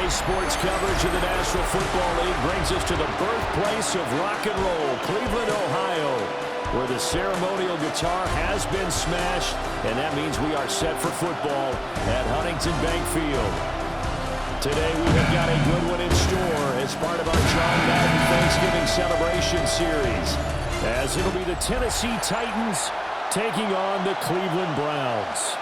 Today's sports coverage of the National Football League brings us to the birthplace of rock and roll, Cleveland, Ohio, where the ceremonial guitar has been smashed, and that means we are set for football at Huntington Bank Field. Today we have got a good one in store as part of our John Madden Thanksgiving Celebration Series, as it'll be the Tennessee Titans taking on the Cleveland Browns.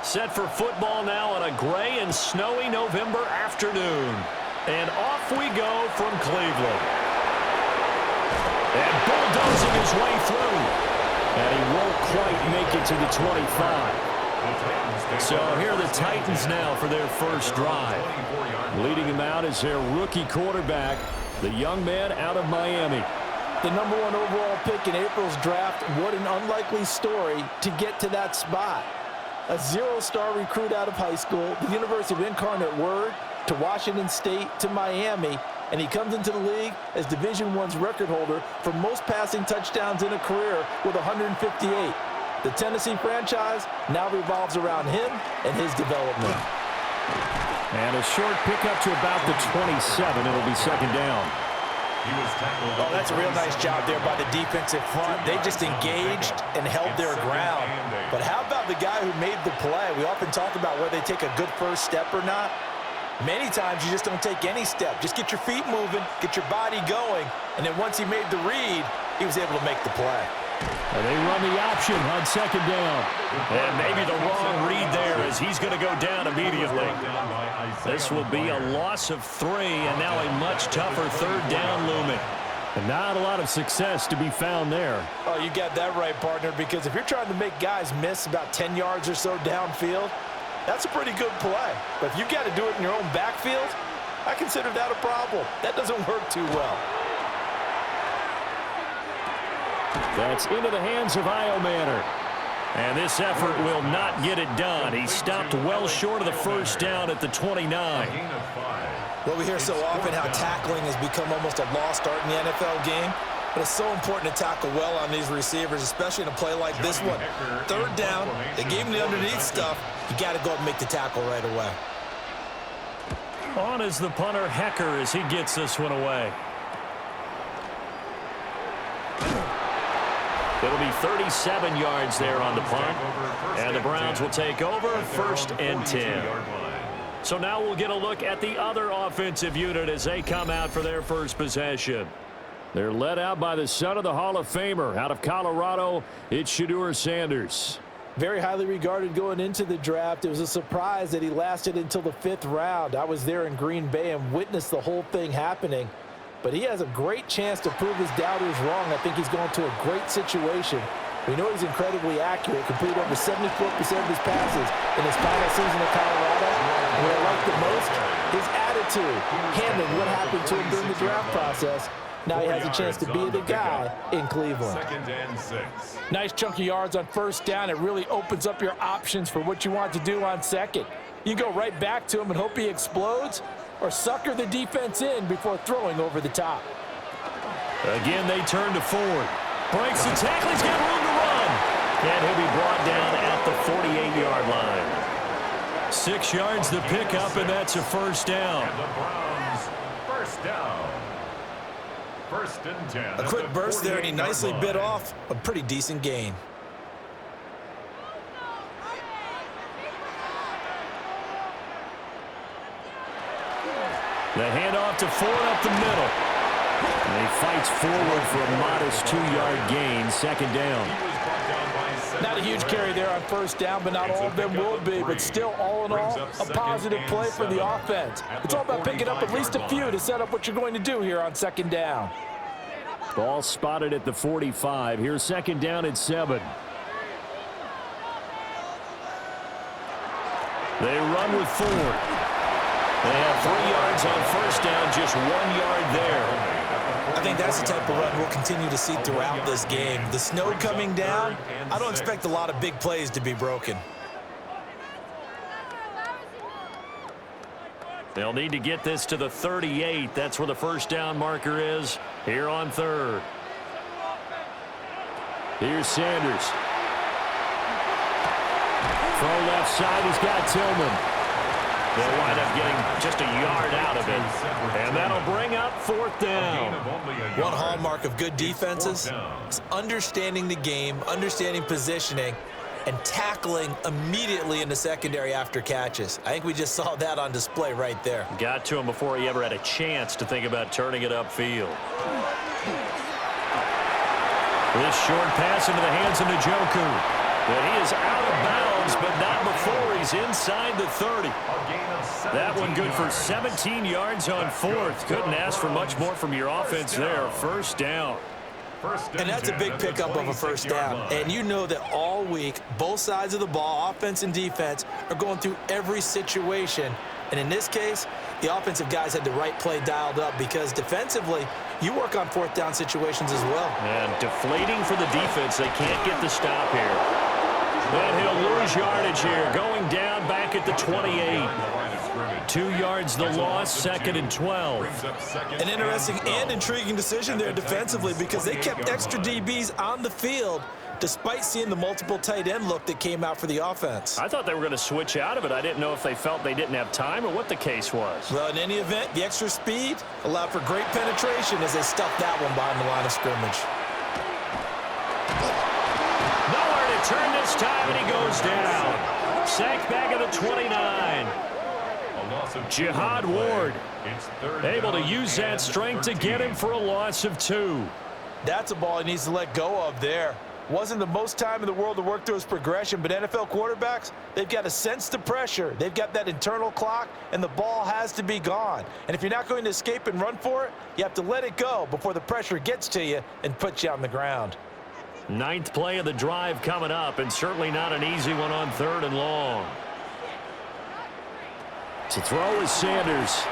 Set for football now on a gray and snowy November afternoon. And off we go from Cleveland. And bulldozing his way through. And he won't quite make it to the 25. So here are the Titans now for their first drive. Leading them out is their rookie quarterback, the young man out of Miami. The #1 overall pick in April's draft. What an unlikely story to get to that spot. A zero-star recruit out of high school, the University of Incarnate Word, to Washington State, to Miami, and he comes into the league as Division I's record holder for most passing touchdowns in a career with 158. The Tennessee franchise now revolves around him and his development. And a short pickup to about the 27. It'll be second down. Oh, that's a real nice job there by the defensive front. They just engaged and held their ground. But how about the guy who made the play? We often talk about whether they take a good first step or not. Many times you just don't take any step. Just get your feet moving, get your body going, and then once he made the read, he was able to make the play. And they run the option on second down. And maybe the wrong read there as he's going to go down immediately. This will be a loss of 3, and now a much tougher third down looming. And not a lot of success to be found there. Oh, you got that right, partner, because if you're trying to make guys miss about 10 yards or so downfield, that's a pretty good play. But if you've got to do it in your own backfield, I consider that a problem. That doesn't work too well. That's into the hands of Iomanner. And this effort will not get it done. He stopped well short of the first down at the 29. Well, we hear so often how tackling has become almost a lost art in the NFL game. But it's so important to tackle well on these receivers, especially in a play like this one. Third down, they gave him the underneath stuff. You got to go up and make the tackle right away. On is the punter, Hecker, as he gets this one away. It'll be 37 yards there on the punt. And the Browns will take over, 1st and 10. So now we'll get a look at the other offensive unit as they come out for their first possession. They're led out by the son of the Hall of Famer out of Colorado. It's Shedeur Sanders. Very highly regarded going into the draft. It was a surprise that he lasted until the 5th round. I was there in Green Bay and witnessed the whole thing happening. But he has a great chance to prove his doubters wrong. I think he's going to a great situation. We know he's incredibly accurate, completed over 74% of his passes in his final season at Colorado. And what I like the most, his attitude, handling what happened to him during the draft process. Now he has a chance to be the guy in Cleveland. 2nd and 6. Nice chunk of yards on first down. It really opens up your options for what you want to do on second. You can go right back to him and hope he explodes, or sucker the defense in before throwing over the top. Again, they turn to Ford. Breaks the tackle. He's got room to run. And he'll be brought down at the 48-yard line. 6 yards the pickup, and that's a first down. And the Browns, first down. 1st and 10. A quick burst there, and he nicely bit off a pretty decent gain. The handoff to Ford up the middle. And he fights forward for a modest 2-yard gain, 2nd down. Not a huge carry there on first down, but not all of them will be. But still, all in all, a positive play for the offense. It's all about picking up at least a few to set up what you're going to do here on 2nd down. Ball spotted at the 45. Here's 2nd down and 7. They run with Ford. They have 3 yards on first down, just 1 yard there. I think that's the type of run we'll continue to see throughout this game. The snow coming down, I don't expect a lot of big plays to be broken. They'll need to get this to the 38. That's where the first down marker is here on third. Here's Sanders. Throw left side, he's got Tillman. They'll wind up getting just a yard out of it. And that'll bring up fourth down. One hallmark of good defenses is understanding the game, understanding positioning, and tackling immediately in the secondary after catches. I think we just saw that on display right there. Got to him before he ever had a chance to think about turning it upfield. This short pass into the hands of Njoku. But he is out of bounds, but not before he's inside the 30. That one good for 17 yards on fourth. Couldn't ask for much more from your offense there. First down. And that's a big pickup of a first down. And you know that all week, both sides of the ball, offense and defense, are going through every situation. And in this case, the offensive guys had the right play dialed up because defensively, you work on fourth down situations as well. And deflating for the defense. They can't get the stop here. Then he'll lose yardage here. Going down back at the 28. 2 yards the loss, second and 12. An interesting and intriguing decision there defensively because they kept extra DBs on the field despite seeing the multiple tight end look that came out for the offense. I thought they were going to switch out of it. I didn't know if they felt they didn't have time or what the case was. Well, in any event, the extra speed allowed for great penetration as they stuffed that one behind the line of scrimmage. Nowhere to turn this time, and he goes down. Sacked back at the 29. Jihad Ward able to use that strength to get him for a loss of 2. That's a ball he needs to let go of there. Wasn't the most time in the world to work through his progression, but NFL quarterbacks, they've got to sense the pressure. They've got that internal clock, and the ball has to be gone. And if you're not going to escape and run for it, you have to let it go before the pressure gets to you and puts you on the ground. 9th play of the drive coming up, and certainly not an easy one on 3rd and long. To throw is Sanders.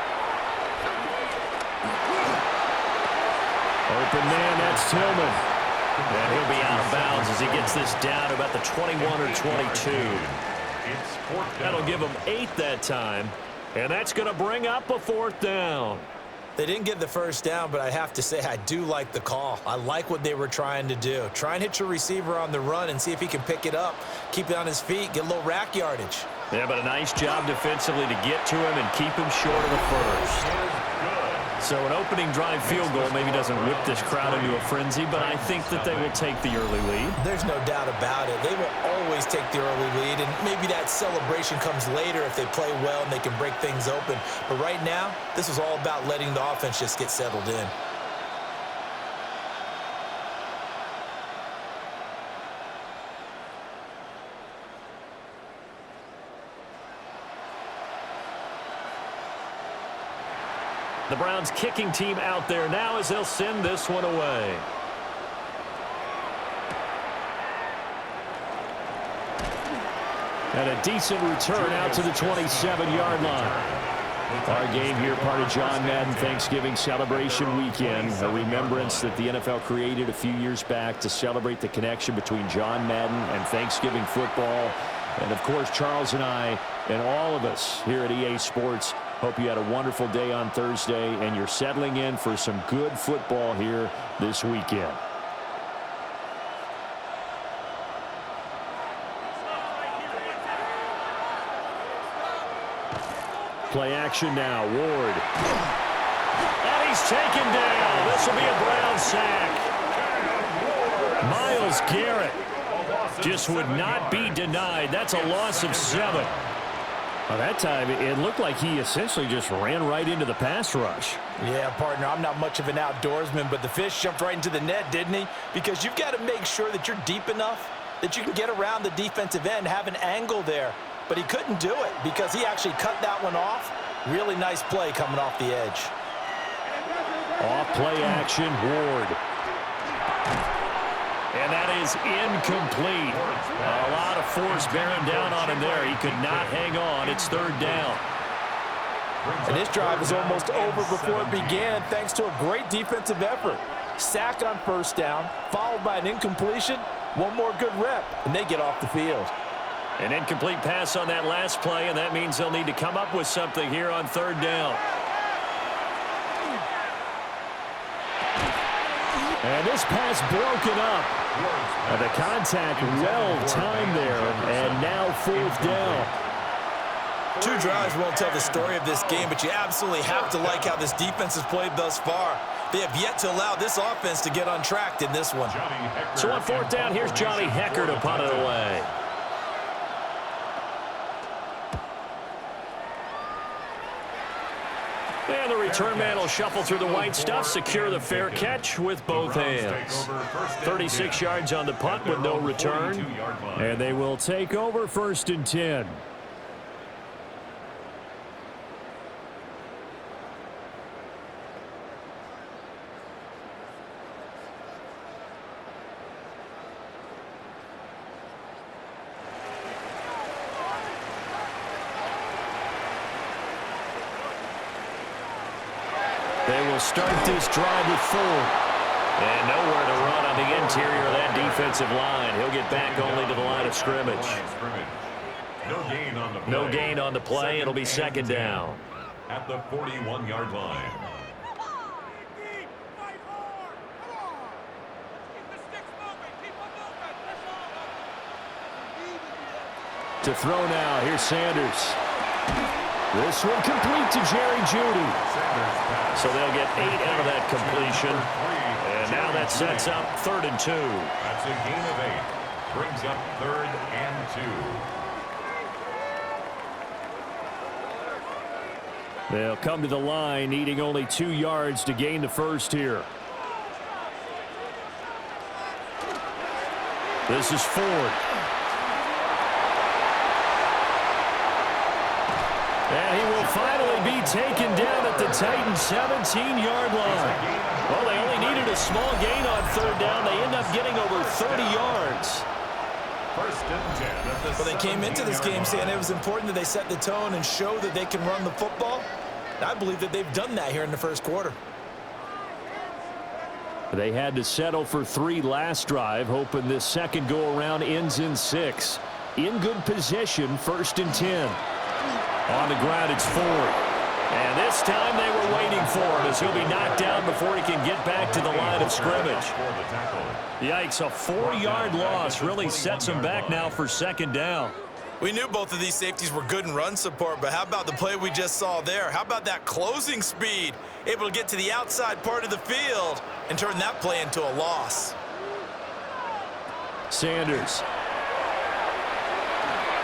Open man, that's Tillman. And he'll be out of bounds as he gets this down to about the 21 or 22. That'll give him 8 that time. And that's going to bring up a 4th down. They didn't get the first down, but I have to say I do like the call. I like what they were trying to do. Try and hit your receiver on the run and see if he can pick it up, keep it on his feet, get a little rack yardage. Yeah, but a nice job defensively to get to him and keep him short of the first. So an opening drive field goal maybe doesn't whip this crowd into a frenzy, but I think that they will take the early lead. There's no doubt about it. They will always take the early lead, and maybe that celebration comes later if they play well and they can break things open. But right now, this is all about letting the offense just get settled in. The Browns kicking team out there now as they'll send this one away. And a decent return out to the 27-yard line. Our game here, part of John Madden Thanksgiving celebration weekend, a remembrance that the NFL created a few years back to celebrate the connection between John Madden and Thanksgiving football. And, of course, Charles and I and all of us here at EA Sports hope you had a wonderful day on Thursday and you're settling in for some good football here this weekend. Play action now. Ward. And he's taken down. This will be a Brown sack. Myles Garrett just would not be denied. That's a loss of 7. Well, that time, it looked like he essentially just ran right into the pass rush. Yeah, partner, I'm not much of an outdoorsman, but the fish jumped right into the net, didn't he? Because you've got to make sure that you're deep enough that you can get around the defensive end, have an angle there. But he couldn't do it because he actually cut that one off. Really nice play coming off the edge. Off play action, Ward. And that is incomplete. A lot of force bearing down on him there. He could not hang on. It's 3rd down. And this drive is almost over before it began thanks to a great defensive effort. Sack on first down, followed by an incompletion, one more good rep, and they get off the field. An incomplete pass on that last play, and that means they'll need to come up with something here on third down. And this pass broken up. And the contact well timed there, and now fourth down. 2 drives won't tell the story of this game, but you absolutely have to like how this defense has played thus far. They have yet to allow this offense to get untracked in this one. So on fourth down, here's Johnny Hecker to punt it away. And the return man will shuffle through the white stuff, secure the fair catch with both hands. 36 yards on the punt with no return. And they will take over 1st and 10. They will start this drive with 4. And nowhere to run on the interior of that defensive line. He'll get back only to the line of scrimmage. No gain on the play. It'll be 2nd down. At the 41-yard line. To throw now. Here's Sanders. This one complete to Jerry Jeudy. So they'll get 8 out of that completion. And now that sets up 3rd and 2. That's a gain of 8. Brings up 3rd and 2. They'll come to the line, needing only 2 yards to gain the first here. This is Ford. And he will finally be taken down at the Titans' 17-yard line. Well, they only needed a small gain on 3rd down. They end up getting over 30 yards. 1st and 10 at the Well, they came into this game saying it was important that they set the tone and show that they can run the football. And I believe that they've done that here in the 1st quarter. They had to settle for 3 last drive, hoping this second go-around ends in 6. In good position, 1st and 10. On the ground, it's Ford. And this time they were waiting for him as he'll be knocked down before he can get back to the line of scrimmage. Yikes, a 4-yard loss really sets him back now for 2nd down. We knew both of these safeties were good in run support, but how about the play we just saw there? How about that closing speed? Able to get to the outside part of the field and turn that play into a loss. Sanders.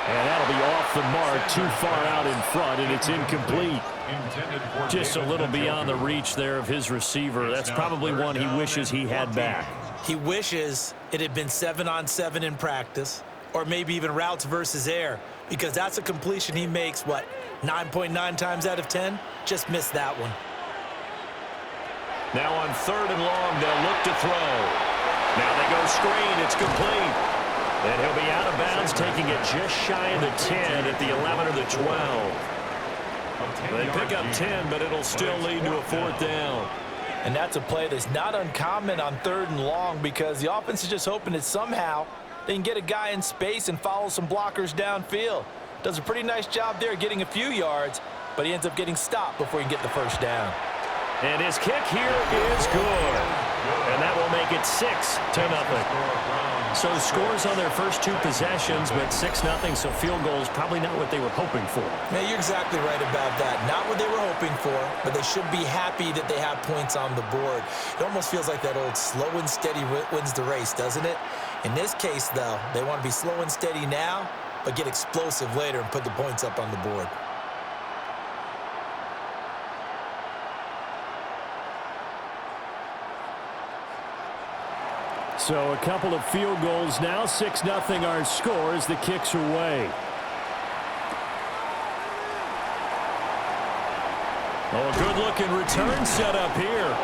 And that'll be off the mark, too far out in front, and it's incomplete. Just a little beyond the reach there of his receiver. That's probably one he wishes he had back. He wishes it had been 7-on-7 in practice, or maybe even routes versus air, because that's a completion he makes, 9.9 times out of 10? Just missed that one. Now on 3rd and long, they'll look to throw. Now they go screen. It's complete. And he'll be out of bounds, taking it just shy of the 10 at the 11 or the 12. They pick up 10, but it'll still lead to a 4th down. And that's a play that's not uncommon on 3rd and long because the offense is just hoping that somehow they can get a guy in space and follow some blockers downfield. Does a pretty nice job there getting a few yards, but he ends up getting stopped before he can get the 1st down. And his kick here is good. And that will make it 6-0. So scores on their first 2 possessions, but 6-0, so field goal is probably not what they were hoping for. Man, you're exactly right about that. Not what they were hoping for, but they should be happy that they have points on the board. It almost feels like that old slow and steady wins the race, doesn't it? In this case, though, they want to be slow and steady now, but get explosive later and put the points up on the board. So a couple of field goals now. 6-0 our score as the kick's away. Oh, a good-looking return set up here.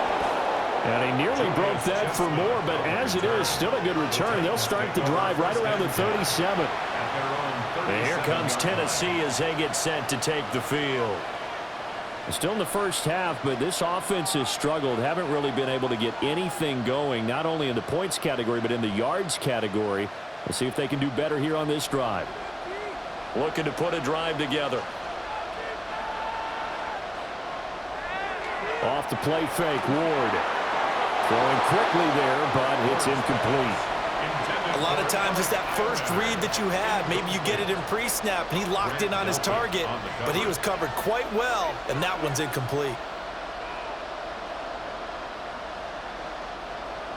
And he nearly broke that for more, but as it is, still a good return. They'll start the drive right around the 37. And here comes Tennessee as they get set to take the field. Still in the first half, but this offense has struggled. Haven't really been able to get anything going, not only in the points category, but in the yards category. Let's see if they can do better here on this drive. Looking to put a drive together. Off the play fake, Ward. Throwing quickly there, but it's incomplete. A lot of times it's that first read that you have. Maybe you get it in pre-snap, and he locked in on his target, but he was covered quite well, and that one's incomplete.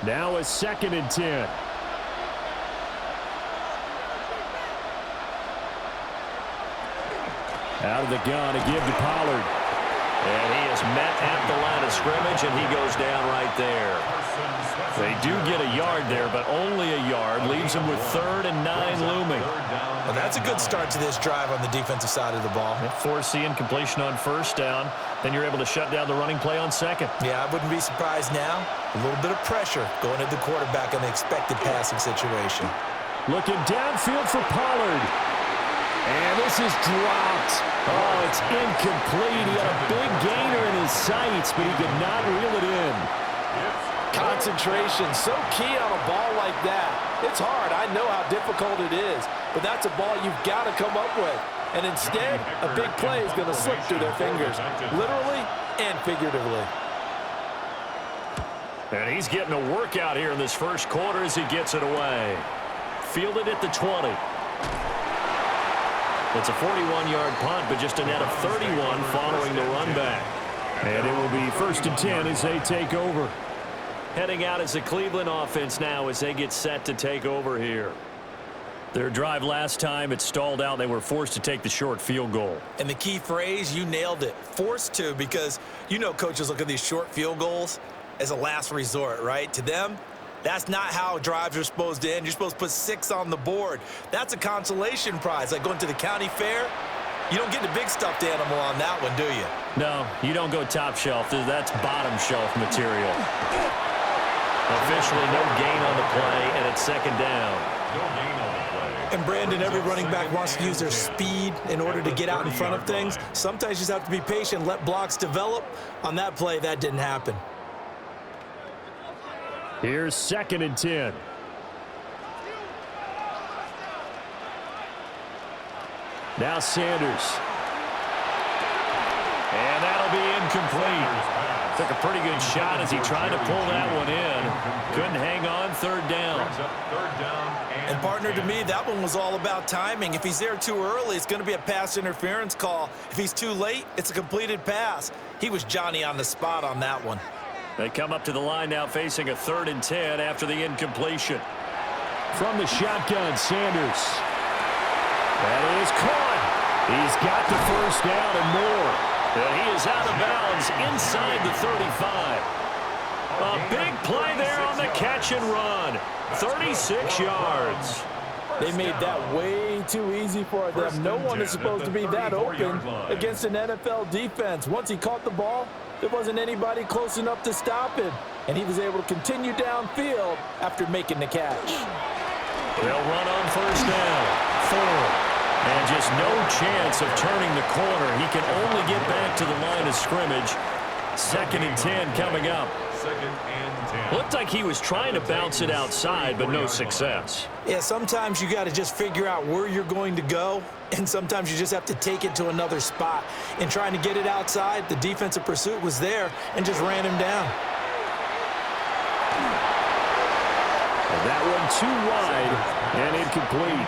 Now a 2nd and 10. Out of the gun, a give to Pollard. And he is met at the line of scrimmage, and he goes down right there. They do get a yard there, but only a yard. Leaves them with 3rd and 9 looming. Well, that's a good start to this drive on the defensive side of the ball. Force the incompletion on 1st down. Then you're able to shut down the running play on 2nd. Yeah, I wouldn't be surprised now. A little bit of pressure going at the quarterback in the expected passing situation. Looking downfield for Pollard. And this is dropped. Oh, it's incomplete. He had a big gainer in his sights, but he could not reel it in. Concentration, so key on a ball like that. It's hard. I know how difficult it is, but that's a ball you've got to come up with. And instead, a big play is going to slip through their fingers, literally and figuratively. And he's getting a workout here in this first quarter as he gets it away. Fielded at the 20. It's a 41-yard punt, but just a net of 31 following the run back. And it will be 1st and 10 as they take over. Heading out as the Cleveland offense now as they get set to take over here. Their drive last time, it stalled out. They were forced to take the short field goal. And the key phrase, you nailed it, forced to, because you know coaches look at these short field goals as a last resort, right? To them, that's not how drives are supposed to end. You're supposed to put 6 on the board. That's a consolation prize, like going to the county fair. You don't get the big stuffed animal on that one, do you? No, you don't go top shelf. That's bottom shelf material. Officially no gain on the play, and it's 2nd down. No gain on the play. And Brandon, every running back wants to use their speed in order to get out in front of things. Sometimes you just have to be patient, let blocks develop. On that play, that didn't happen. Here's 2nd and 10. Now Sanders. And that'll be incomplete. Took a pretty good shot as he tried to pull that one in. Couldn't hang on, 3rd down. And partner, to me, that one was all about timing. If he's there too early, it's going to be a pass interference call. If he's too late, it's a completed pass. He was Johnny on the spot on that one. They come up to the line now facing a 3rd and 10 after the incompletion. From the shotgun, Sanders. That is caught. He's got the 1st down and more. And he is out of bounds inside the 35. A big play there on the catch and run. 36 yards. They made that way too easy for them. No one is supposed to be that open against an NFL defense. Once he caught the ball, there wasn't anybody close enough to stop him. And he was able to continue downfield after making the catch. They'll run on 1st down. 4. And just no chance of turning the corner. He can only get back to the line of scrimmage. 2nd and 10 coming up. 2nd and 10. Looked like he was trying to bounce it outside, but no success. Yeah, sometimes you got to just figure out where you're going to go, and sometimes you just have to take it to another spot. In trying to get it outside, the defensive pursuit was there and just ran him down. And that one too wide and incomplete.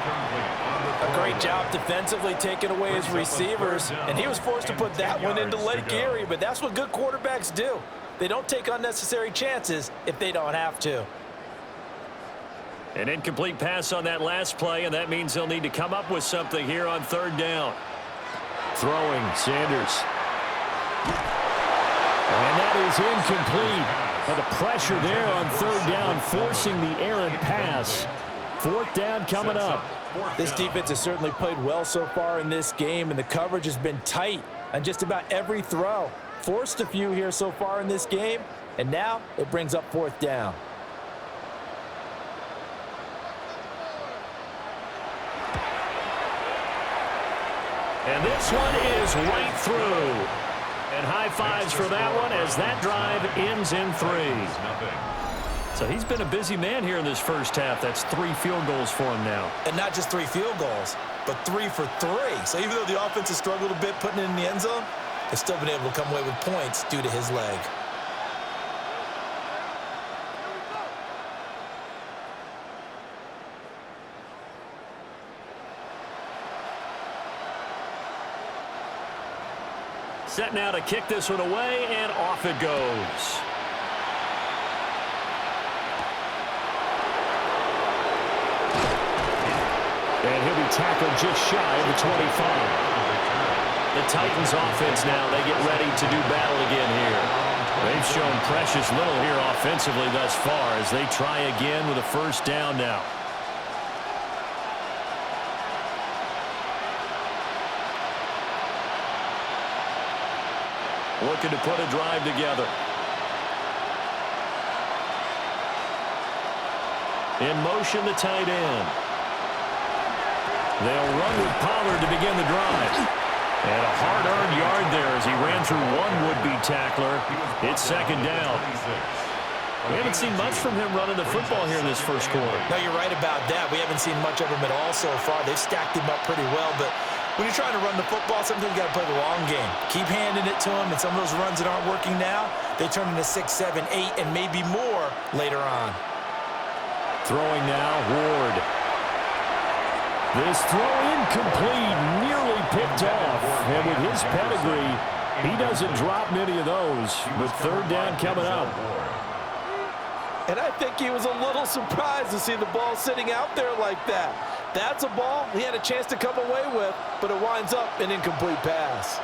A great job defensively taking away his receivers, and he was forced to put that one into Lake Erie, but that's what good quarterbacks do. They don't take unnecessary chances if they don't have to. An incomplete pass on that last play, and that means they'll need to come up with something here on 3rd down. Throwing, Sanders. And that is incomplete. But the pressure there on 3rd down, forcing the errant pass. 4th down coming up. This defense has certainly played well so far in this game, and the coverage has been tight on just about every throw. Forced a few here so far in this game, and now it brings up 4th down. And this one is right through. And high fives for that one as that drive ends in 3. So he's been a busy man here in this first half. That's 3 field goals for him now. And not just 3 field goals, but 3 for 3. So even though the offense has struggled a bit putting it in the end zone, they've still been able to come away with points due to his leg. Set now to kick this one away, and off it goes. And he'll be tackled just shy of the 25. The Titans offense now, they get ready to do battle again here. They've shown precious little here offensively thus far as they try again with a first down now. Looking to put a drive together. In motion, the tight end. They'll run with Pollard to begin the drive. And a hard-earned yard there as he ran through one would-be tackler. It's second down. We haven't seen much from him running the football here in this first quarter. No, you're right about that. We haven't seen much of him at all so far. They've stacked him up pretty well, but when you're trying to run the football, sometimes you got to play the long game. Keep handing it to him, and some of those runs that aren't working now, they turn into 6, 7, 8, and maybe more later on. Throwing now, Ward. This throw incomplete, nearly picked off. And with his pedigree, he doesn't drop many of those. With third down coming up. And I think he was a little surprised to see the ball sitting out there like that. That's a ball he had a chance to come away with, but it winds up an incomplete pass.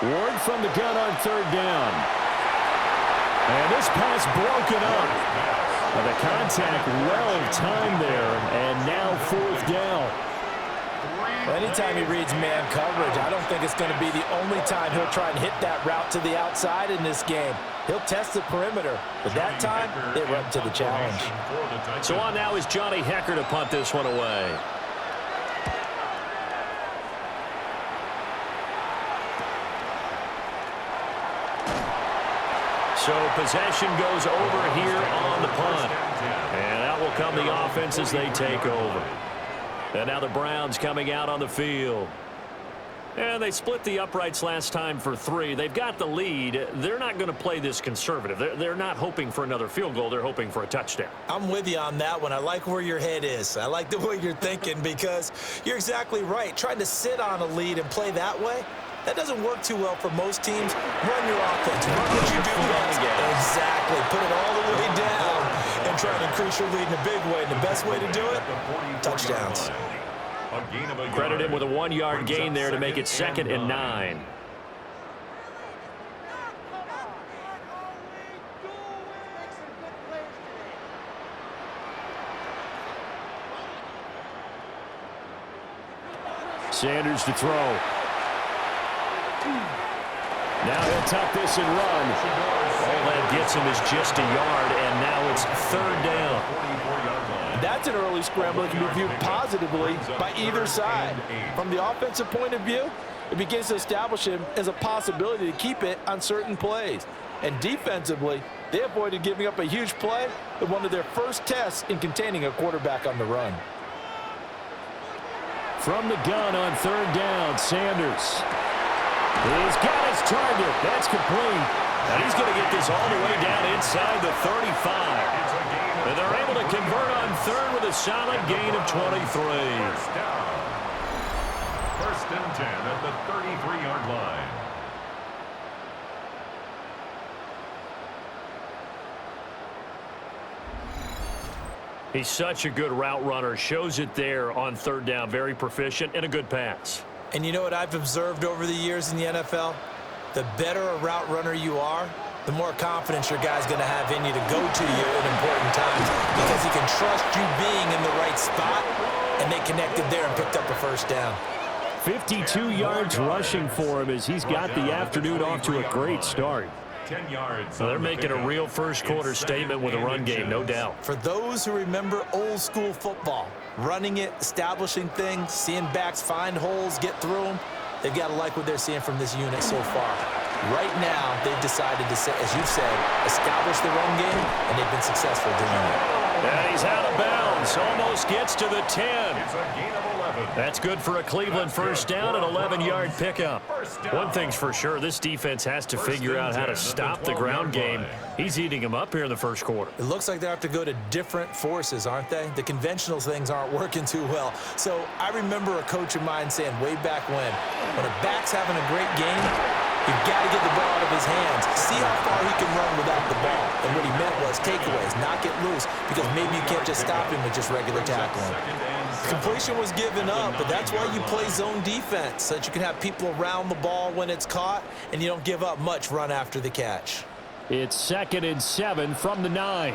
Ward from the gun on third down. And this pass broken up. The contact well timed there, and now fourth down. Well, anytime he reads man coverage, I don't think it's going to be the only time he'll try and hit that route to the outside in this game. He'll test the perimeter, but that time, they run to the challenge. So on now is Johnny Hecker to punt this one away. So possession goes over here on the punt. And out will come the offense as they take over. And now the Browns coming out on the field. And they split the uprights last time for 3. They've got the lead. They're not going to play this conservative. They're not hoping for another field goal. They're hoping for a touchdown. I'm with you on that one. I like where your head is. I like the way you're thinking because you're exactly right. Trying to sit on a lead and play that way, that doesn't work too well for most teams. Run your offense. Run what you do best. Exactly. Put it all the way down and try to increase your lead in a big way. And the best way to do it, touchdowns. Credit him with a 1-yard gain there to make it 2nd and 9. Sanders to throw. Now he'll tuck this and run. All that gets him is just a yard, and now it's third down. That's an early scramble that can be viewed positively by either side. From the offensive point of view, it begins to establish him as a possibility to keep it on certain plays. And defensively, they avoided giving up a huge play in one of their first tests in containing a quarterback on the run. From the gun on third down, Sanders. He's got his target. That's complete. And he's going to get this all the way down inside the 35. And they're able to convert on third with a solid gain of 23. First down. 1st and 10 at the 33-yard line. He's such a good route runner. Shows it there on third down. Very proficient and a good pass. And you know what I've observed over the years in the NFL? The better a route runner you are, the more confidence your guy's going to have in you to go to you at important times because he can trust you being in the right spot, and they connected there and picked up a first down. 52 yards rushing for him as he's got the afternoon off to a great start. 10 yards. So they're making a real first quarter statement with a run game, no doubt. For those who remember old school football, running it, establishing things, seeing backs find holes, get through them. They've got to like what they're seeing from this unit so far. Right now, they've decided to, as you've said, establish the run game, and they've been successful doing it. And he's out of bounds. Almost gets to the 10. It's a gain of 11. That's good for a Cleveland first down, an 11-yard pickup. One thing's for sure, this defense has to figure out how to stop the ground game. He's eating them up here in the first quarter. It looks like they have to go to different forces, aren't they? The conventional things aren't working too well. So I remember a coach of mine saying way back when a back's having a great game, you've got to get the ball out of his hands. See how far he can run without the ball. And what he meant was takeaways, not get loose, because maybe you can't just stop him with just regular tackling. Completion was given up, but that's why you play zone defense, so that you can have people around the ball when it's caught, and you don't give up much run after the catch. It's 2nd and 7 from the 9.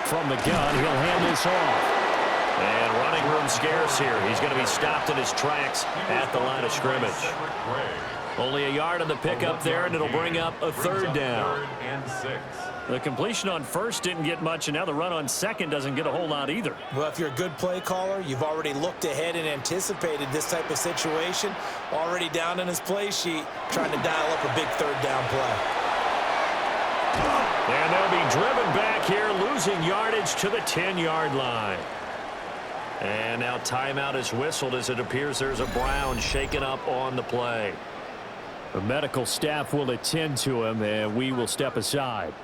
From the gun, he'll hand this off. And running room scarce here. He's going to be stopped in his tracks at the line of scrimmage. Only a yard on the pickup there, and it'll bring up a 3rd down. The completion on first didn't get much, and now the run on second doesn't get a whole lot either. Well, if you're a good play caller, you've already looked ahead and anticipated this type of situation. Already down in his play sheet, trying to dial up a big 3rd down play. And they'll be driven back here, losing yardage to the 10-yard line. And now timeout is whistled as it appears there's a Brown shaken up on the play. The medical staff will attend to him, and we will step aside.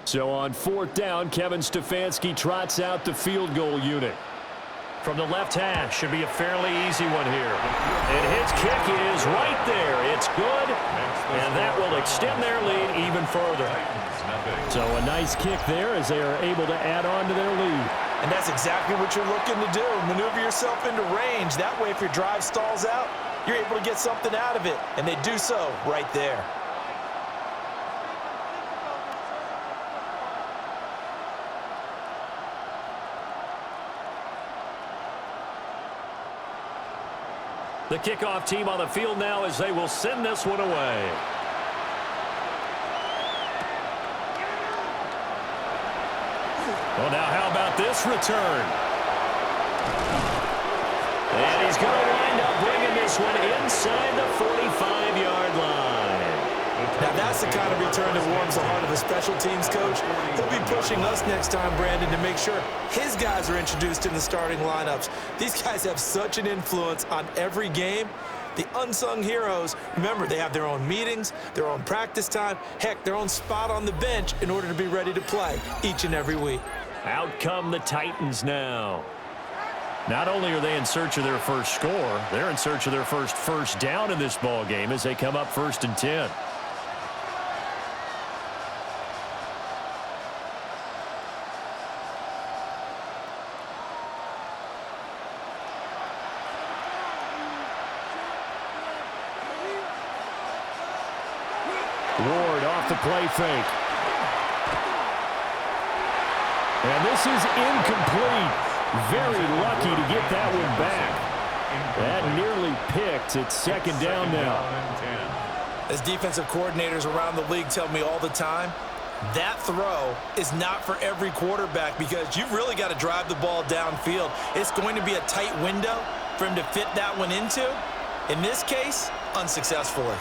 So on 4th down, Kevin Stefanski trots out the field goal unit. From the left hash, should be a fairly easy one here. And his kick is right there. It's good, and that will extend their lead even further. So a nice kick there as they are able to add on to their lead. And that's exactly what you're looking to do. Maneuver yourself into range. That way, if your drive stalls out, you're able to get something out of it. And they do so right there. The kickoff team on the field now as they will send this one away. Well, now how about this return? And he's going to wind up bringing this one inside the 45-yard line. Now that's the kind of return that warms the heart of a special teams coach. He'll be pushing us next time, Brandon, to make sure his guys are introduced in the starting lineups. These guys have such an influence on every game. The unsung heroes, remember, they have their own meetings, their own practice time, heck, their own spot on the bench in order to be ready to play each and every week. Out come the Titans now. Not only are they in search of their first score, they're in search of their first down in this ball game as they come up 1st and 10. Ward off the play fake. And this is incomplete. Very lucky to get that one back. That nearly picked. It's 2nd down now. As defensive coordinators around the league tell me all the time, that throw is not for every quarterback because you've really got to drive the ball downfield. It's going to be a tight window for him to fit that one into. In this case, unsuccessfully.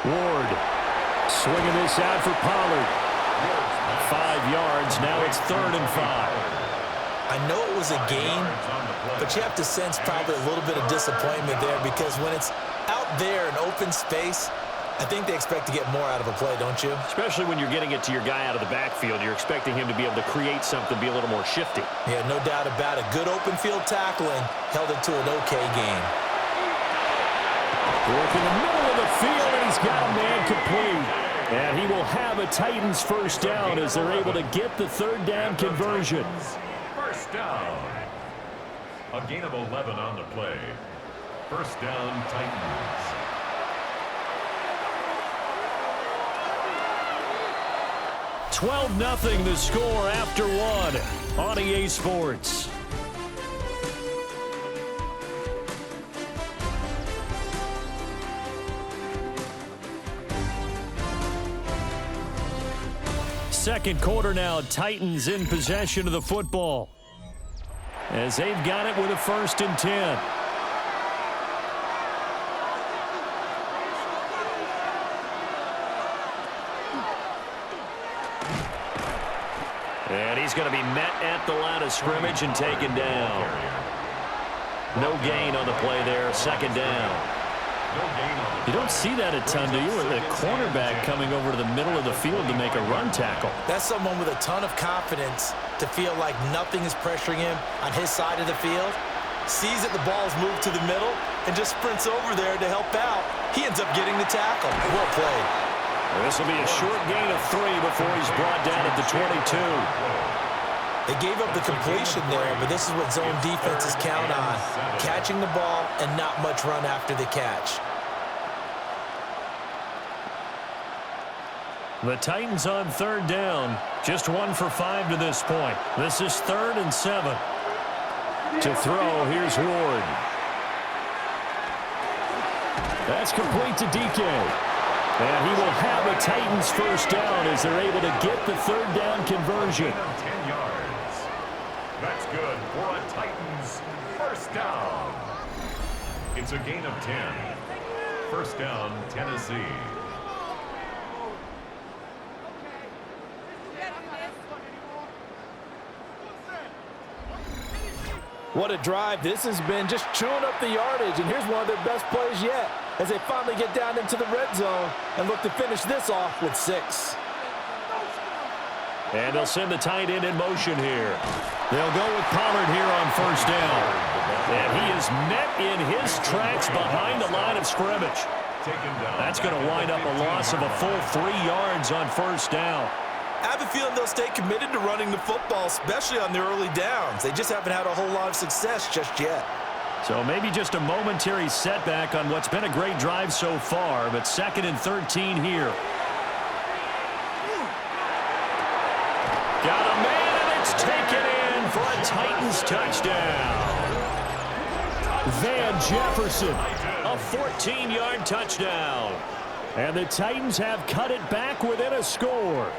Ward swinging this out for Pollard. 5 yards. Now it's 3rd and 5. I know it was a gain, but you have to sense probably a little bit of disappointment there because when it's out there in open space, I think they expect to get more out of a play, don't you? Especially when you're getting it to your guy out of the backfield. You're expecting him to be able to create something, be a little more shifty. Yeah, no doubt about it. Good open field tackling held it to an okay gain. Work in the middle of the field, and he's got a man complete. And he will have a Titans first down as they're able to get the 3rd down conversion. First down. A gain of 11 on the play. First down, Titans. 12-0 the score after one on EA Sports. Second quarter now, Titans in possession of the football as they've got it with a 1st and 10. And he's going to be met at the line of scrimmage and taken down. No gain on the play there, 2nd down. You don't see that a ton, do you? With a cornerback coming over to the middle of the field to make a run tackle. That's someone with a ton of confidence to feel like nothing is pressuring him on his side of the field. Sees that the ball is moved to the middle and just sprints over there to help out. He ends up getting the tackle. Well played. This will be a short gain of 3 before he's brought down at the 22. They gave up the completion there, but this is what zone defenses count on. Catching the ball and not much run after the catch. The Titans on 3rd down. Just 1 for 5 to this point. This is 3rd and 7. To throw, here's Ward. That's complete to DK. And he will have a Titans 1st down as they're able to get the 3rd down conversion. 10 yards. That's good for a Titans 1st down. It's a gain of 10. 1st down, Tennessee. What a drive this has been, just chewing up the yardage. And here's one of their best plays yet as they finally get down into the red zone and look to finish this off with 6. And they'll send the tight end in motion here. They'll go with Pollard here on 1st down. And he is met in his tracks behind the line of scrimmage. That's going to wind up a loss of a full 3 yards on 1st down. I have a feeling they'll stay committed to running the football, especially on their early downs. They just haven't had a whole lot of success just yet. So maybe just a momentary setback on what's been a great drive so far, but 2nd and 13 here. Got a man, and it's taken in for a Titans touchdown. Van Jefferson, a 14-yard touchdown. And the Titans have cut it back within a score.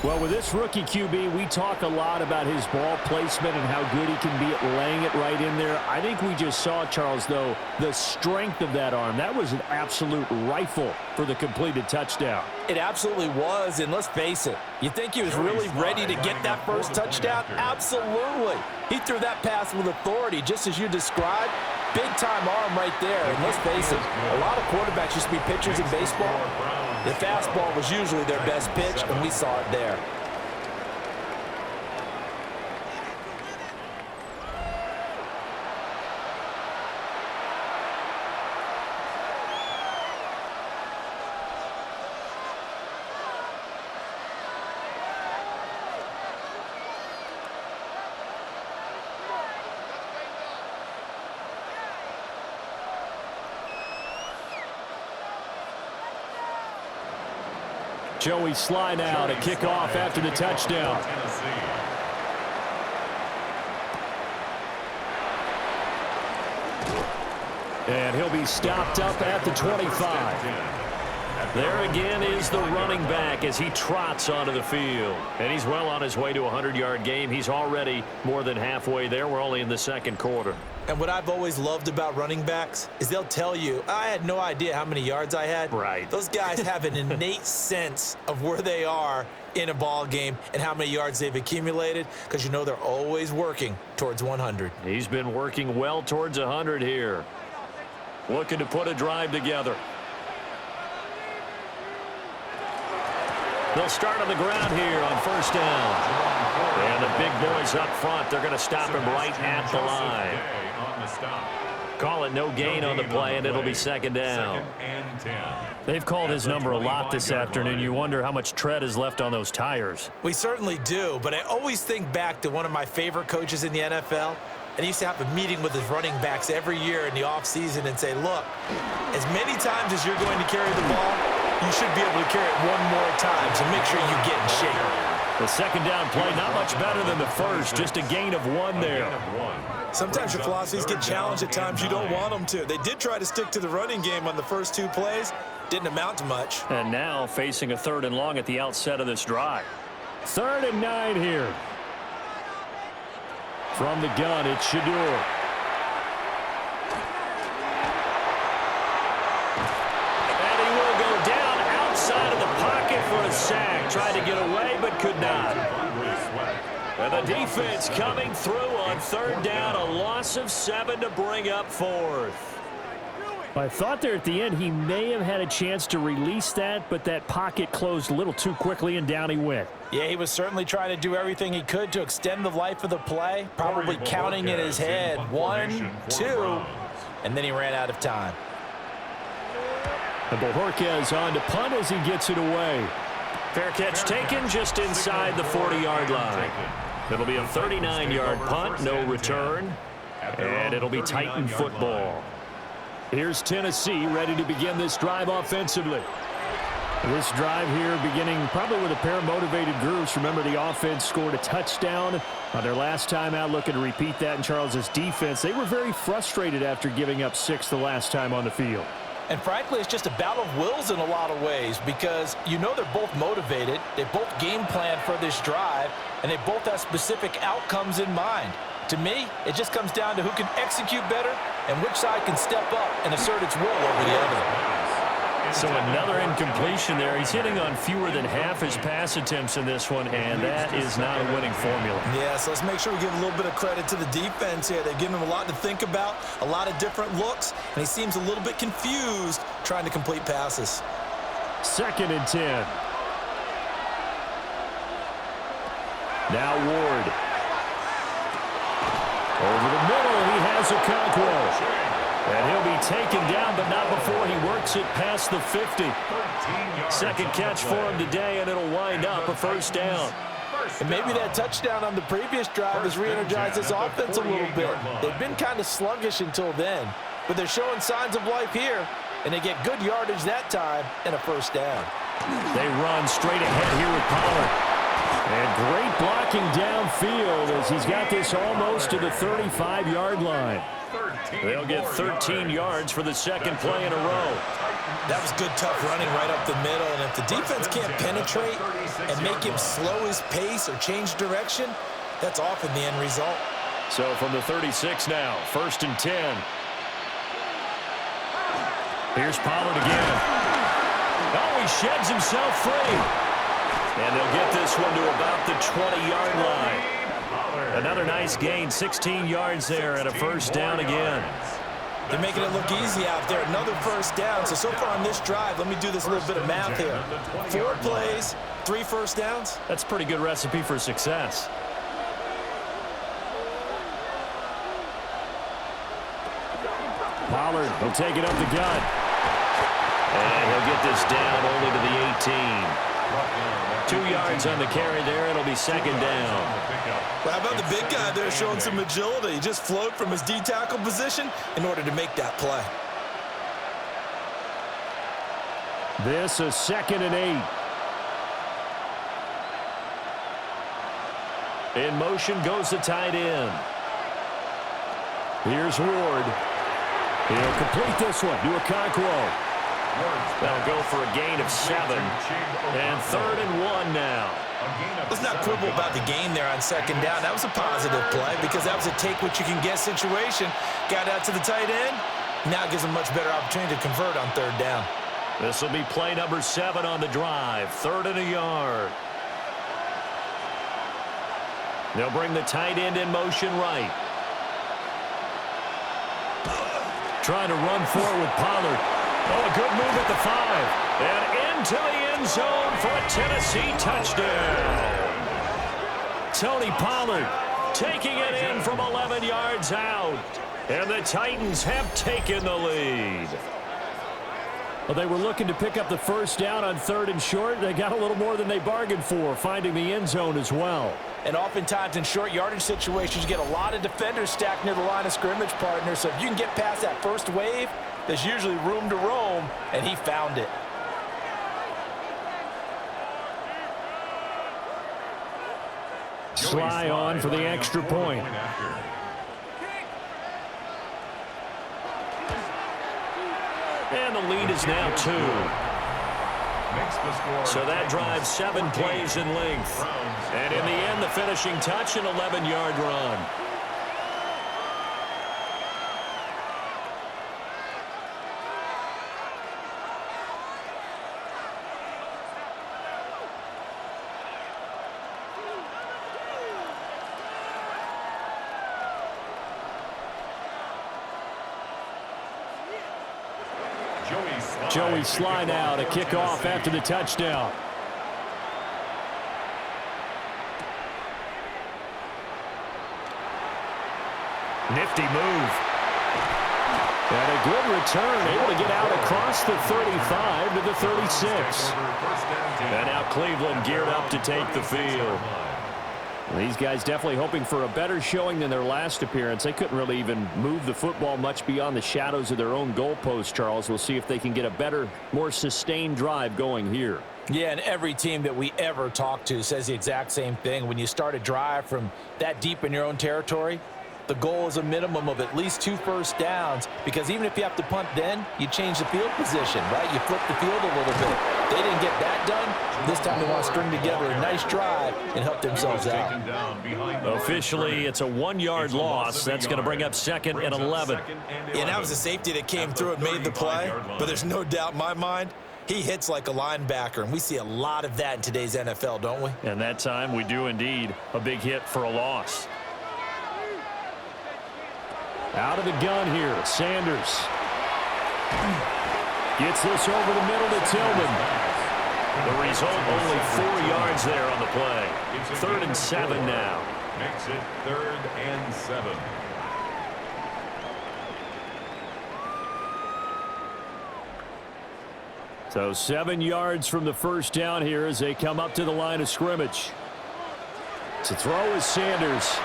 Well, with this rookie QB, we talk a lot about his ball placement and how good he can be at laying it right in there. I think we just saw, Charles, though, the strength of that arm. That was an absolute rifle for the completed touchdown. It absolutely was, and let's face it, you think he was really ready to get that first touchdown? Absolutely. He threw that pass with authority, just as you described. Big-time arm right there, and let's face it, a lot of quarterbacks used to be pitchers in baseball. The fastball was usually their best pitch, and we saw it there. Joey Sly now to kick off after the touchdown. And he'll be stopped up at the 25. There again is the running back as he trots onto the field. And he's well on his way to a 100-yard game. He's already more than halfway there. We're only in the 2nd quarter. And what I've always loved about running backs is they'll tell you, I had no idea how many yards I had. Right. Those guys have an innate sense of where they are in a ball game and how many yards they've accumulated, because you know they're always working towards 100. He's been working well towards 100 here. Looking to put a drive together. They'll start on the ground here on 1st down. And the big boys up front, they're going to stop him right at the line. Call it no gain on the play, and it'll be 2nd down. They've called his number a lot this afternoon. You wonder how much tread is left on those tires. We certainly do, but I always think back to one of my favorite coaches in the NFL. And he used to have a meeting with his running backs every year in the offseason and say, look, as many times as you're going to carry the ball, you should be able to carry it one more time, so make sure you get in shape. The second down play, not much better than the first, just a gain of 1 there. Sometimes your philosophies get challenged at times you don't want them to. They did try to stick to the running game on the first 2 plays. Didn't amount to much. And now facing a 3rd and long at the outset of this drive. 3rd and 9 here. From the gun, it's Shador. And he will go down outside of the pocket for a sack. Tried to get away, but could not. And the defense coming through on 3rd down. A loss of 7 to bring up 4th. I thought there at the end he may have had a chance to release that, but that pocket closed a little too quickly, and down he went. Yeah, he was certainly trying to do everything he could to extend the life of the play, probably counting in his head 1, 2, and then he ran out of time. And Bojorquez on to punt as he gets it away. Fair catch taken just inside the 40-yard line. It'll be a 39-yard punt, no return, and it'll be Titan football. Here's Tennessee ready to begin this drive offensively. This drive here beginning probably with a pair of motivated groups. Remember, the offense scored a touchdown on their last time out, looking to repeat that in Charles's defense. They were very frustrated after giving up 6 the last time on the field. And frankly, it's just a battle of wills in a lot of ways because you know they're both motivated, they both game plan for this drive, and they both have specific outcomes in mind. To me, it just comes down to who can execute better and which side can step up and assert its will over the other. So another incompletion there. He's hitting on fewer than half his pass attempts in this one, and that is not a winning formula. Yeah, so let's make sure we give a little bit of credit to the defense here. They've given him a lot to think about, a lot of different looks, and he seems a little bit confused trying to complete passes. 2nd and 10. Now Ward. Over the middle, he has Okonkwo. And he'll be taken down, but not before he works it past the 50. 2nd catch for him today, and it'll wind up a 1st down. And maybe that touchdown on the previous drive has re-energized this offense a little bit. They've been kind of sluggish until then, but they're showing signs of life here, and they get good yardage that time and a 1st down. They run straight ahead here with Pollard. And great blocking downfield as he's got this almost to the 35-yard line. They'll get 13 yards for the 2nd play in a row. That was good, tough running right up the middle. And if the defense can't penetrate and make him slow his pace or change direction, that's often the end result. So from the 36 now, 1st and 10. Here's Pollard again. Oh, he sheds himself free. And they'll get this one to about the 20-yard line. Another nice gain, 16 yards there, and a 1st down again. They're making it look easy out there. Another 1st down. So far on this drive, let me do this little bit of math here. 4 plays, 3 1st downs. That's a pretty good recipe for success. Pollard will take it up the gut. And he'll get this down only to the 18. 2 yards on the carry there. It'll be 2nd down. Well, how about the big guy there showing some agility? He just flowed from his D-tackle position in order to make that play. This is 2nd and 8. In motion goes the tight end. Here's Ward. He'll complete this one to Okonkwo. They'll go for a gain of 7. And 3rd and 1 now. Let's not quibble about the gain there on 2nd down. That was a positive play because that was a take-what-you-can-get situation. Got out to the tight end. Now it gives them a much better opportunity to convert on 3rd down. This will be play number 7 on the drive. 3rd and a yard. They'll bring the tight end in motion right. Trying to run forward with Pollard. Oh, a good move at the 5. And into the end zone for a Tennessee touchdown. Tony Pollard taking it in from 11 yards out. And the Titans have taken the lead. Well, they were looking to pick up the 1st down on 3rd and short. They got a little more than they bargained for, finding the end zone as well. And oftentimes in short yardage situations, you get a lot of defenders stacked near the line of scrimmage, partner. So if you can get past that first wave, there's usually room to roam, and he found it. Sly on for the extra point. And the lead is now 2. So that drives 7 plays in length. And in the end, the finishing touch, an 11-yard run. Joey Sly now to kick off after the touchdown. Nifty move. And a good return, able to get out across the 35 to the 36. And now Cleveland geared up to take the field. These guys definitely hoping for a better showing than their last appearance. They couldn't really even move the football much beyond the shadows of their own goalpost, Charles. We'll see if they can get a better, more sustained drive going here. Yeah, and every team that we ever talk to says the exact same thing. When you start a drive from that deep in your own territory, the goal is a minimum of at least 2 first downs, because even if you have to punt then, you change the field position, right? You flip the field a little bit. They didn't get that done. This time they want to string together a nice drive and help themselves out. Officially, it's a 1-yard loss. That's going to bring up 2nd and 11. Yeah, that was a safety that came through and made the play, but there's no doubt in my mind, he hits like a linebacker, and we see a lot of that in today's NFL, don't we? And that time we do indeed. A big hit for a loss. Out of the gun here, Sanders. Gets this over the middle to Tillman. The result, only 4 yards there on the play. 3rd and 7 now. Makes it 3rd and 7. So 7 yards from the first down here as they come up to the line of scrimmage. To throw is Sanders.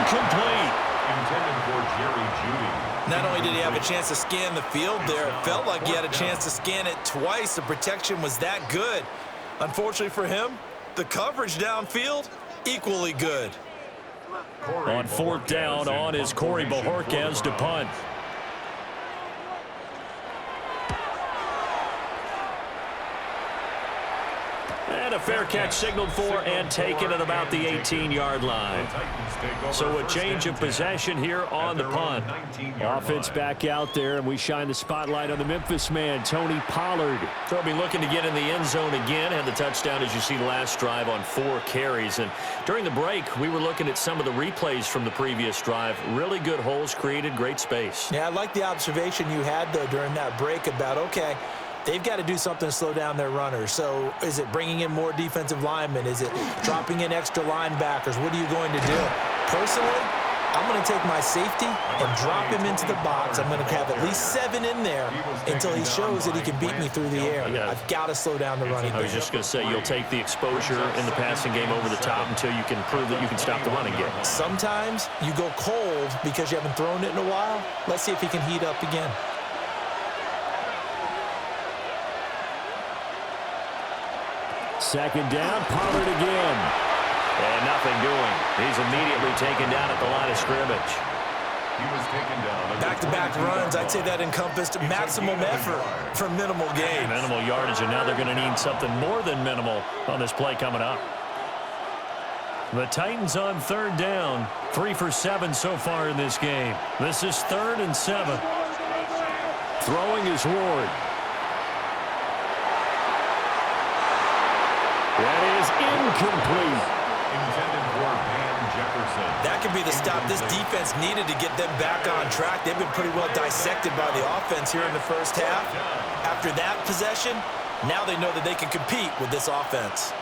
Incomplete. Intended for Jerry Jeudy. Not only did he have a chance to scan the field there, it felt like he had a chance to scan it twice. The protection was that good. Unfortunately for him, the coverage downfield, equally good. On 4th down, on is Corey Bojorquez to punt. And a fair catch signaled for and taken at about the 18-yard line. So a change of possession here on the punt. Offense back out there, and we shine the spotlight on the Memphis man, Tony Pollard. They'll be looking to get in the end zone again. Had the touchdown, as you see, last drive on 4 carries. And during the break, we were looking at some of the replays from the previous drive. Really good holes created, great space. Yeah, I like the observation you had, though, during that break about, okay, they've got to do something to slow down their runners. So is it bringing in more defensive linemen? Is it dropping in extra linebackers? What are you going to do? Personally, I'm going to take my safety and drop him into the box. I'm going to have at least 7 in there until he shows that he can beat me through the air. Yeah. I've got to slow down the running game. I was just going to say, you'll take the exposure in the passing game over the top until you can prove that you can stop the running game. Sometimes you go cold because you haven't thrown it in a while. Let's see if he can heat up again. Second down, Pollard again. And nothing doing. He's immediately taken down at the line of scrimmage. He was taken down. Back-to-back runs, I'd say that encompassed maximum effort for minimal gain. Minimal yardage, and now they're going to need something more than minimal on this play coming up. The Titans on 3rd down. 3 for 7 so far in this game. This is 3rd and 7. Throwing is Ward. That is incomplete. Intended for Van Jefferson. That could be the stop this defense needed to get them back on track. They've been pretty well dissected by the offense here in the first half. After that possession, now they know that they can compete with this offense.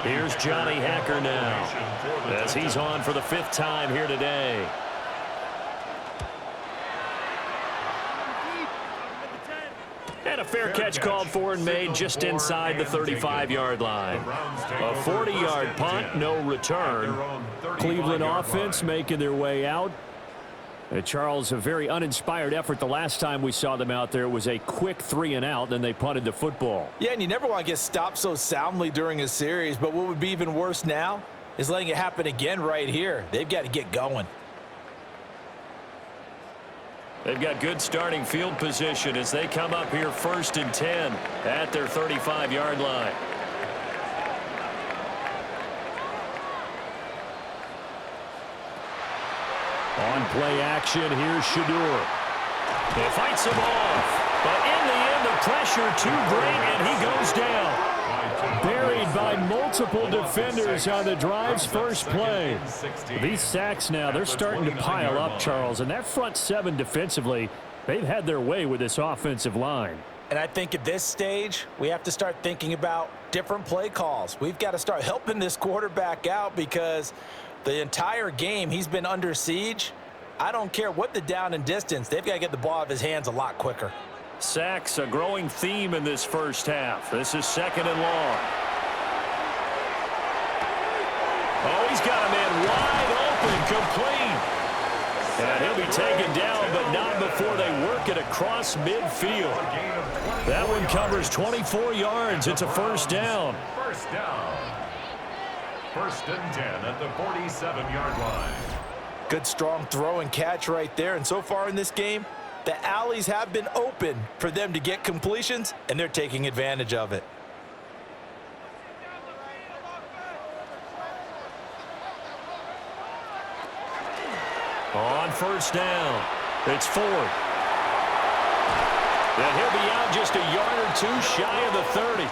Here's Johnny Hacker now, as he's on for the 5th time here today. And a fair catch called for and made just inside the 35-yard line. A 40-yard punt, no return. Cleveland offense making their way out. Charles, a very uninspired effort the last time we saw them out there. It was a quick 3 and out, then they punted the football. Yeah, and you never want to get stopped so soundly during a series, but what would be even worse now is letting it happen again right here. They've got to get going. They've got good starting field position as they come up here 1st and 10 at their 35-yard line. On play action, here's Shadur. He fights him off, but in the end, the pressure too great, and he goes down. Buried by multiple defenders on the drive's first play. These sacks now, they're starting to pile up, Charles, and that front 7 defensively, they've had their way with this offensive line. And I think at this stage, we have to start thinking about different play calls. We've got to start helping this quarterback out because the entire game he's been under siege. I don't care what the down and distance. They've got to get the ball out of his hands a lot quicker. Sacks, a growing theme in this first half. This is 2nd and long. Oh, he's got a man wide open, complete. And he'll be taken down, but not before they work it across midfield. That one covers 24 yards. It's a first down. First down. 1st and 10 at the 47-yard line. Good strong throw and catch right there. And so far in this game, the alleys have been open for them to get completions, and they're taking advantage of it. On first down, it's Ford. And he'll be out just a yard or two shy of the 30.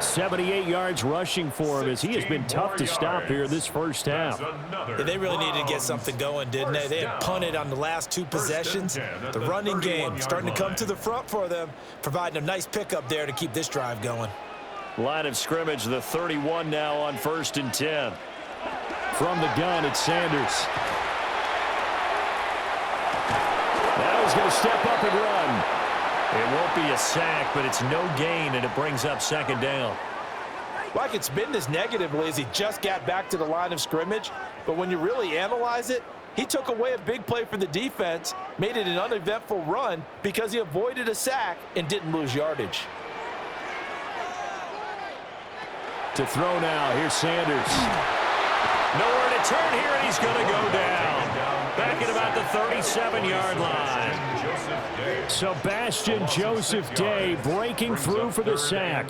78 yards rushing for him as he has been tough to stop here this first half. Yeah, they really needed to get something going, didn't they? They had punted on the last 2 possessions. The running game starting to come to the front for them, providing a nice pickup there to keep this drive going. Line of scrimmage, the 31 now on 1st and 10. From the gun, it's Sanders. Now he's going to step up and run. It won't be a sack, but it's no gain, and it brings up 2nd down. Well, I could spin this negatively as he just got back to the line of scrimmage, but when you really analyze it, he took away a big play for the defense, made it an uneventful run because he avoided a sack and didn't lose yardage. To throw now, here's Sanders. Nowhere to turn here, and he's going to go down. Back at about the 37-yard line. Sebastian Joseph Day breaking through for the sack.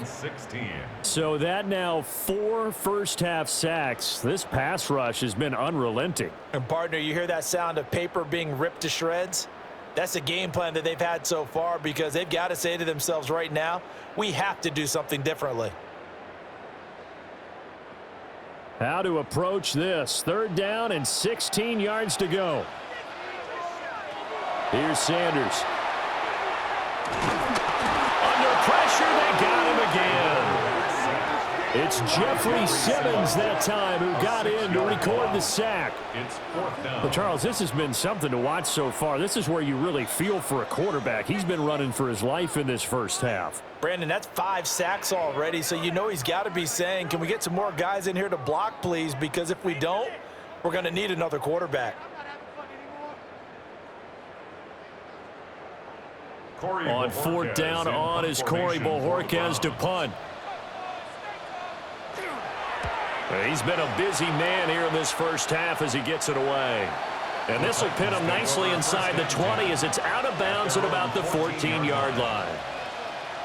So that now 4 first-half sacks. This pass rush has been unrelenting. And, partner, you hear that sound of paper being ripped to shreds? That's the game plan that they've had so far because they've got to say to themselves right now, we have to do something differently. How to approach this. 3rd down and 16 yards to go. Here's Sanders. Under pressure, they got him again. It's Jeffrey Simmons that time who got in to record the sack. But, Charles, this has been something to watch so far. This is where you really feel for a quarterback. He's been running for his life in this first half. Brandon, that's 5 sacks already, so you know he's got to be saying, can we get some more guys in here to block, please? Because if we don't, we're going to need another quarterback. On 4th down on is Corey Bojorquez to punt. He's been a busy man here in this first half as he gets it away. And this will pin him nicely inside the 20 as it's out of bounds at about the 14-yard line.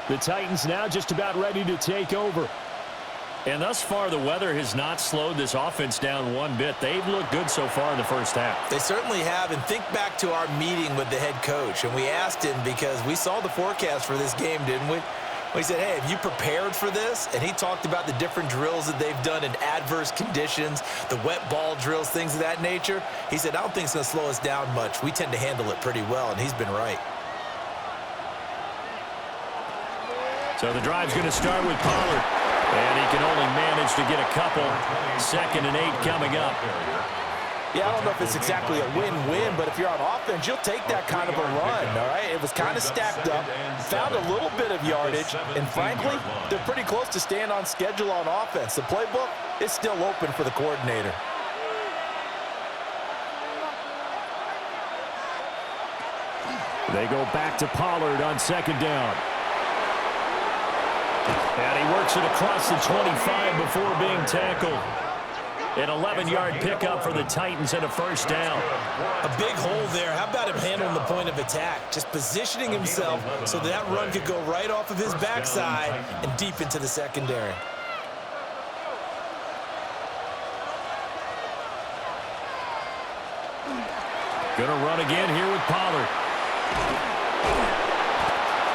The Titans now just about ready to take over. And thus far, the weather has not slowed this offense down one bit. They've looked good so far in the first half. They certainly have. And think back to our meeting with the head coach. And we asked him because we saw the forecast for this game, didn't we? We said, hey, have you prepared for this? And he talked about the different drills that they've done in adverse conditions, the wet ball drills, things of that nature. He said, I don't think it's going to slow us down much. We tend to handle it pretty well, and he's been right. So the drive's going to start with Pollard. And he can only manage to get a couple. 2nd and 8 coming up. Yeah, I don't know if it's exactly a win-win, but if you're on offense, you'll take that kind of a run, all right? It was kind of stacked up, found a little bit of yardage, and frankly, they're pretty close to staying on schedule on offense. The playbook is still open for the coordinator. They go back to Pollard on second down. And he works it across the 25 before being tackled. An 11-yard pickup for the Titans and a first down. A big hole there. How about him handling the point of attack? Just positioning himself so that run could go right off of his backside and deep into the secondary. Gonna run again here with Pollard.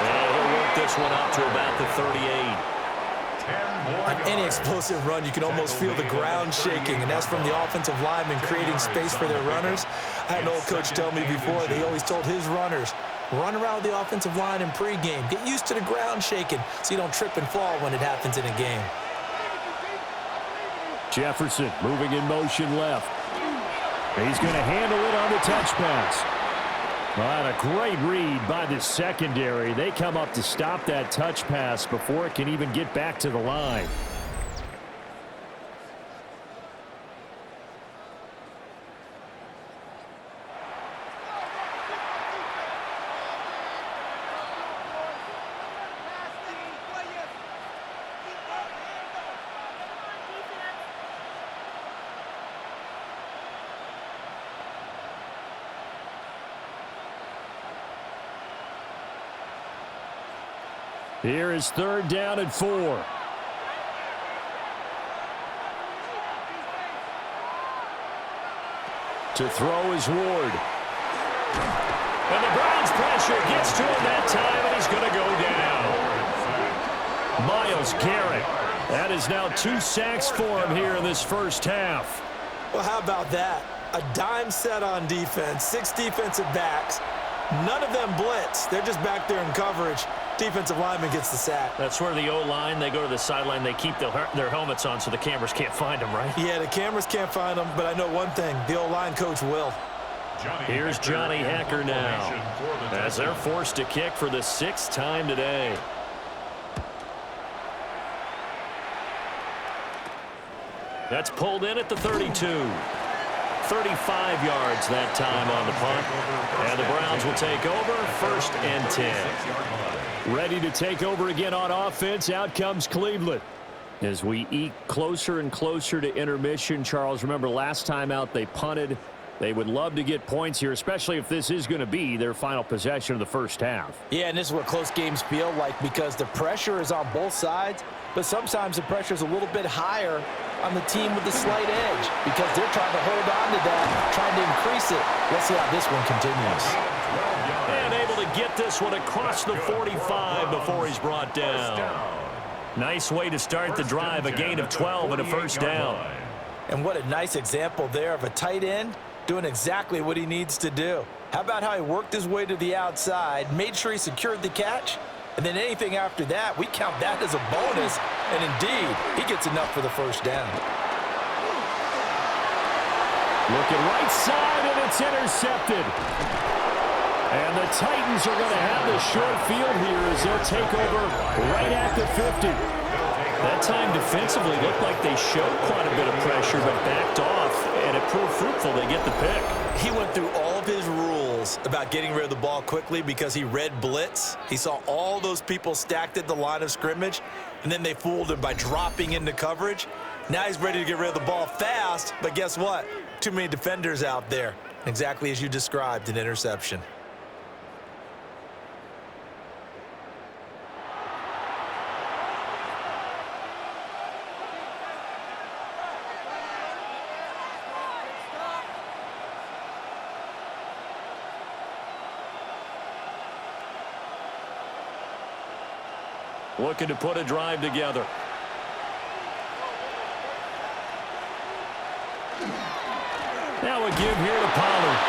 And he'll work this one out to about the 38. On any explosive run, you can almost feel the ground shaking, and that's from the offensive linemen creating space for their runners. I had an old coach tell me before that he always told his runners, run around the offensive line in pregame. Get used to the ground shaking so you don't trip and fall when it happens in a game. Jefferson moving in motion left. He's going to handle it on the touch pass. Well, a great read by the secondary. They come up to stop that touch pass before it can even get back to the line. Here is third down and 4. To throw is Ward. And the Browns pressure gets to him that time, and he's going to go down. Myles Garrett. That is now 2 sacks for him here in this first half. Well, how about that? A dime set on defense, 6 defensive backs. None of them blitz. They're just back there in coverage. Defensive lineman gets the sack. That's where the O-line, they go to the sideline, they keep their helmets on so the cameras can't find them, right? Yeah, the cameras can't find them, but I know one thing. The O-line coach will. Here's Johnny Hekker now as they're forced to kick for the 6th time today. That's pulled in at the 32. 35 yards that time on the punt. And the Browns will take over, 1st and 10. Ready to take over again on offense. Out comes Cleveland. As we eke closer and closer to intermission, Charles, remember last time out they punted. They would love to get points here, especially if this is going to be their final possession of the first half. Yeah, and this is what close games feel like because the pressure is on both sides, but sometimes the pressure is a little bit higher on the team with the slight edge because they're trying to hold on to that, trying to increase it. Let's see how this one continues. And able to get this one across the 45 before he's brought down. Nice way to start the drive, a gain of 12 and a first down. And what a nice example there of a tight end doing exactly what he needs to do. How about how he worked his way to the outside, made sure he secured the catch, and then anything after that, we count that as a bonus. And indeed, he gets enough for the first down. Looking right side, and it's intercepted. And the Titans are going to have the short field here as they'll take over right at the 50. That time defensively looked like they showed quite a bit of pressure but backed off, and it proved fruitful. They get the pick. He went through all of his rules about getting rid of the ball quickly because he read blitz. He saw all those people stacked at the line of scrimmage, and then they fooled him by dropping into coverage. Now he's ready to get rid of the ball fast, but guess what? Too many defenders out there. Exactly as you described, an interception. Looking to put a drive together. Now a give here to Pollard.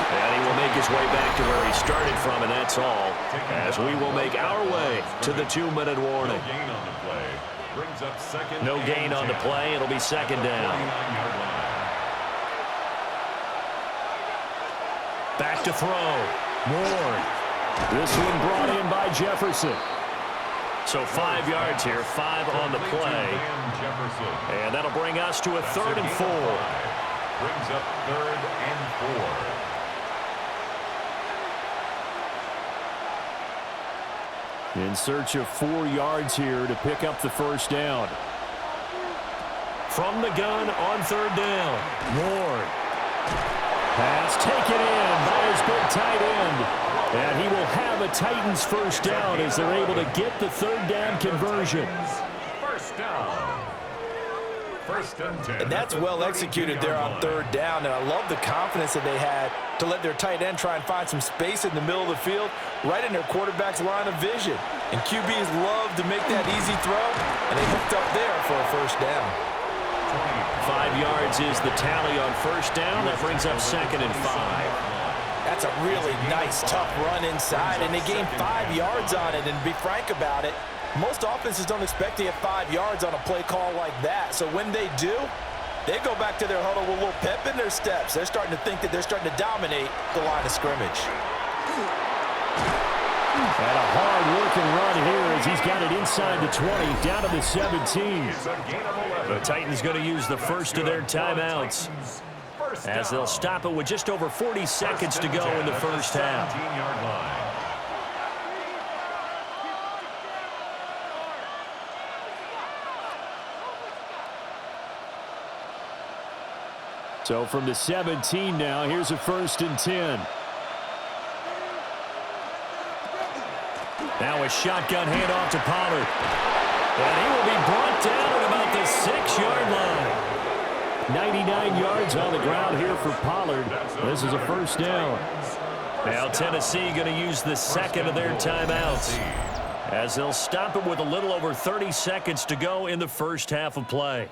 And he will make his way back to where he started from, and that's all. As we will make our way to the 2-minute warning. No gain on the play. It'll be second down. Back to throw. Ward. This one brought in by Jefferson. So 5 yards here, 5 on the play. And that'll bring us to a 3rd and 4. Brings up 3rd and 4. In search of 4 yards here to pick up the first down. From the gun on third down. Ward. Pass taken in by his big tight end. And he will have a Titans first down as they're able to get the third down conversion. First down. First and 10. And that's well executed there on third down, and I love the confidence that they had to let their tight end try and find some space in the middle of the field, right in their quarterback's line of vision. And QBs love to make that easy throw, and they hooked up there for a first down. 5 yards is the tally on first down. That brings up 2nd and 5. That's a really nice, tough run inside, and they gained 5 yards on it. And to be frank about it, most offenses don't expect to get 5 yards on a play call like that. So when they do, they go back to their huddle with a little pep in their steps. They're starting to think that they're starting to dominate the line of scrimmage. And a hard-working run here as he's got it inside the 20, down to the 17. The Titans going to use the first of their timeouts as they'll stop it with just over 40 seconds to go in the first half. So from the 17 now, here's a 1st and 10. Now a shotgun handoff to Pollard. And he will be brought down at about the 6-yard line. 99 yards on the ground here for Pollard. This is a first down. Now Tennessee going to use the second of their timeouts as they'll stop it with a little over 30 seconds to go in the first half of play.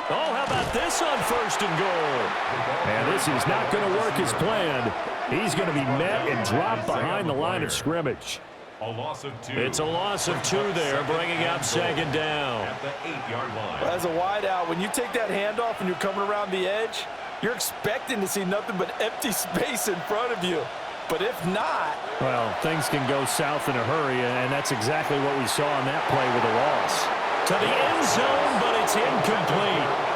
Oh, how about this on 1st and goal? And this is not going to work as planned. He's going to be met and dropped behind the line of scrimmage. A loss of 2. It's a loss of 2 there, bringing up 2nd down. At the 8-yard line. As a wideout, when you take that handoff and you're coming around the edge, you're expecting to see nothing but empty space in front of you. But if not... Well, things can go south in a hurry, and that's exactly what we saw on that play with a loss. To the end zone, but it's incomplete.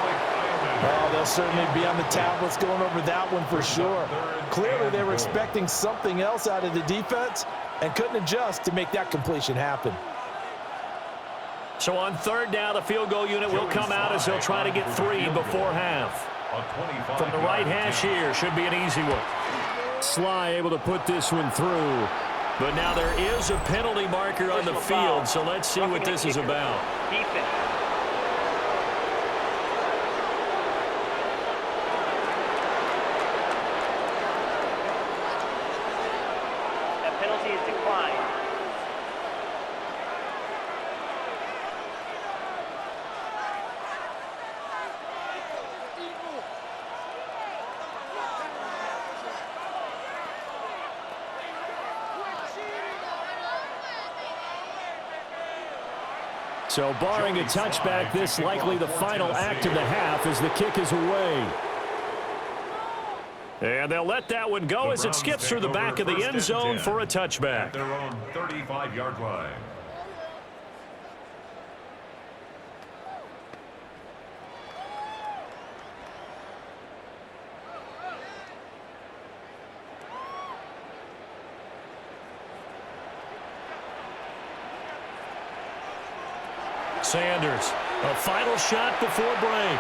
Oh, they'll certainly be on the tablets going over that one for sure. Clearly, they were expecting something else out of the defense and couldn't adjust to make that completion happen. So on third down, the field goal unit will come out as they'll try to get 3 before half. From the right hash here, should be an easy one. Sly able to put this one through. But now there is a penalty marker on the field, so let's see what this is about. That penalty is declined. So barring a touchback, this likely the final act of the half as the kick is away. And they'll let that one go as it skips through the back of the end zone for a touchback. At their own 35-yard line. Sanders, a final shot before break.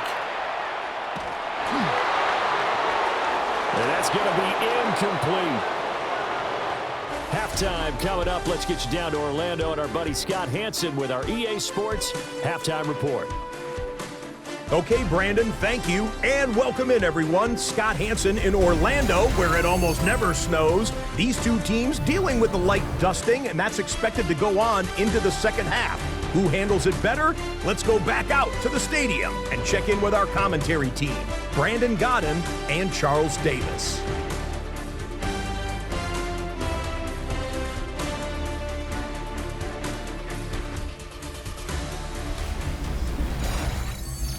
And that's going to be incomplete. Halftime coming up. Let's get you down to Orlando and our buddy Scott Hansen with our EA Sports Halftime Report. Okay, Brandon, thank you, and welcome in, everyone. Scott Hansen in Orlando, where it almost never snows. These two teams dealing with the light dusting, and that's expected to go on into the second half. Who handles it better? Let's go back out to the stadium and check in with our commentary team, Brandon Godden and Charles Davis.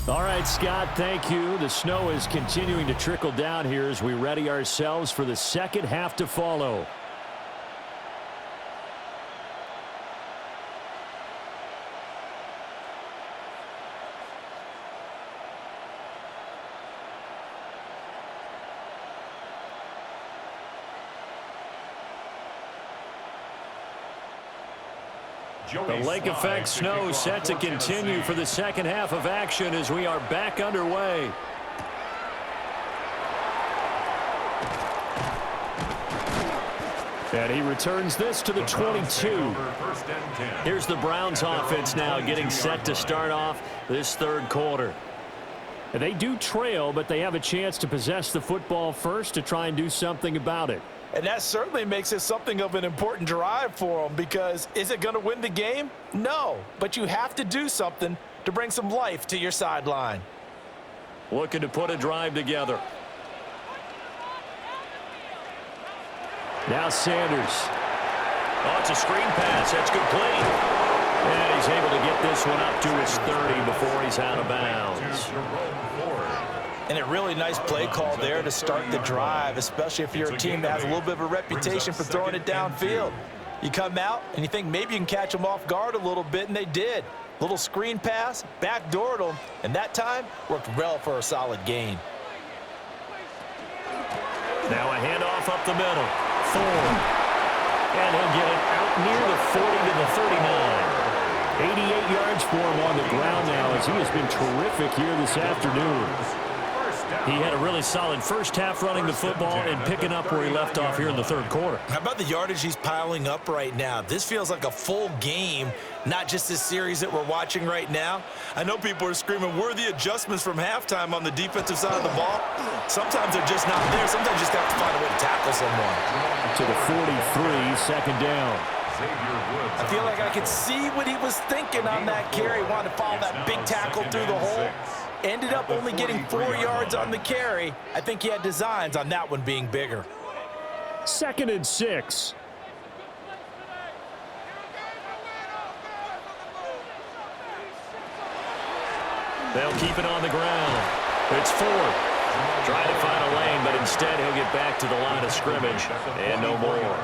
All right, Scott, thank you. The snow is continuing to trickle down here as we ready ourselves for the second half to follow. The lake effect snow set to continue for the second half of action as we are back underway. And he returns this to the 22. Here's the Browns offense now getting set to start off this third quarter. And they do trail, but they have a chance to possess the football first to try and do something about it. And that certainly makes it something of an important drive for them, because is it going to win the game? No, but you have to do something to bring some life to your sideline. Looking to put a drive together. Now Sanders. Oh, it's a screen pass. That's complete. And he's able to get this one up to his 30 before he's out of bounds. And a really nice play call there to start the drive, especially if you're a team that has a little bit of a reputation for throwing it downfield. You come out and you think maybe you can catch them off guard a little bit, and they did. Little screen pass, backdoored them, and that time worked well for a solid gain. Now a handoff up the middle. Ford. And he'll get it out near the 40 to the 39. 88 yards for him on the ground now as he has been terrific here this afternoon. He had a really solid first half running the football and picking up where he left off here in the third quarter. How about the yardage he's piling up right now? This feels like a full game, not just this series that we're watching right now. I know people are screaming, where are the adjustments from halftime on the defensive side of the ball? Sometimes they're just not there. Sometimes you just have to find a way to tackle someone. To the 43, second down. I feel like I could see what he was thinking on that carry. Wanted to follow that big tackle through the hole. Ended up only getting 4 yards on the carry. I think he had designs on that one being bigger. 2nd and 6. They'll keep it on the ground. It's Ford. Trying to find a lane, but instead he'll get back to the line of scrimmage and no more.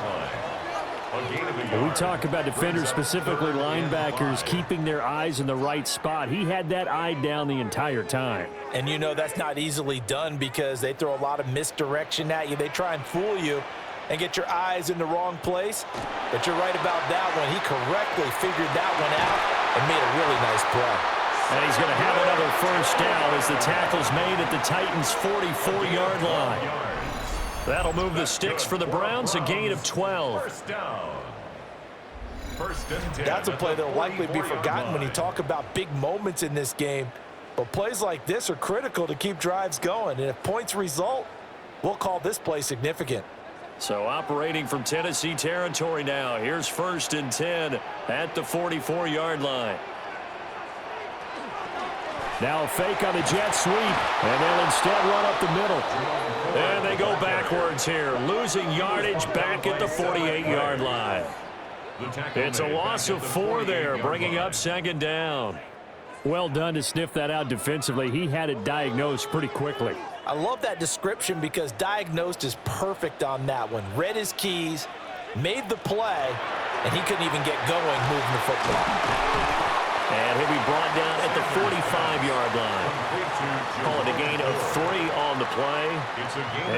When we talk about defenders, specifically linebackers, keeping their eyes in the right spot, he had that eye down the entire time. And you know that's not easily done because they throw a lot of misdirection at you. They try and fool you and get your eyes in the wrong place. But you're right about that one. He correctly figured that one out and made a really nice play. And he's going to have another first down as the tackle's made at the Titans' 44-yard line. That'll move the sticks for the Browns, a gain of 12. First down. First and 10. That's a play that'll likely be forgotten when you talk about big moments in this game. But plays like this are critical to keep drives going. And if points result, we'll call this play significant. So operating from Tennessee territory now. Here's 1st and 10 at the 44-yard line. Now a fake on the jet sweep, and they'll instead run up the middle. And they go backwards here, losing yardage back at the 48-yard line. It's a loss of 4 there, bringing up 2nd down. Well done to sniff that out defensively. He had it diagnosed pretty quickly. I love that description because diagnosed is perfect on that one. Read his keys, made the play, and he couldn't even get going moving the football. And he'll be brought down at the 45-yard line. Call it a gain of 3 on the play.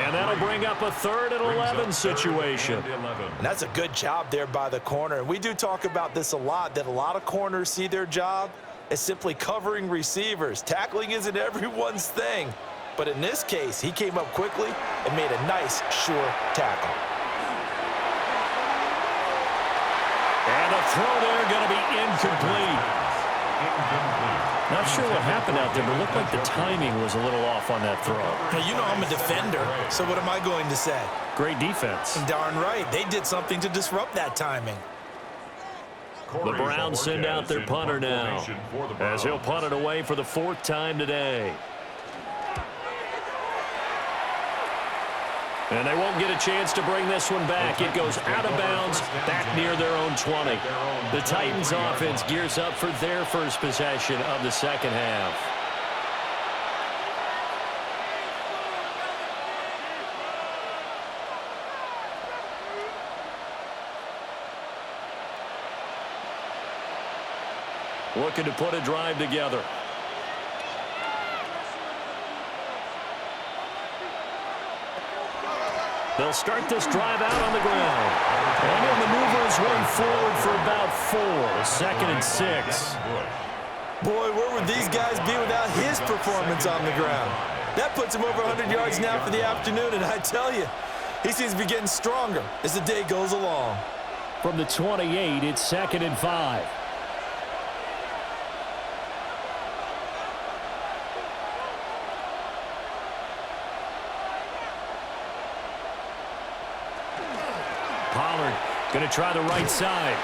And that'll bring up a 3rd and 11 situation. And that's a good job there by the corner. And we do talk about this a lot, that a lot of corners see their job as simply covering receivers. Tackling isn't everyone's thing. But in this case, he came up quickly and made a nice, sure tackle. And a throw there going to be incomplete. Not sure what happened out there, but it looked like the timing was a little off on that throw. Well, you know I'm a defender, so what am I going to say? Great defense. Darn right. They did something to disrupt that timing. The Browns send out their punter now, as he'll punt it away for the 4th time today. And they won't get a chance to bring this one back. It goes out of bounds, back near their own 20. The Titans offense gears up for their first possession of the second half. Looking to put a drive together. They'll start this drive out on the ground. And he'll maneuver his way forward for about 4. 2nd and 6. Boy, where would these guys be without his performance on the ground? That puts him over 100 yards now for the afternoon, and I tell you, he seems to be getting stronger as the day goes along. From the 28, it's 2nd and 5. Pollard going to try the right side.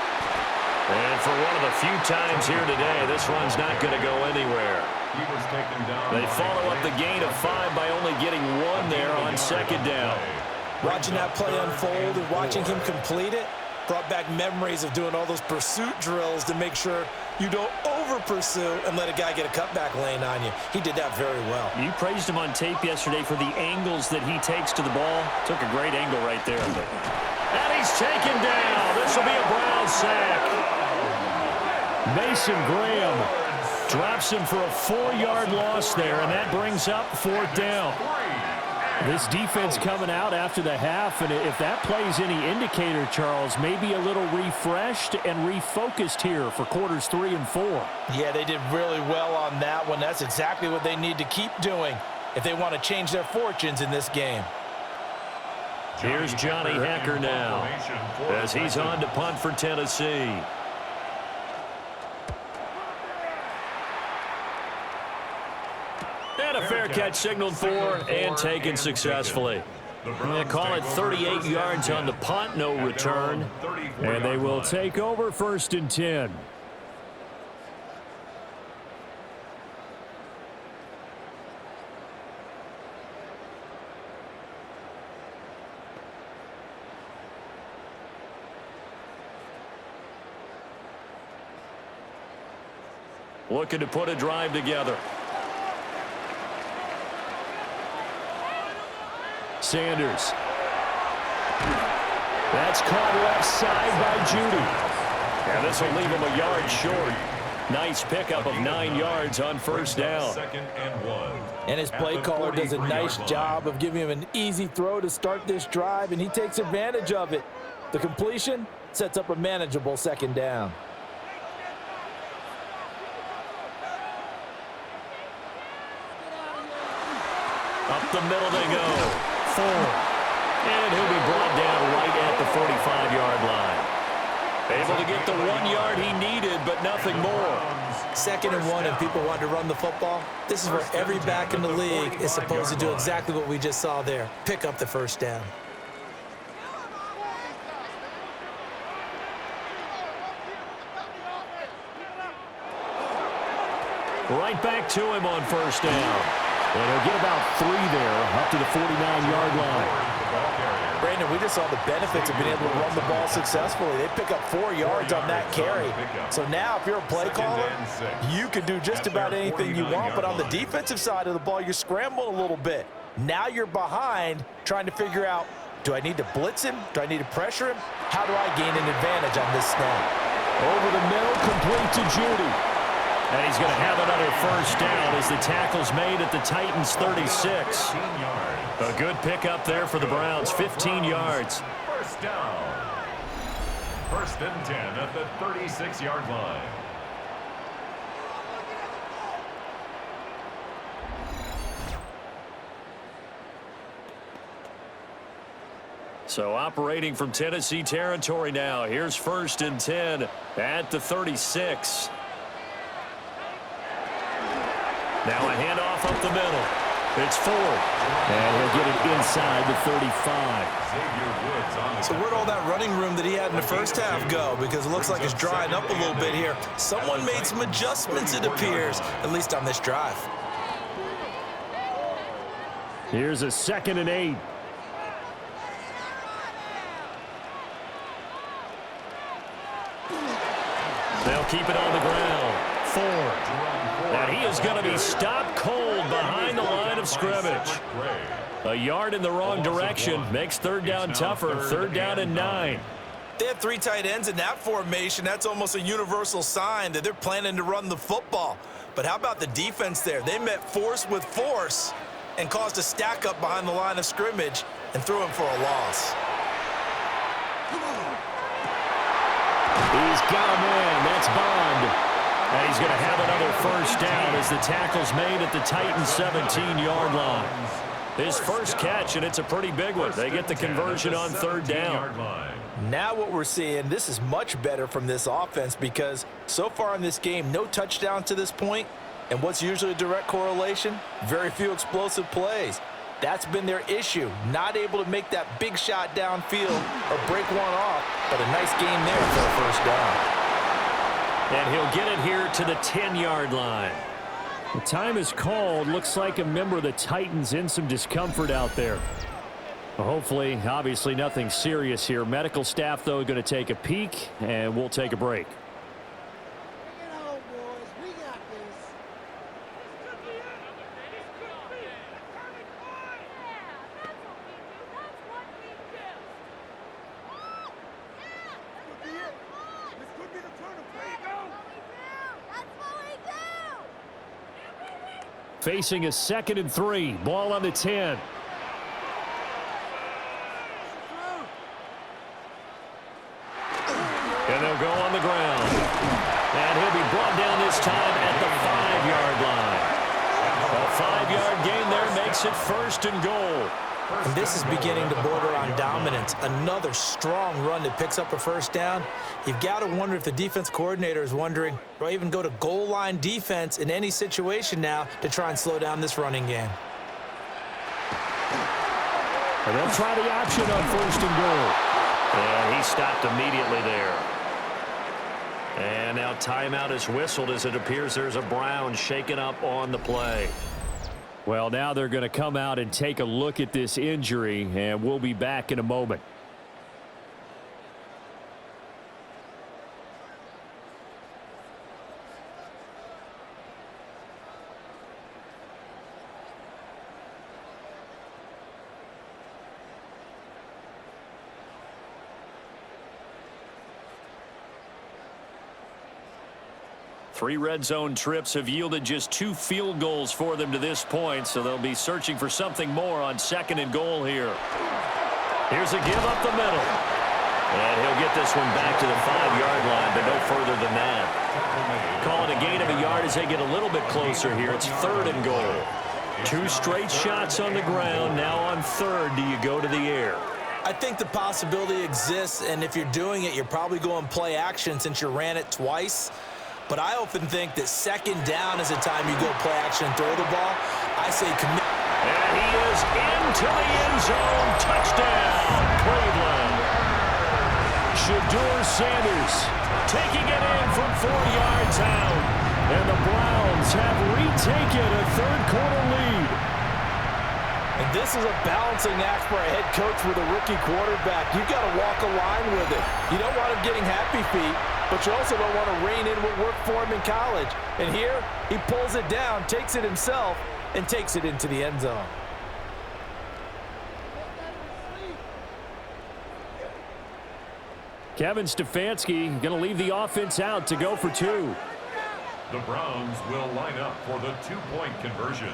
And for one of the few times here today, this one's not going to go anywhere. They follow up the gain of 5 by only getting 1 there on 2nd down. Watching that play unfold and watching him complete it brought back memories of doing all those pursuit drills to make sure you don't over-pursue and let a guy get a cutback lane on you. He did that very well. You praised him on tape yesterday for the angles that he takes to the ball. Took a great angle right there. And he's taken down. This will be a Brown sack. Mason Graham drops him for a 4-yard loss there, and that brings up 4th down. This defense coming out after the half, and if that plays any indicator, Charles, maybe a little refreshed and refocused here for quarters 3 and 4. Yeah, they did really well on that one. That's exactly what they need to keep doing if they want to change their fortunes in this game. Here's Johnny Hecker now as he's on to punt for Tennessee. And a fair catch signaled for and taken successfully. They call it 38 yards on the punt, no return. And they will take over 1st and 10. Looking to put a drive together. Sanders. That's caught left side by Judy. And this will leave him a yard short. Nice pickup of 9 yards on 1st down. 2nd and 1. And his play caller does a nice job of giving him an easy throw to start this drive, and he takes advantage of it. The completion sets up a manageable 2nd down. Up the middle they go. 4. And he'll be brought down right at the 45-yard line. Able to get the 1 yard he needed, but nothing more. 2nd and 1, and people want to run the football. This is where every back in the league is supposed to do exactly what we just saw there. Pick up the 1st down. Right back to him on 1st down. And he'll get about 3 there, up to the 49-yard line. Brandon, we just saw the benefits of being able to run the ball successfully. They pick up 4 yards on that carry. So now if you're a play caller, you can do just about anything you want. But on the defensive side of the ball, you're scrambling a little bit. Now you're behind trying to figure out, do I need to blitz him? Do I need to pressure him? How do I gain an advantage on this snap? Over the middle, complete to Judy. And he's going to have another 1st down as the tackle's made at the Titans' 36. A good pickup there for the Browns, 15 yards. 1st down. 1st and 10 at the 36-yard line. So operating from Tennessee territory now. Here's 1st and 10 at the 36. Now a handoff up the middle. It's Ford. And he'll get it inside the 35. So where'd all that running room that he had in the 1st half go? Because it looks like it's drying up a little bit here. Someone made some adjustments, it appears, at least on this drive. Here's a 2nd and 8. They'll keep it on the ground. Ford. And he is going to be stopped cold behind the line of scrimmage. A yard in the wrong direction makes 3rd down tougher. 3rd down and 9. They have 3 tight ends in that formation. That's almost a universal sign that they're planning to run the football. But how about the defense there? They met force with force and caused a stack up behind the line of scrimmage and threw him for a loss. He's got him in. That's Bond. And he's going to have another first down as the tackle's made at the Titans' 17-yard line. His first catch, and it's a pretty big one. They get the conversion on third down. Now what we're seeing, this is much better from this offense because so far in this game, no touchdown to this point. And what's usually a direct correlation? Very few explosive plays. That's been their issue, not able to make that big shot downfield or break one off, but a nice game there for a first down. And he'll get it here to the 10-yard line. The time is called. Looks like a member of the Titans in some discomfort out there. Well, hopefully, obviously nothing serious here. Medical staff, though, going to take a peek, and we'll take a break. Facing a 2nd and 3. Ball on the 10. And they'll go on the ground. And he'll be brought down this time at the 5-yard line. A 5-yard gain there makes it 1st and goal. And this is beginning to border on dominance. Another strong run that picks up a first down. You've got to wonder if the defense coordinator is wondering, do I even go to goal line defense in any situation now to try and slow down this running game? And they'll try the option on 1st and goal. And he stopped immediately there. And now timeout is whistled as it appears there's a Brown shaken up on the play. Well, now they're going to come out and take a look at this injury, and we'll be back in a moment. Three red zone trips have yielded just 2 field goals for them to this point, so they'll be searching for something more on 2nd and goal here. Here's a give up the middle. And he'll get this one back to the 5-yard line, but no further than that. Call it a gain of a yard as they get a little bit closer here. It's 3rd and goal. 2 straight shots on the ground. Now on 3rd, do you go to the air? I think the possibility exists, and if you're doing it, you're probably going play action since you ran it twice. But I often think that 2nd down is the time you go play action and throw the ball. I say commit. And he is into the end zone. Touchdown, Cleveland. Shedeur Sanders taking it in from 4 yards out. And the Browns have retaken a 3rd-quarter lead. And this is a balancing act for a head coach with a rookie quarterback. You've got to walk a line with it. You don't want him getting happy feet, but you also don't want to rein in what worked for him in college. And here, he pulls it down, takes it himself, and takes it into the end zone. Kevin Stefanski going to leave the offense out to go for 2. The Browns will line up for the 2-point conversion.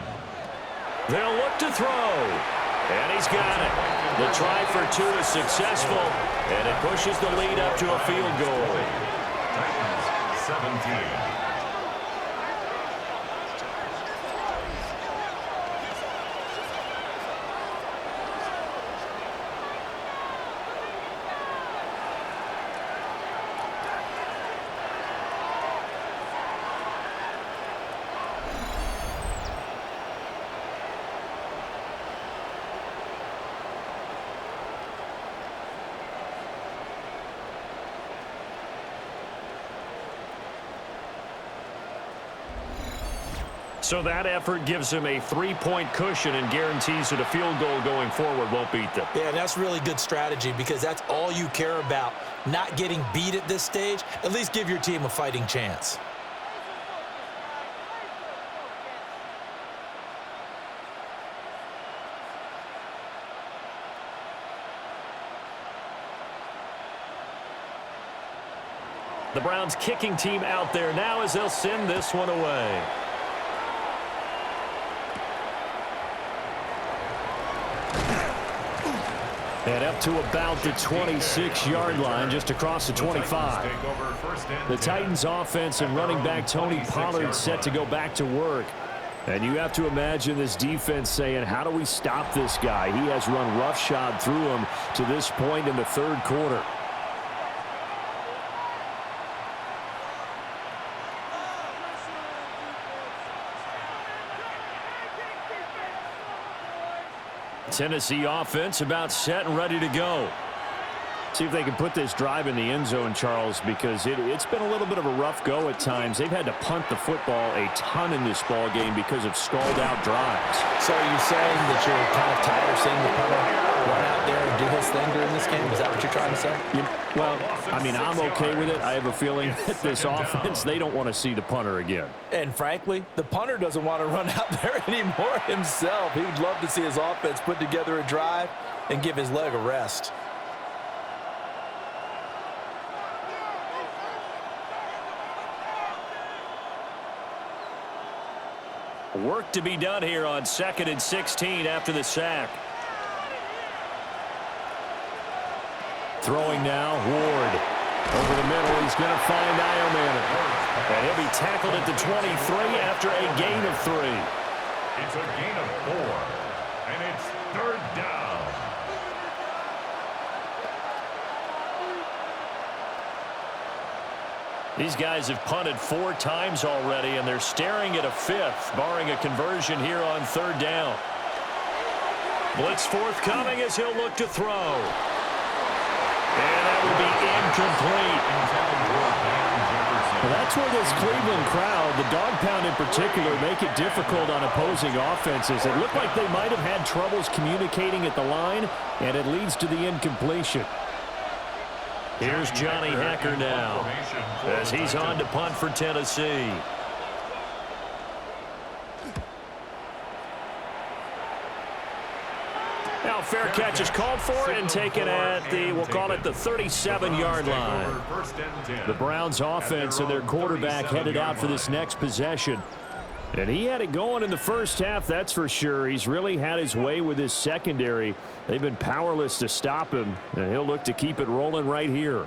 They'll look to throw. And he's got it. The try for 2 is successful, and it pushes the lead up to a field goal. Titans 17. So that effort gives him a 3-point cushion and guarantees that a field goal going forward won't beat them. Yeah, that's really good strategy because that's all you care about. Not getting beat at this stage. At least give your team a fighting chance. The Browns kicking team out there now as they'll send this one away. And up to about the 26-yard line, just across the 25. The Titans offense and running back Tony Pollard set to go back to work. And you have to imagine this defense saying, how do we stop this guy? He has run roughshod through him to this point in the third quarter. Tennessee offense about set and ready to go. See if they can put this drive in the end zone, Charles, because it's been a little bit of a rough go at times. They've had to punt the football a ton in this ball game because of stalled-out drives. So are you saying that you're kind of tired of seeing the punter run out there and do his thing during this game? Is that what you're trying to say? Well, I mean, I'm okay with it. I have a feeling that this offense, they don't want to see the punter again. And frankly, the punter doesn't want to run out there anymore himself. He would love to see his offense put together a drive and give his leg a rest. Work to be done here on 2nd and 16 after the sack. Throwing now, Ward. Over the middle, he's going to find Iomanner. And he'll be tackled at the 23 after a gain of 3. It's a gain of 4, and it's 3rd down. These guys have punted 4 times already, and they're staring at a 5th, barring a conversion here on 3rd down. Blitz forthcoming as he'll look to throw. And that will be incomplete. Well, that's where this Cleveland crowd, the dog pound in particular, make it difficult on opposing offenses. It looked like they might have had troubles communicating at the line, and it leads to the incompletion. Here's Johnny Hacker now as he's on to punt for Tennessee. Now fair catch is called for and taken at the, we'll call it the 37-yard line. The Browns offense and their quarterback headed out for this next possession. And he had it going in the first half, that's for sure. He's really had his way with his secondary. They've been powerless to stop him, and he'll look to keep it rolling right here.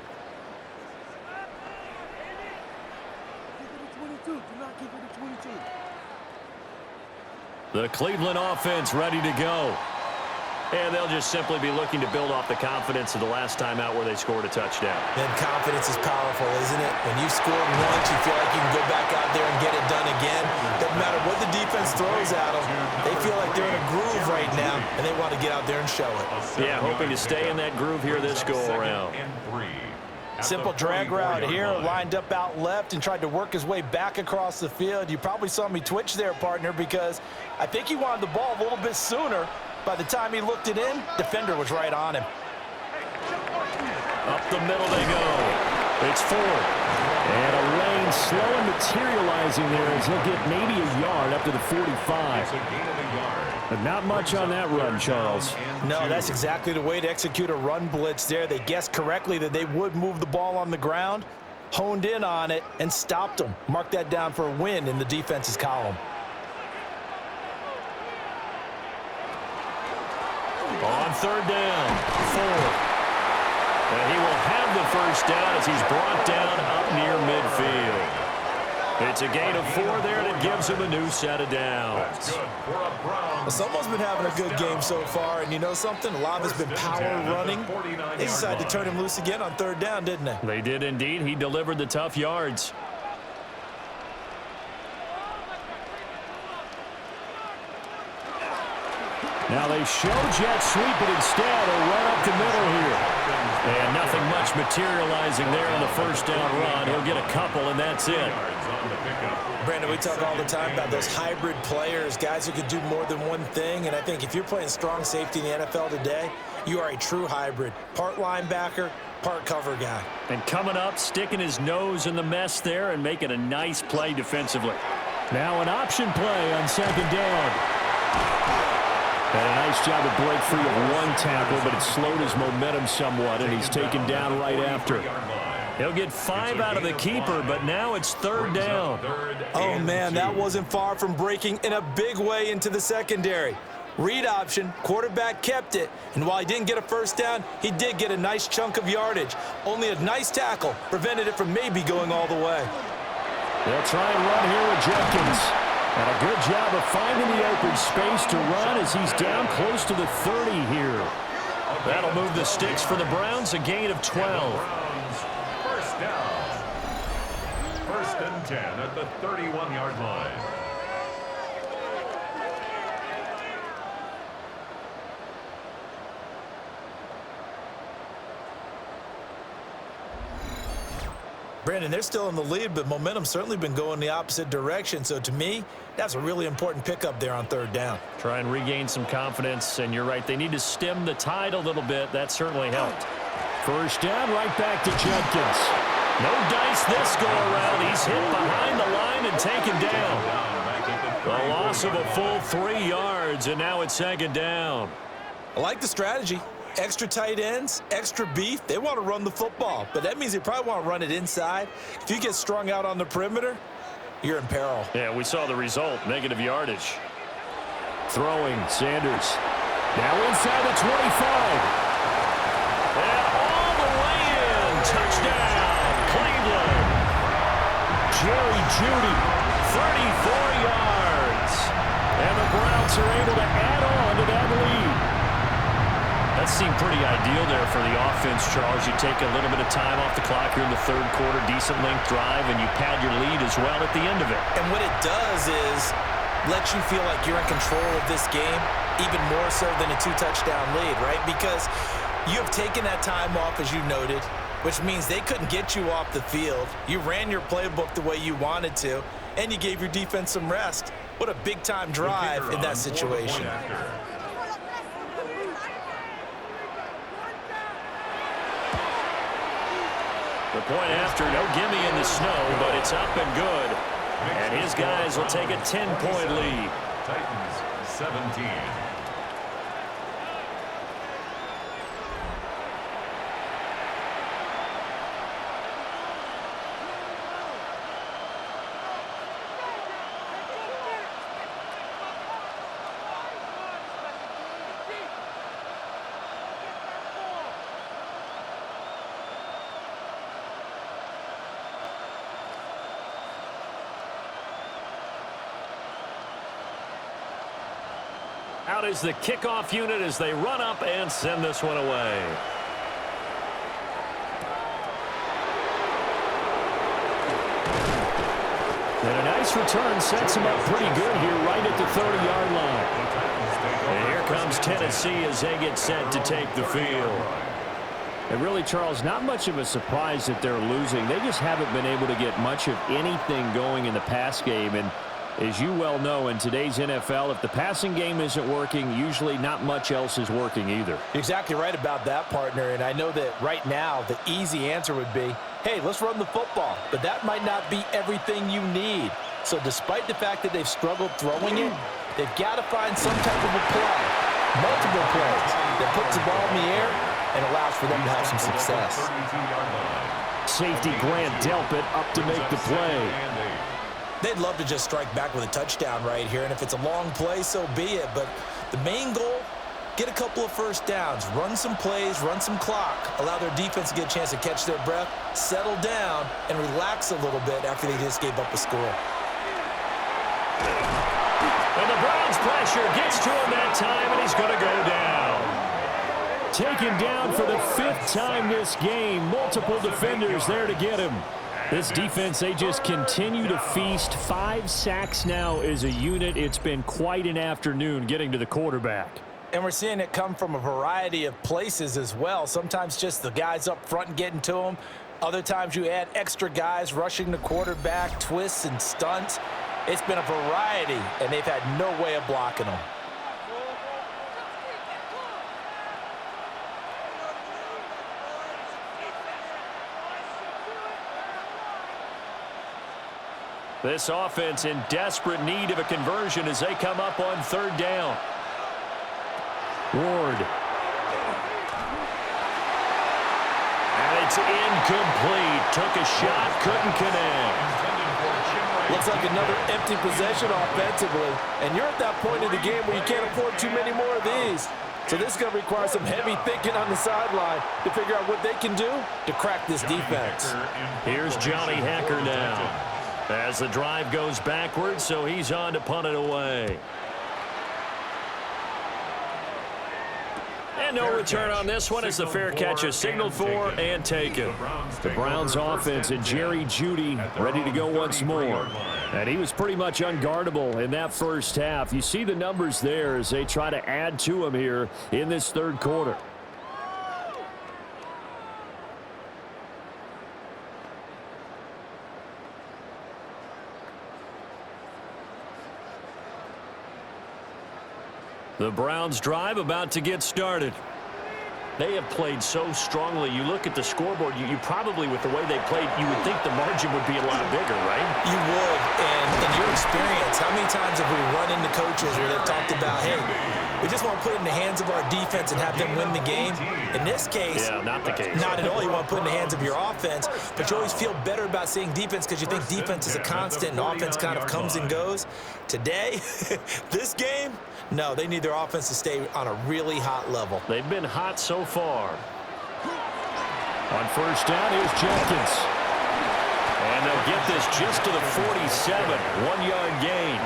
The Cleveland offense ready to go. And they'll just simply be looking to build off the confidence of the last time out where they scored a touchdown. And confidence is powerful, isn't it? When you've scored once, you feel like you can go back out there and get it done again. Doesn't matter what the defense throws at them. They feel like they're in a groove right now, and they want to get out there and show it. Yeah, hoping to stay in that groove here this go-around. Simple drag route here, lined up out left and tried to work his way back across the field. You probably saw me twitch there, partner, because I think he wanted the ball a little bit sooner. By the time he looked it in, defender was right on him. Up the middle they go. It's 4. And a lane slowly materializing there as he'll get maybe a yard up to the 45. But not much on that run, Charles. No, that's exactly the way to execute a run blitz there. They guessed correctly that they would move the ball on the ground, honed in on it, and stopped them. Mark that down for a win in the defense's column. On 3rd down, 4. And he will have the first down as he's brought down up near midfield. It's a gain of 4 there that gives him a new set of downs. Well, someone's been having a good game so far, and you know something? A lot has been power running. They decided to turn him loose again on 3rd down, didn't they? They did indeed. He delivered the tough yards. Now they show jet sweep, but instead a run up the middle here. And nothing much materializing there on the first down run. He'll get a couple, and that's it. Brandon, we talk all the time about those hybrid players, guys who could do more than one thing. And I think if you're playing strong safety in the NFL today, you are a true hybrid. Part linebacker, part cover guy. And coming up, sticking his nose in the mess there and making a nice play defensively. Now an option play on 2nd down. And a nice job to break free of one tackle, but it slowed his momentum somewhat, and he's taken down right after. He'll get 5 out of the keeper, but now it's third down. Oh, man, that wasn't far from breaking in a big way into the secondary. Read option, quarterback kept it, and while he didn't get a first down, he did get a nice chunk of yardage. Only a nice tackle prevented it from maybe going all the way. They'll try and run here with Jenkins. And a good job of finding the open space to run as he's down close to the 30 here. That'll move the sticks for the Browns, a gain of 12. First down. First and 10 at the 31-yard line. Brandon, they're still in the lead, but momentum's certainly been going the opposite direction. So to me, that's a really important pickup there on third down. Try and regain some confidence, and you're right, they need to stem the tide a little bit. That certainly helped. First down, right back to Jenkins. No dice this go-around. He's hit behind the line and taken down. A loss of a full 3 yards, and now it's second down. I like the strategy. Extra tight ends, extra beef. They want to run the football, but that means they probably want to run it inside. If you get strung out on the perimeter, you're in peril. Yeah, we saw the result, negative yardage. Throwing, Sanders. Now inside the 25. And all the way in. Touchdown, Cleveland. Jerry Jeudy, 34 yards. and the Browns are able to add on to that lead. That seemed pretty ideal there for the offense, Charles. You take a little bit of time off the clock here in the third quarter, decent length drive, and you pad your lead as well at the end of it. And what it does is let you feel like you're in control of this game, even more so than a 2-touchdown lead, right? Because you have taken that time off, as you noted, which means they couldn't get you off the field. You ran your playbook the way you wanted to, and you gave your defense some rest. What a big-time drive in that situation. The point after, no gimme in the snow, but it's up and good. And his guys will take a 10-point lead. Titans 17. Out is the kickoff unit as they run up and send this one away. And a nice return sets him up pretty good here right at the 30-yard line. And here comes Tennessee as they get set to take the field. And really, Charles, not much of a surprise that they're losing. They just haven't been able to get much of anything going in the pass game. And as you well know, in today's NFL, if the passing game isn't working, usually not much else is working either. You're exactly right about that, partner. And I know that right now the easy answer would be, hey, let's run the football. But that might not be everything you need. So despite the fact that they've struggled throwing it, they've got to find some type of a play, multiple plays, that puts the ball in the air and allows for them to have some success. Safety Grant Delpit up to make the play. They'd love to just strike back with a touchdown right here, and if it's a long play, so be it. But the main goal, get a couple of first downs, run some plays, run some clock, allow their defense to get a chance to catch their breath, settle down, and relax a little bit after they just gave up a score. And the Browns pressure gets to him that time, and he's going to go down. Taken down for the 5th time this game. Multiple defenders there to get him. This defense, they just continue to feast. 5 sacks now as a unit. It's been quite an afternoon getting to the quarterback. And we're seeing it come from a variety of places as well. Sometimes just the guys up front and getting to them. Other times you add extra guys rushing the quarterback, twists and stunts. It's been a variety, and they've had no way of blocking them. This offense in desperate need of a conversion as they come up on 3rd down. Ward. And it's incomplete. took a shot, couldn't connect. Looks like another empty possession offensively, and you're at that point in the game where you can't afford too many more of these. So this is going to require some heavy thinking on the sideline to figure out what they can do to crack this defense. Here's Johnny Hacker now as the drive goes backwards, so he's on to punt it away. And no return on this one as the fair catch is signaled for and taken. The Browns offense and Jerry Jeudy ready to go once more. And he was pretty much unguardable in that first half. You see the numbers there as they try to add to him here in this third quarter. The Browns drive about to get started. They have played so strongly. You look at the scoreboard, you probably, with the way they played, you would think the margin would be a lot bigger, right? You would, and in your experience, how many times have we run into coaches where they've talked about, hey, we just want to put it in the hands of our defense and have them win the game? In this case, yeah, not the case. Not at all. You want to put it in the hands of your offense, but you always feel better about seeing defense because you think defense is a constant and offense kind of comes and goes. Today, this game, no, they need their offense to stay on a really hot level. They've been hot so far. On first down, here's Jenkins. And they'll get this just to the 47, 1-yard gain.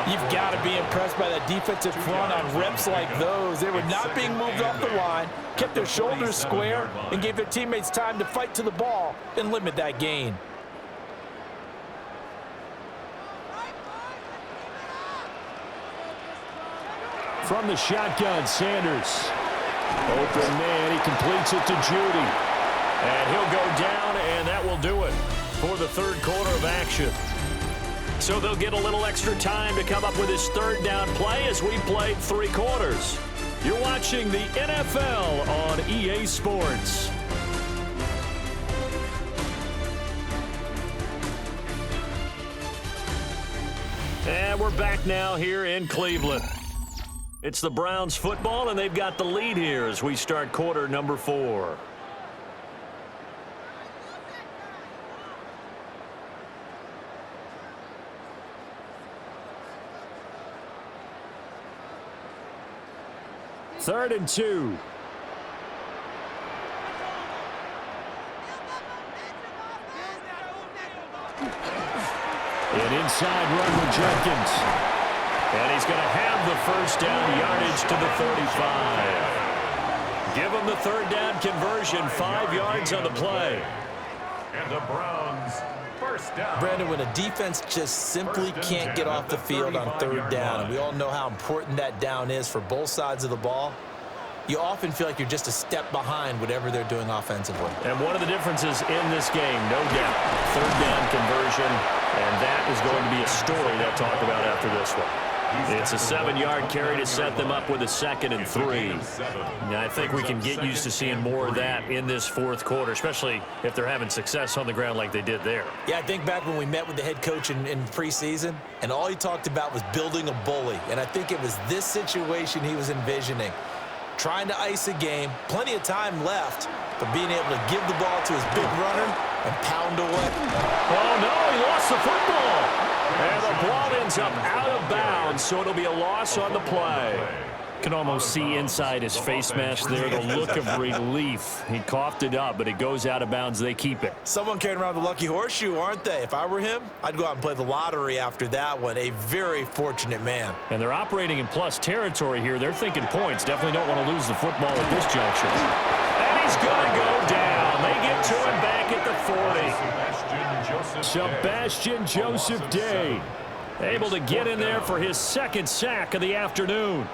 You've got to be impressed by that defensive front on reps like those. They were not being moved off the line, kept their shoulders square, and gave their teammates time to fight to the ball and limit that gain. From the shotgun, Sanders. Open man, he completes it to Jeudy. And he'll go down, and that will do it for the third quarter of action. So they'll get a little extra time to come up with his third down play as we played 3 quarters. You're watching the NFL on EA Sports. And we're back now here in Cleveland. It's the Browns football, and they've got the lead here as we start quarter number 4. Third and 2. An inside run with Jenkins. And he's going to have the first down yardage to the 35. Give him the third down conversion, 5 yards on the play. And the Browns first down. Brandon, when a defense just simply can't get off the field on third down, and we all know how important that down is for both sides of the ball, you often feel like you're just a step behind whatever they're doing offensively. And one of the differences in this game, no doubt, third down conversion, and that is going to be a story they'll talk about after this one. It's a 7-yard carry to set them up with a 2nd and 3. And I think we can get used to seeing more of that in this fourth quarter, especially if they're having success on the ground like they did there. Yeah, I think back when we met with the head coach in preseason, and all he talked about was building a bully. And I think it was this situation he was envisioning. Trying to ice a game, plenty of time left, but being able to give the ball to his big runner and pound away. Oh, no, he lost the football. And the ball ends up out of bounds, so it'll be a loss on the play. Can almost see inside his face mask there the look of relief. He coughed it up, but it goes out of bounds. They keep it. Someone carrying around the lucky horseshoe, aren't they? If I were him, I'd go out and play the lottery after that one. A very fortunate man. And they're operating in plus territory here. They're thinking points. Definitely don't want to lose the football at this juncture. And he's going to go down. They get to him back at the 40. Sebastian Joseph Day able to get in there for his 2nd sack of the afternoon.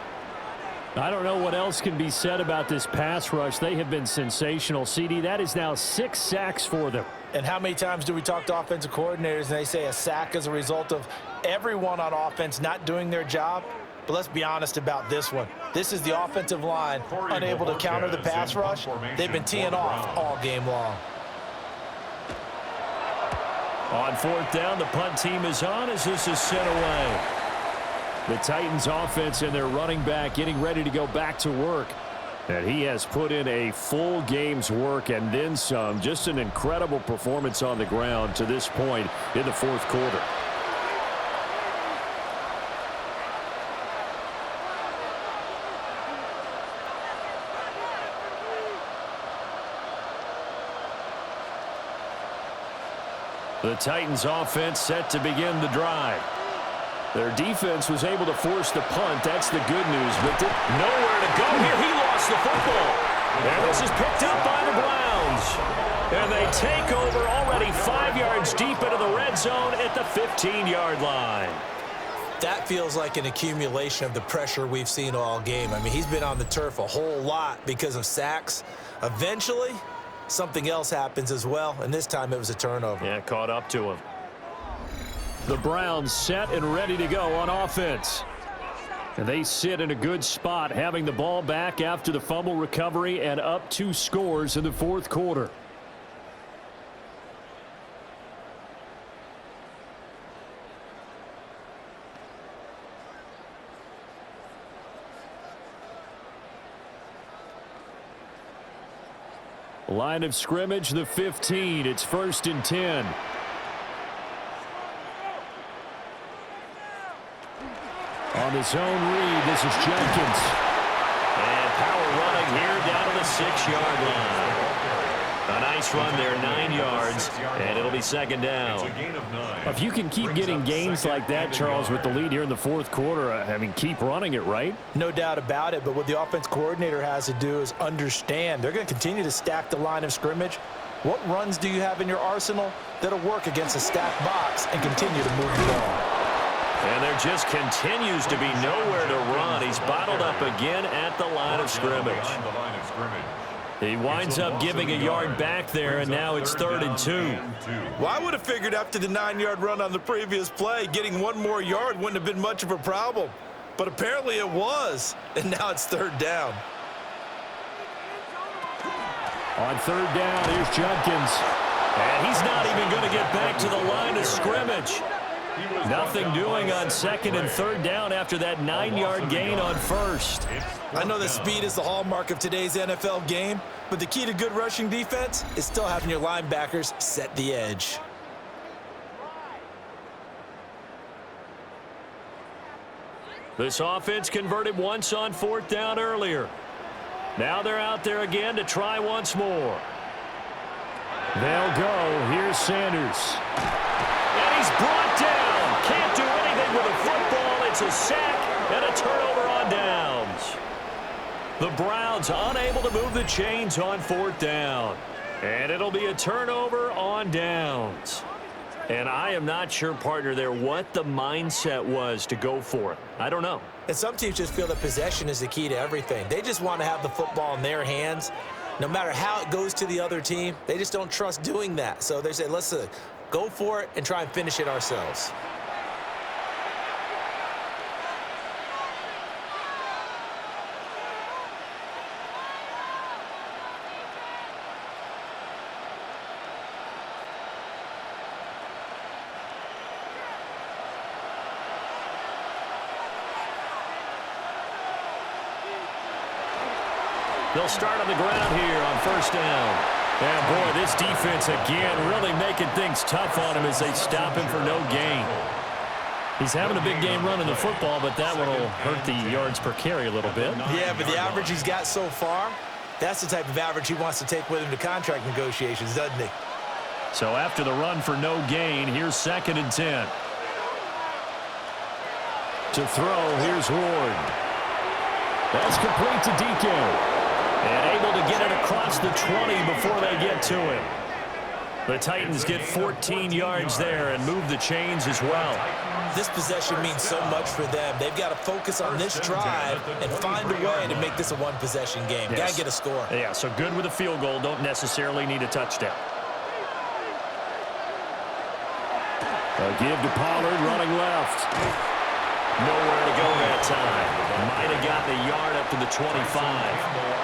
I don't know what else can be said about this pass rush. They have been sensational. CD, that is now 6 sacks for them. And how many times do we talk to offensive coordinators and they say a sack is a result of everyone on offense not doing their job? But let's be honest about this one. This is the offensive line unable to counter the pass rush. They've been teeing off all game long. On 4th down, the punt team is on as this is sent away. The Titans offense and their running back getting ready to go back to work. And he has put in a full game's work and then some. Just an incredible performance on the ground to this point in the fourth quarter. The Titans offense set to begin the drive. Their defense was able to force the punt. That's the good news. But nowhere to go here. He lost the football. And this is picked up by the Browns. And they take over already 5 yards deep into the red zone at the 15-yard line. That feels like an accumulation of the pressure we've seen all game. I mean, he's been on the turf a whole lot because of sacks. Eventually, something else happens as well, and this time it was a turnover. Yeah, caught up to him. The Browns set and ready to go on offense. And they sit in a good spot, having the ball back after the fumble recovery and up 2 scores in the fourth quarter. Line of scrimmage, the 15. It's 1st and 10. On the zone read, this is Jenkins. And power running here down to the 6-yard line. A nice run there, 9 yards, and it'll be 2nd down. If you can keep getting gains like that, Charles, with the lead here in the fourth quarter, I mean, keep running it, right? No doubt about it, but what the offense coordinator has to do is understand they're going to continue to stack the line of scrimmage. What runs do you have in your arsenal that'll work against a stacked box and continue to move the ball? And there just continues to be nowhere to run. He's bottled up again at the line of scrimmage. He winds up giving a yard back there, and now it's 3rd and 2. Well, I would have figured after the 9-yard run on the previous play, getting 1 more yard wouldn't have been much of a problem. But apparently it was, and now it's 3rd down. On 3rd down, here's Jenkins. And he's not even going to get back to the line of scrimmage. Nothing doing on 2nd and 3rd down after that 9-yard gain on 1st. I know that speed is the hallmark of today's NFL game, but the key to good rushing defense is still having your linebackers set the edge. This offense converted once on 4th down earlier. Now they're out there again to try once more. They'll go. Here's Sanders. And he's brought down. Can't do anything with a football. It's a sack and a turnover on downs. The Browns unable to move the chains on 4th down. And it'll be a turnover on downs. And I am not sure, partner, there what the mindset was to go for it. I don't know. And some teams just feel that possession is the key to everything. They just want to have the football in their hands. No matter how it goes to the other team, they just don't trust doing that. So they say, let's go for it and try and finish it ourselves. They'll start on the ground here on 1st down. And boy, this defense again really making things tough on him as they stop him for no gain. He's having a big game running the football, but that one will hurt the yards per carry a little bit. Yeah, but the average he's got so far, that's the type of average he wants to take with him to contract negotiations, doesn't he? So after the run for no gain, here's 2nd and 10. To throw, here's Ward. That's complete to DK. And able to get it across the 20 before they get to him. The Titans get 14 yards there and move the chains as well. This possession means so much for them. They've got to focus on this drive and find a way to make this a one-possession game. Yes. Got to get a score. Yeah, so good with a field goal. Don't necessarily need a touchdown. A give to Pollard running left. Nowhere to go that time. Might have gotten a yard up to the 25.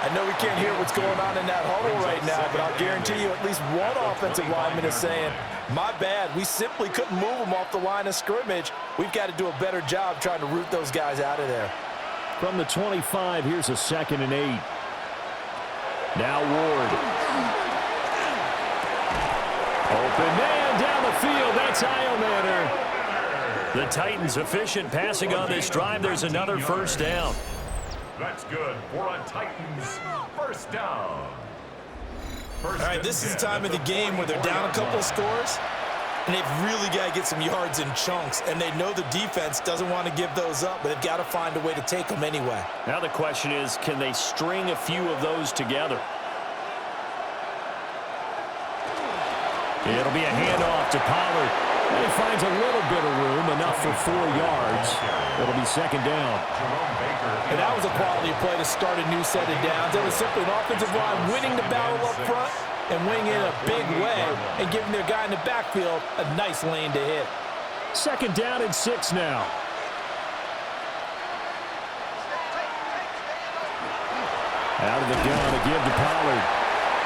I know we can't hear what's going on in that huddle right now, but I'll guarantee you at least one offensive lineman is saying, my bad, we simply couldn't move them off the line of scrimmage. We've got to do a better job trying to root those guys out of there. From the 25, here's a 2nd and 8. Now Ward. Open man down the field. That's Iomanner. The Titans efficient passing on this drive. There's another first down. That's good for a Titans first down. All right, this is the time of the game where they're down a couple of scores, and they've really got to get some yards in chunks, and they know the defense doesn't want to give those up, but they've got to find a way to take them anyway. Now the question is, can they string a few of those together? It'll be a handoff to Pollard. He finds a little bit of room, enough for 4 yards. It'll be 2nd down. And that was a quality play to start a new set of downs. It was simply an offensive line winning the battle up front and winning in a big way and giving their guy in the backfield a nice lane to hit. 2nd down and 6 now. Out of the gun to give to Pollard.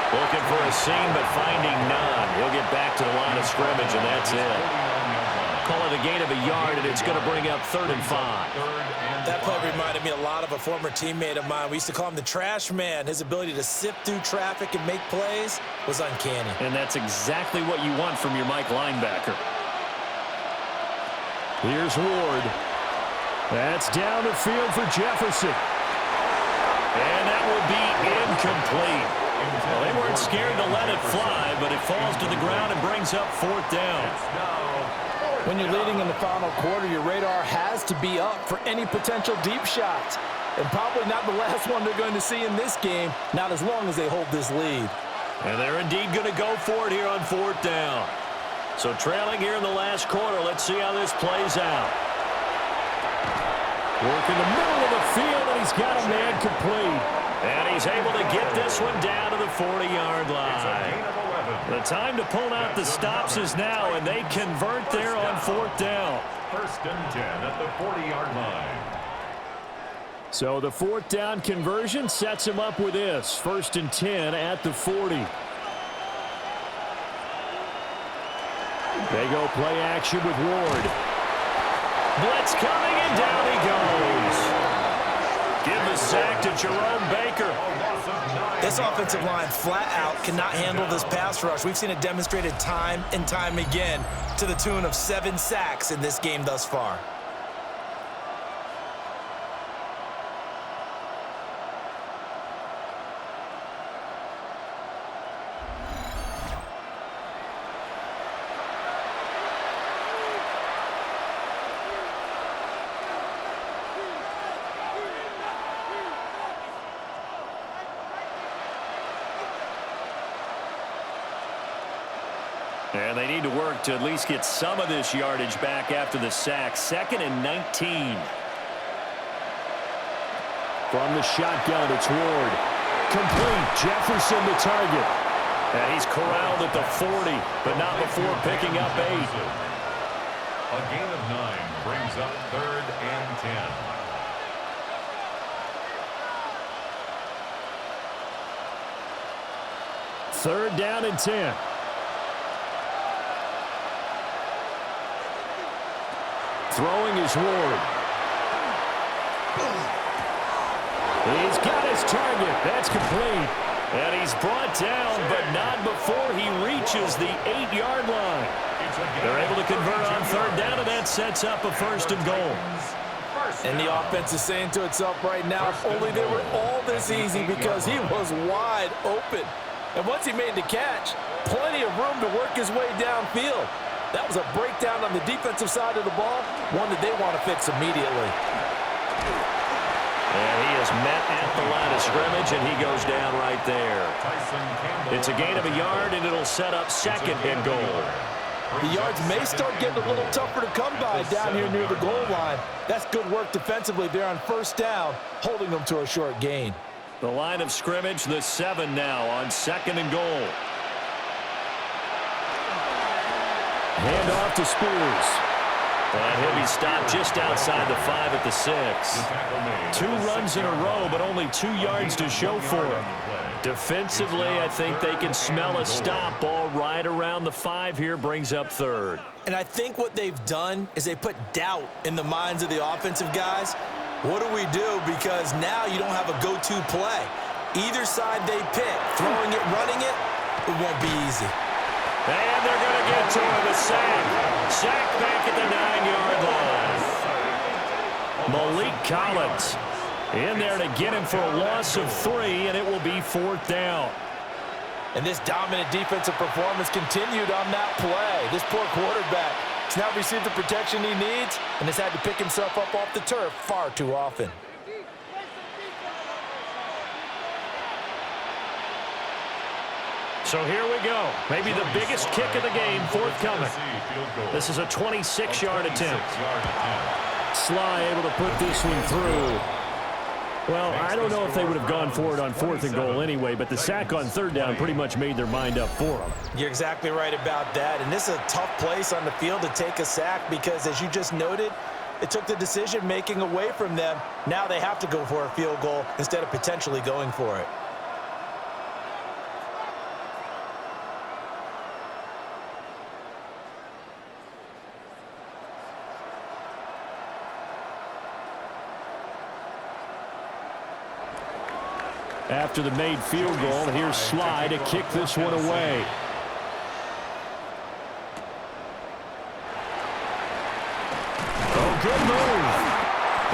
Looking for a seam, but finding none. He'll get back to the line of scrimmage, and that's it. Call it a gain of a yard, and it's going to bring up 3rd and 5. That play reminded me a lot of a former teammate of mine. We used to call him the trash man. His ability to sift through traffic and make plays was uncanny. And that's exactly what you want from your Mike linebacker. Here's Ward. That's down the field for Jefferson. And that will be incomplete. Well, they weren't scared to let it fly, but it falls to the ground and brings up 4th down. When you're leading in the final quarter, your radar has to be up for any potential deep shots. And probably not the last one they're going to see in this game, not as long as they hold this lead. And they're indeed going to go for it here on 4th down. So trailing here in the last quarter, let's see how this plays out. Work in the middle of the field, and he's got a man complete. And he's able to get this one down to the 40-yard line. The time to pull out the stops is now, and they convert there on 4th down. 1st and 10 at the 40-yard line. So the 4th down conversion sets him up with this. 1st and 10 at the 40. They go play action with Ward. Blitz coming, and down he goes. Give the sack to Jerome Baker. This offensive line flat out cannot handle this pass rush. We've seen it demonstrated time and time again to the tune of 7 sacks in this game thus far. And they need to work to at least get some of this yardage back after the sack. 2nd and 19. From the shotgun, it's Ward. Complete. Jefferson the target. And he's corralled at the 40, but not before picking up 8. A gain of 9 brings up 3rd and 10. 3rd down and 10. Throwing is Ward. He's got his target. That's complete. And he's brought down, but not before he reaches the 8-yard line. They're able to convert on 3rd down, and that sets up a 1st and goal. And the offense is saying to itself right now, if only they were all this easy, because he was wide open. And once he made the catch, plenty of room to work his way downfield. That was a breakdown on the defensive side of the ball, one that they want to fix immediately. And he is met at the line of scrimmage, and he goes down right there. It's a gain of a yard, and it'll set up 2nd and goal. The yards may start getting a little tougher to come by down here near the goal line. That's good work defensively there on 1st down, holding them to a short gain. The line of scrimmage, the 7 now on 2nd and goal. Hand off to Spears. And he'll be stopped just outside the 5 at the 6. 2 runs in a row, but only 2 yards to show for him. Defensively, I think they can smell a stop. Ball right around the 5 here, brings up 3rd. And I think what they've done is they put doubt in the minds of the offensive guys. What do we do? Because now you don't have a go-to play. Either side they pick, throwing it, running it, it won't be easy. And they're going to get to him, a sack. Sack back at the 9-yard line. Malik Collins in there to get him for a loss of 3, and it will be 4th down. And this dominant defensive performance continued on that play. This poor quarterback has now received the protection he needs and has had to pick himself up off the turf far too often. So here we go. Maybe the biggest kick of the game forthcoming. This is a 26-yard attempt. Sly able to put this one through. Well, I don't know if they would have gone for it on 4th and goal anyway, but the sack on 3rd down pretty much made their mind up for them. You're exactly right about that, and this is a tough place on the field to take a sack because, as you just noted, it took the decision-making away from them. Now they have to go for a field goal instead of potentially going for it. After the made field goal, here's Sly to kick this one away. Oh, good move.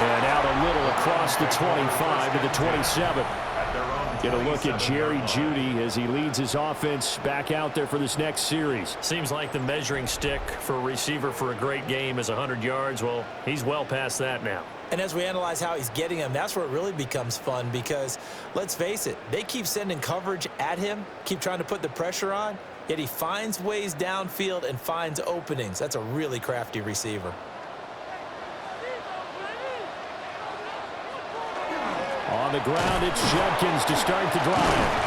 And out a little across the 25 to the 27. Get a look at Jerry Jeudy as he leads his offense back out there for this next series. Seems like the measuring stick for a receiver for a great game is 100 yards. Well, he's well past that now. And as we analyze how he's getting them, that's where it really becomes fun because, let's face it, they keep sending coverage at him, keep trying to put the pressure on, yet he finds ways downfield and finds openings. That's a really crafty receiver. On the ground, it's Judkins to start the drive.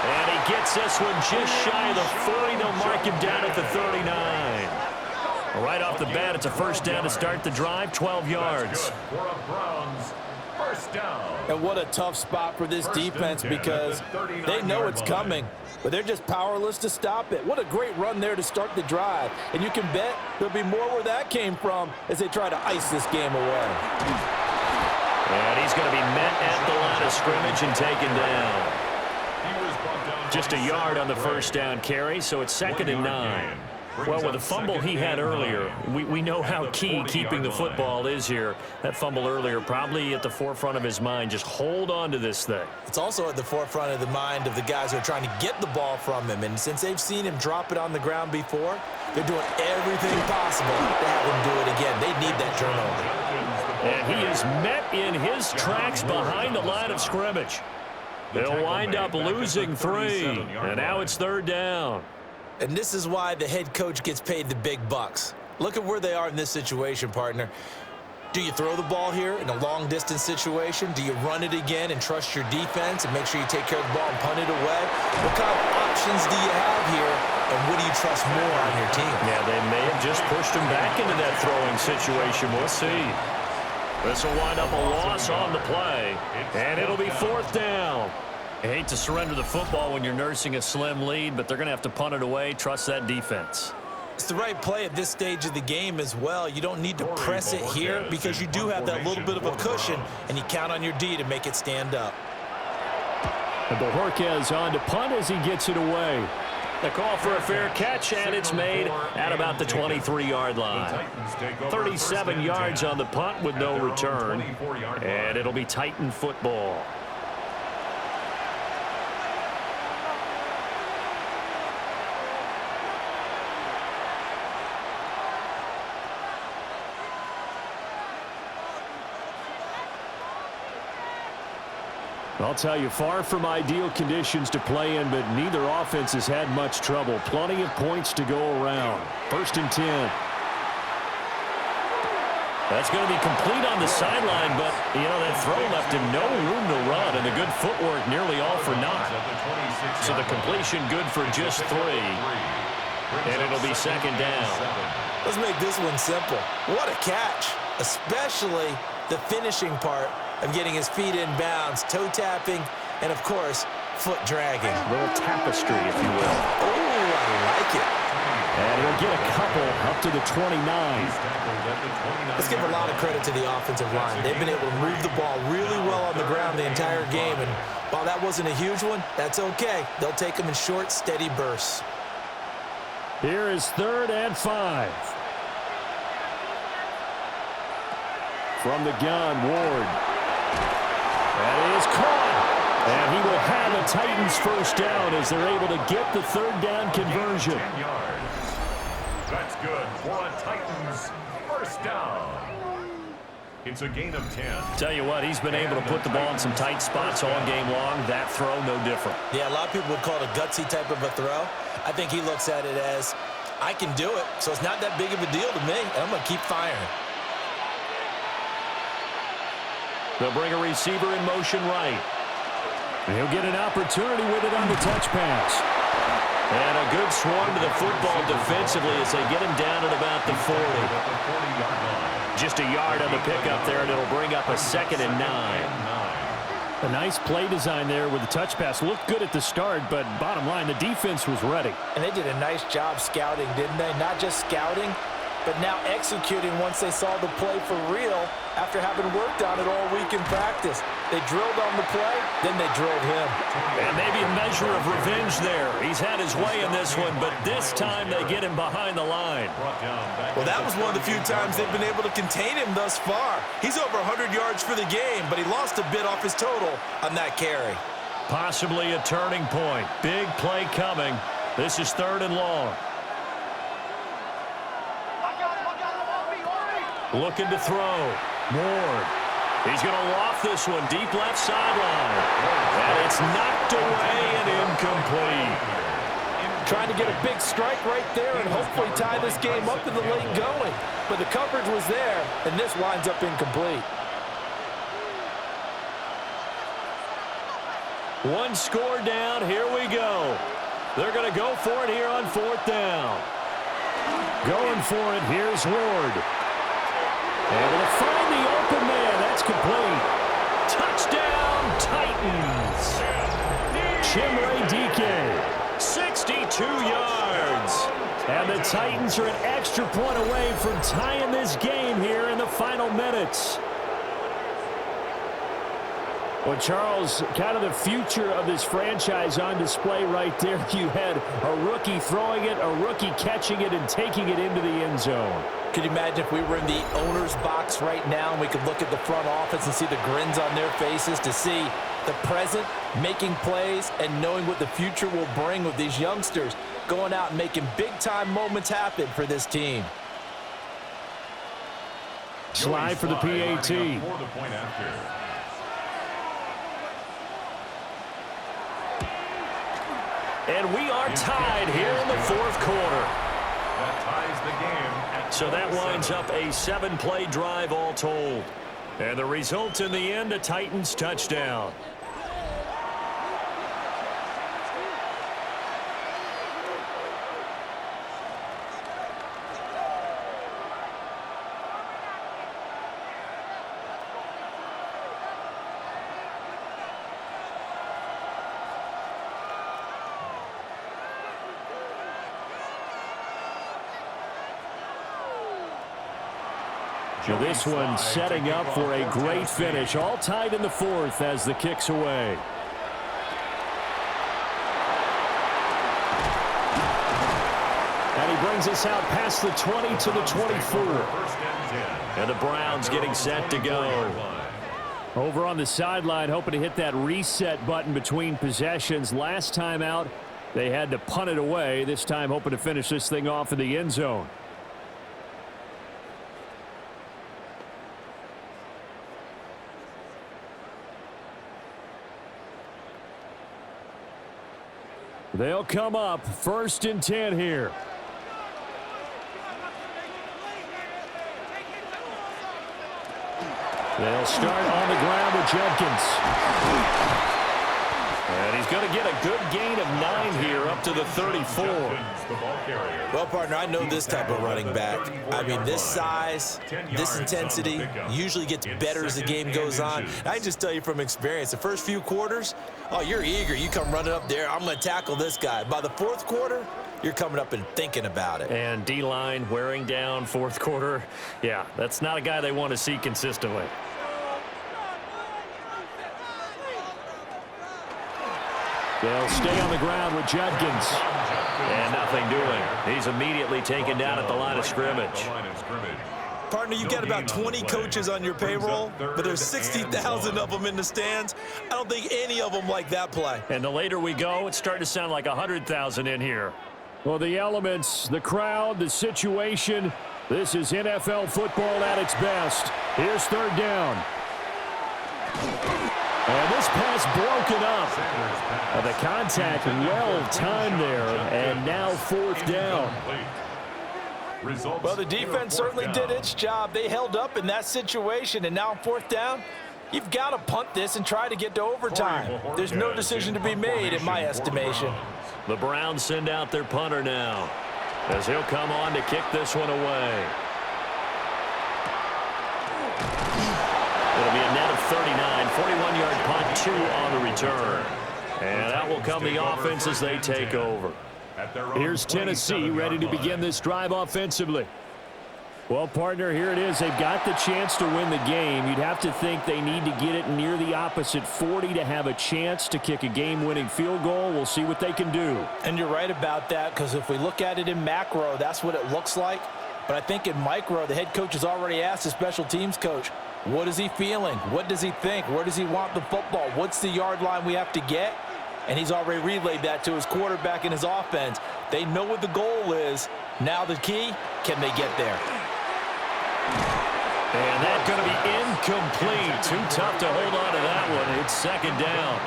And he gets this one just shy of the 40. They'll mark him down at the 39. Right off the bat, it's a 1st down to start the drive, 12 yards. And what a tough spot for this defense because they know it's coming, but they're just powerless to stop it. What a great run there to start the drive. And you can bet there'll be more where that came from as they try to ice this game away. And he's going to be met at the line of scrimmage and taken down. Just a yard on the 1st down carry, so it's 2nd and 9. Well, with the fumble he had earlier, we know how key keeping the football is here. That fumble earlier probably at the forefront of his mind. Just hold on to this thing. It's also at the forefront of the mind of the guys who are trying to get the ball from him. And since they've seen him drop it on the ground before, they're doing everything possible to have him do it again. They need that turnover. And he is met in his tracks behind the line of scrimmage. They'll wind up losing 3. And now it's 3rd down. And this is why the head coach gets paid the big bucks. Look at where they are in this situation, partner. Do you throw the ball here in a long-distance situation? Do you run it again and trust your defense and make sure you take care of the ball and punt it away? What kind of options do you have here, and what do you trust more on your team? Yeah, they may have just pushed him back into that throwing situation. We'll see. This will wind up a loss on the play, and it'll be 4th down. I hate to surrender the football when you're nursing a slim lead, but they're going to have to punt it away. Trust that defense. It's the right play at this stage of the game as well. You don't need to press it here because you do have that little bit of a cushion, and you count on your D to make it stand up. And Bojorquez on to punt as he gets it away. The call for a fair catch, and it's made at about the 23-yard line. 37 yards on the punt with no return, and it'll be Titan football. I'll tell you, far from ideal conditions to play in, but neither offense has had much trouble. Plenty of points to go around. 1st and 10. That's going to be complete on the sideline, but, you know, that throw left him no room to run, and the good footwork nearly all for naught. So the completion good for just 3, and it'll be 2nd down. Let's make this one simple. What a catch, especially the finishing part of getting his feet in bounds, toe tapping, and of course, foot dragging. A little tapestry, if you will. Oh, I like it. And he'll get a couple up to the 29. Let's give a lot of credit to the offensive line. They've been able to move the ball really well on the ground the entire game, and while that wasn't a huge one, that's okay. They'll take them in short, steady bursts. Here is 3rd and 5. From the gun, Ward. That is caught. And he will have a Titans first down as they're able to get the 3rd down conversion. 10 yards. That's good for a Titans first down. It's a gain of 10. Tell you what, he's been able to put the ball in some tight spots all game long. That throw, no different. Yeah, a lot of people would call it a gutsy type of a throw. I think he looks at it as, I can do it, so it's not that big of a deal to me, and I'm going to keep firing. They'll bring a receiver in motion right. And he'll get an opportunity with it on the touch pass. And a good swarm to the football defensively as they get him down at about the 40. Just a yard on the pickup there, and it'll bring up a 2nd and 9. A nice play design there with the touch pass. Looked good at the start, but bottom line, the defense was ready. And they did a nice job scouting, didn't they? Not just scouting, but now executing once they saw the play for real after having worked on it all week in practice. They drilled on the play, then they drilled him. And maybe a measure of revenge there. He's had his way in this one, but this time they get him behind the line. Well, that was one of the few times they've been able to contain him thus far. He's over 100 yards for the game, but he lost a bit off his total on that carry. Possibly a turning point. Big play coming. This is 3rd and long. Looking to throw. Ward. He's going to loft this one deep left sideline. And it's knocked away and incomplete. Trying to get a big strike right there and hopefully tie this game up in the late going. But the coverage was there, and this winds up incomplete. One score down. Here we go. They're going to go for it here on 4th down. Going for it. Here's Ward. Able to find the open man. That's complete. Touchdown, Titans. Chimere DK. 62 yards. And the Titans are an extra point away from tying this game here in the final minutes. Well, Charles, kind of the future of this franchise on display right there. You had a rookie throwing it, a rookie catching it, and taking it into the end zone. Could you imagine if we were in the owner's box right now and we could look at the front office and see the grins on their faces to see the present making plays and knowing what the future will bring with these youngsters going out and making big-time moments happen for this team. Slide for the PAT. And we are tied here in the 4th quarter. That ties the game. So that winds up a 7-play drive all told. And the result in the end, a Titans touchdown. So this one setting up for a great finish. All tied in the 4th as the kick's away. And he brings us out past the 20 to the 24. And the Browns getting set to go. Over on the sideline, hoping to hit that reset button between possessions. Last time out, they had to punt it away. This time hoping to finish this thing off in the end zone. They'll come up 1st and 10 here. They'll start on the ground with Jenkins. And he's going to get a good gain of 9 here up to the 34. Well, partner, I know this type of running back. I mean, this size, this intensity usually gets better as the game goes on. I can just tell you from experience, the first few quarters, oh, you're eager. You come running up there, I'm going to tackle this guy. By the fourth quarter, you're coming up and thinking about it. And D-line wearing down fourth quarter. Yeah, that's not a guy they want to see consistently. They'll stay on the ground with Judkins. And nothing doing. He's immediately taken down at the line of scrimmage. Partner, you've got about 20 coaches on your payroll, but there's 60,000 of them in the stands. I don't think any of them like that play. And the later we go, it's starting to sound like 100,000 in here. Well, the elements, the crowd, the situation, this is NFL football at its best. Here's third down. And this pass broken up. The contact well timed there, and now fourth down. Well, the defense certainly did its job. They held up in that situation, and now on fourth down, you've got to punt this and try to get to overtime. There's no decision to be made in my estimation. The Browns send out their punter now, as he'll come on to kick this one away. It'll be a net of 39, 41-yard punt, 2 on the return. And that will come the offense as they take over. Here's Tennessee ready to begin this drive offensively. Well, partner, here it is. They've got the chance to win the game. You'd have to think they need to get it near the opposite 40 to have a chance to kick a game-winning field goal. We'll see what they can do. And you're right about that, because if we look at it in macro, that's what it looks like. But I think in micro, the head coach has already asked the special teams coach, what is he feeling? What does he think? Where does he want the football? What's the yard line we have to get? And he's already relayed that to his quarterback and his offense. They know what the goal is. Now the key, can they get there? And that's going to be incomplete. Too tough to hold on to that one. It's second down.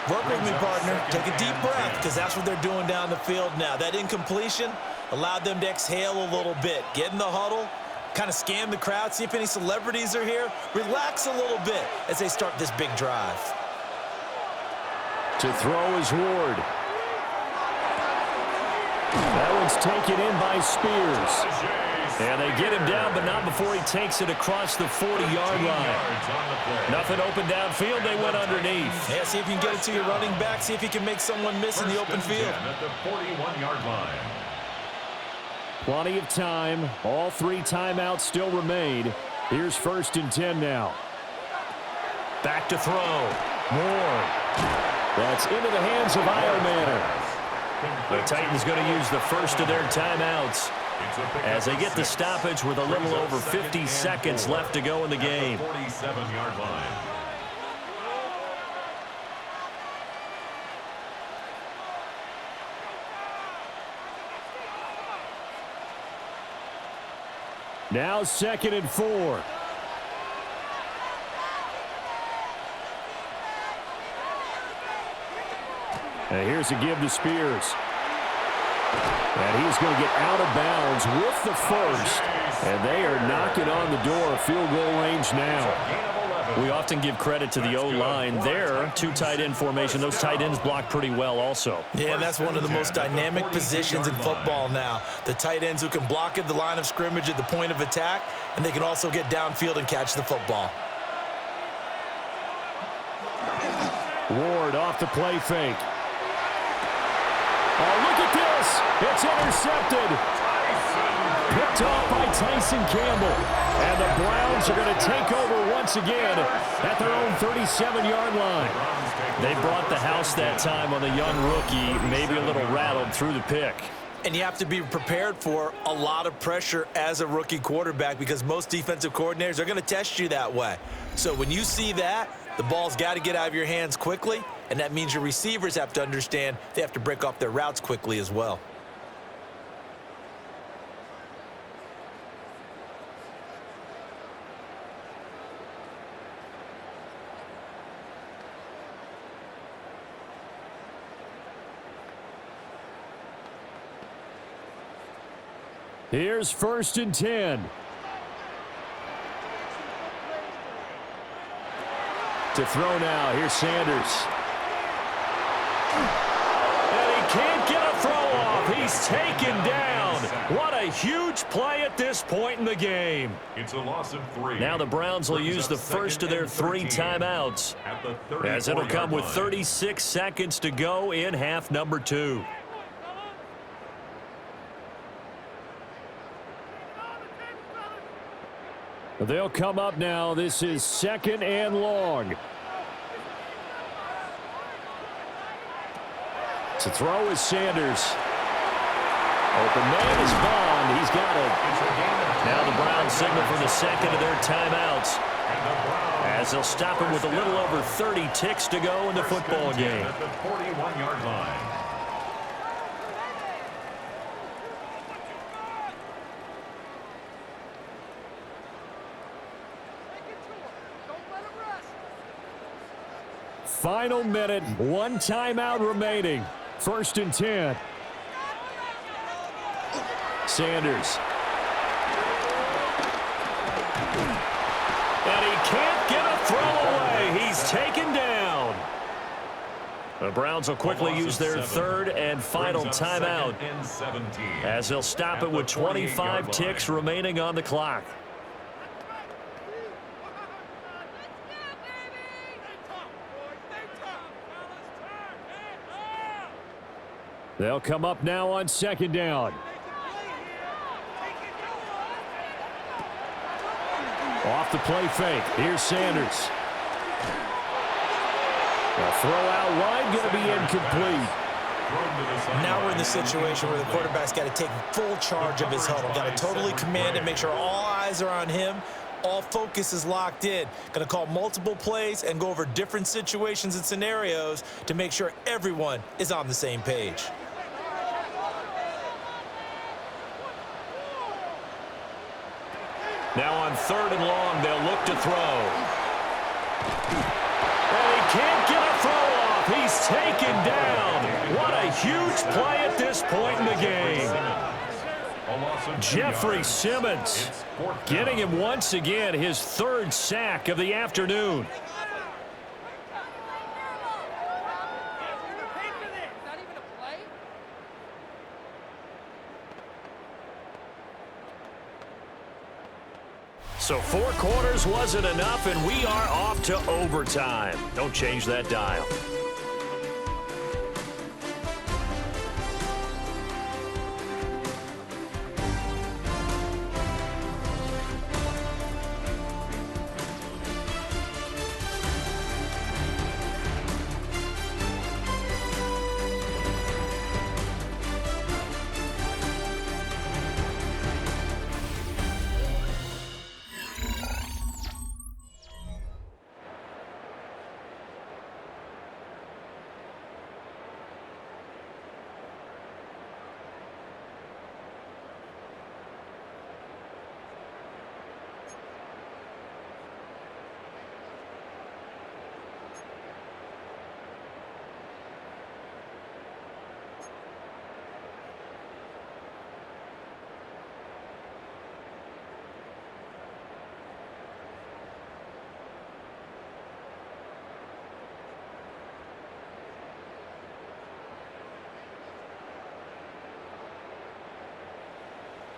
Work with me, partner. Take a deep breath, because that's what they're doing down the field now. That incompletion allowed them to exhale a little bit. Get in the huddle, kind of scan the crowd, see if any celebrities are here. Relax a little bit as they start this big drive. To throw is Ward. That one's taken in by Spears. And they get him down, but not before he takes it across the 40-yard line. Nothing open downfield. They went underneath. Yeah, see if you can get it to your running back. See if you can make someone miss in the open field. At the 41-yard line. Plenty of time. All 3 timeouts still remain. Here's 1st and 10 now. Back to throw. Moore. That's into the hands of Ironman. The Titans going to use the first of their timeouts as they get the stoppage with a little over 50 seconds left to go in the game. 47-yard line. Now 2nd and 4. And here's a give to Spears. And he's going to get out of bounds with the first. And they are knocking on the door of field goal range now. We often give credit to the O-line there. 2 tight end formation. Those tight ends block pretty well also. Yeah, and that's one of the most dynamic positions in football now. The tight ends who can block at the line of scrimmage at the point of attack, and they can also get downfield and catch the football. Ward off the play fake. Oh, look at this. It's intercepted. Picked off by Tyson Campbell. And the Browns are going to take over once again at their own 37-yard line. They brought the house that time on the young rookie, maybe a little rattled through the pick. And you have to be prepared for a lot of pressure as a rookie quarterback, because most defensive coordinators are going to test you that way. So when you see that, the ball's got to get out of your hands quickly, and that means your receivers have to understand they have to break off their routes quickly as well. Here's 1st and 10. To throw now. Here's Sanders. He's taken down. What a huge play at this point in the game. It's a loss of 3. Now the Browns will use the first of their 3 timeouts, as it'll come with 36 seconds to go in half number 2. They'll come up now. This is 2nd and long. To throw is Sanders. Open man is Bond. He's got it. Now the Browns signal for the second of their timeouts, as they'll stop it with a little over 30 ticks to go in the football game. At the 41-yard line. Final minute, 1 timeout remaining. 1st and 10. Sanders. And he can't get a throw away. He's taken down. The Browns will quickly use their 3rd and final timeout, as they'll stop it with 25 ticks remaining on the clock. They'll come up now on 2nd down. Off the play fake. Here's Sanders. The throw out wide, going to be incomplete. Now we're in the situation where the quarterback's got to take full charge of his huddle. Got to totally command it, make sure all eyes are on him. All focus is locked in. Going to call multiple plays and go over different situations and scenarios to make sure everyone is on the same page. Now on 3rd and long, they'll look to throw. And he can't get a throw off. He's taken down. What a huge play at this point in the game. Jeffrey Simmons getting him once again his 3rd sack of the afternoon. So 4 quarters wasn't enough, and we are off to overtime. Don't change that dial.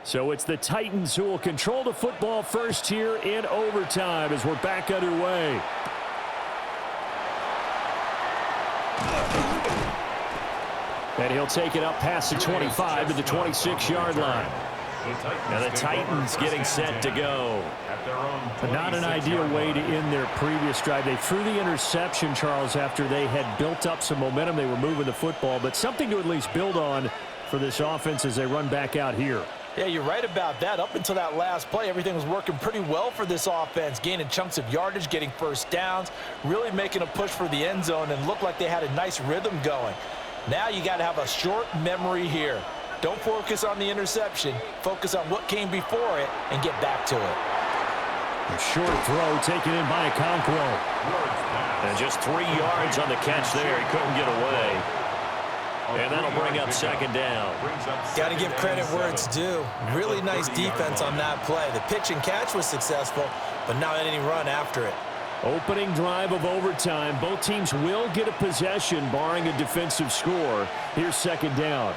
So it's the Titans who will control the football first here in overtime as we're back underway. And he'll take it up past the 25 to the 26-yard line. And the Titans getting set to go. But not an ideal way to end their previous drive. They threw the interception, Charles, after they had built up some momentum. They were moving the football, but something to at least build on for this offense as they run back out here. Yeah, you're right about that. Up until that last play, everything was working pretty well for this offense, gaining chunks of yardage, getting first downs, really making a push for the end zone, and looked like they had a nice rhythm going. Now you got to have a short memory here. Don't focus on the interception. Focus on what came before it and get back to it. A short throw taken in by Okonkwo. And just 3 yards on the catch there. He couldn't get away. And that'll bring up second down. Got to give credit where it's due. Really nice defense on that play. The pitch and catch was successful, but not any run after it. Opening drive of overtime. Both teams will get a possession, barring a defensive score. Here's second down.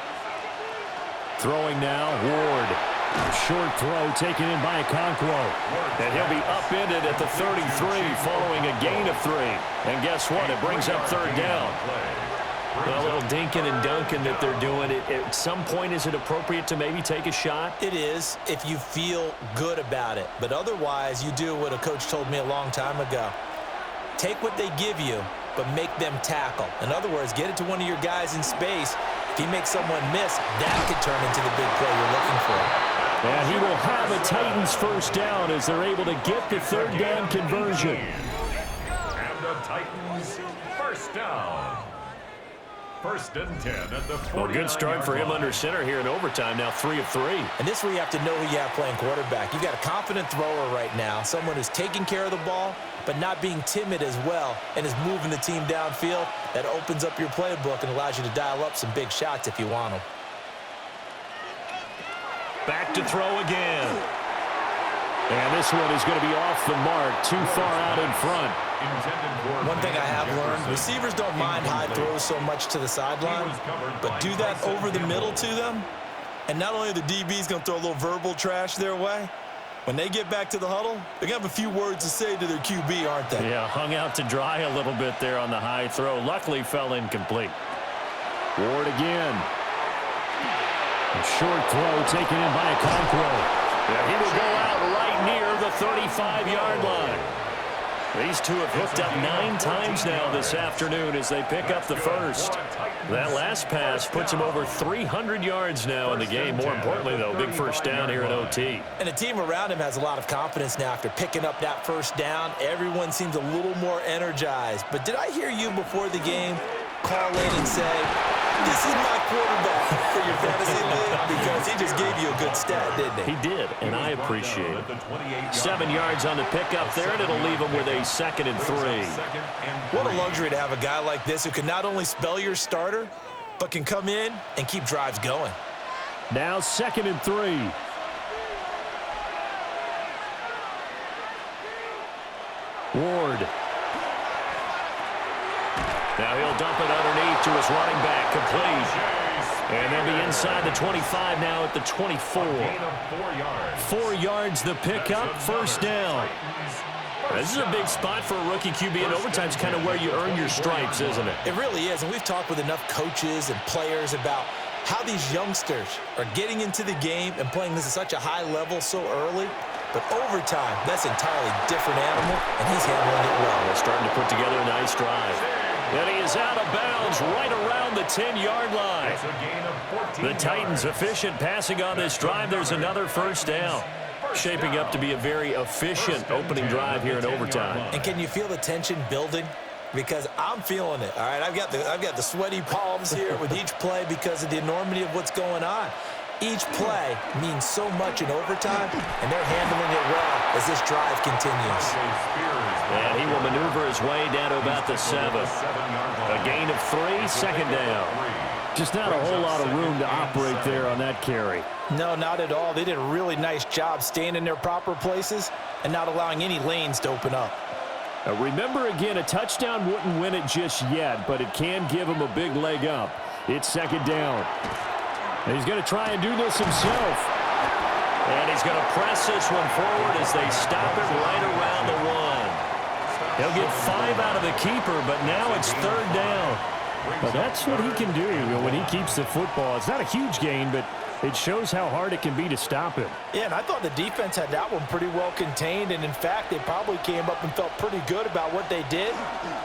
Throwing now, Ward. A short throw taken in by Okonkwo. And he'll be upended at the 33 following a gain of 3. And guess what? It brings up third down. A little dinking and dunking that they're doing. At some point, is it appropriate to maybe take a shot? It is if you feel good about it. But otherwise, you do what a coach told me a long time ago. Take what they give you, but make them tackle. In other words, get it to one of your guys in space. If he makes someone miss, that could turn into the big play you're looking for. And he will have a Titans first down as they're able to get the third down conversion. And the Titans first down. First and 10 at the 40. Well, good start for him under center here in overtime. Now 3 of 3. And this is where you have to know who you have playing quarterback. You've got a confident thrower right now, someone who's taking care of the ball, but not being timid as well, and is moving the team downfield. That opens up your playbook and allows you to dial up some big shots if you want them. Back to throw again. And this one is going to be off the mark, too far out in front. One thing I have learned, receivers don't mind high throws so much to the sideline, but do that over the middle to them, and not only are the DBs going to throw a little verbal trash their way, when they get back to the huddle, they're going to have a few words to say to their QB, aren't they? Yeah, hung out to dry a little bit there on the high throw. Luckily fell incomplete. Ward again. A short throw taken in by Okonkwo. Yeah, he will go out right near the 35-yard line. These two have hooked up 9 times now this afternoon as they pick up the first. That last pass puts him over 300 yards now in the game. More importantly, though, big first down here in OT. And the team around him has a lot of confidence now after picking up that first down. Everyone seems a little more energized. But did I hear you before the game call in and say, this is my quarterback for your fantasy league? Because he just gave you a good stat, didn't he? He did, and I appreciate it. 7 yards on the pickup there, and it'll leave him with a 2nd and 3. What a luxury to have a guy like this who can not only spell your starter, but can come in and keep drives going. Now 2nd and 3. Ward. Now he'll dump it underneath to his running back, complete. And they'll be inside the 25 now at the 24. 4 yards the pickup, first down. This is a big spot for a rookie QB, and overtime's kind of where you earn your stripes, isn't it? It really is, and we've talked with enough coaches and players about how these youngsters are getting into the game and playing this at such a high level so early. But overtime, that's an entirely different animal, and he's handling it well. They're starting to put together a nice drive. And he is out of bounds right around the 10-yard line. The Titans efficient passing on this drive. There's another first down. Shaping up to be a very efficient opening drive here in overtime. And can you feel the tension building? Because I'm feeling it. All right, I've got the sweaty palms here with each play because of the enormity of what's going on. Each play means so much in overtime, and they're handling it well as this drive continues. And he will maneuver his way down to about the 7. A gain of 3, 2nd down. Just not a whole lot of room to operate there on that carry. No, not at all. They did a really nice job staying in their proper places and not allowing any lanes to open up. Remember, again, a touchdown wouldn't win it just yet, but it can give him a big leg up. It's 2nd down. And he's going to try and do this himself. And he's going to press this one forward as they stop it right around the 1. He'll get 5 out of the keeper, but now it's 3rd down. Well, that's what he can do when he keeps the football. It's not a huge gain, but it shows how hard it can be to stop him. Yeah, and I thought the defense had that one pretty well contained, and in fact, they probably came up and felt pretty good about what they did.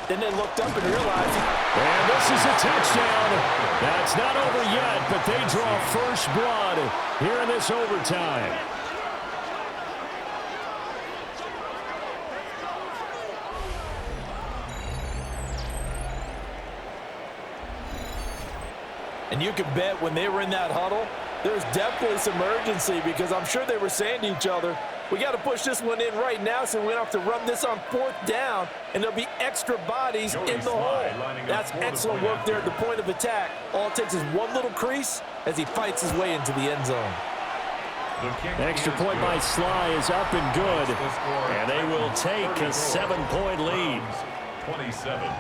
Then they looked up and realized. And this is a touchdown. That's not over yet, but they draw first blood here in this overtime. And you can bet when they were in that huddle, there's definitely some urgency because I'm sure they were saying to each other, we got to push this one in right now so we don't have to run this on 4th down, and there'll be extra bodies in the hole. That's excellent work there at the point of attack. All it takes is one little crease as he fights his way into the end zone. Extra point by Sly is up and good. And they will take a 7-point lead. 27.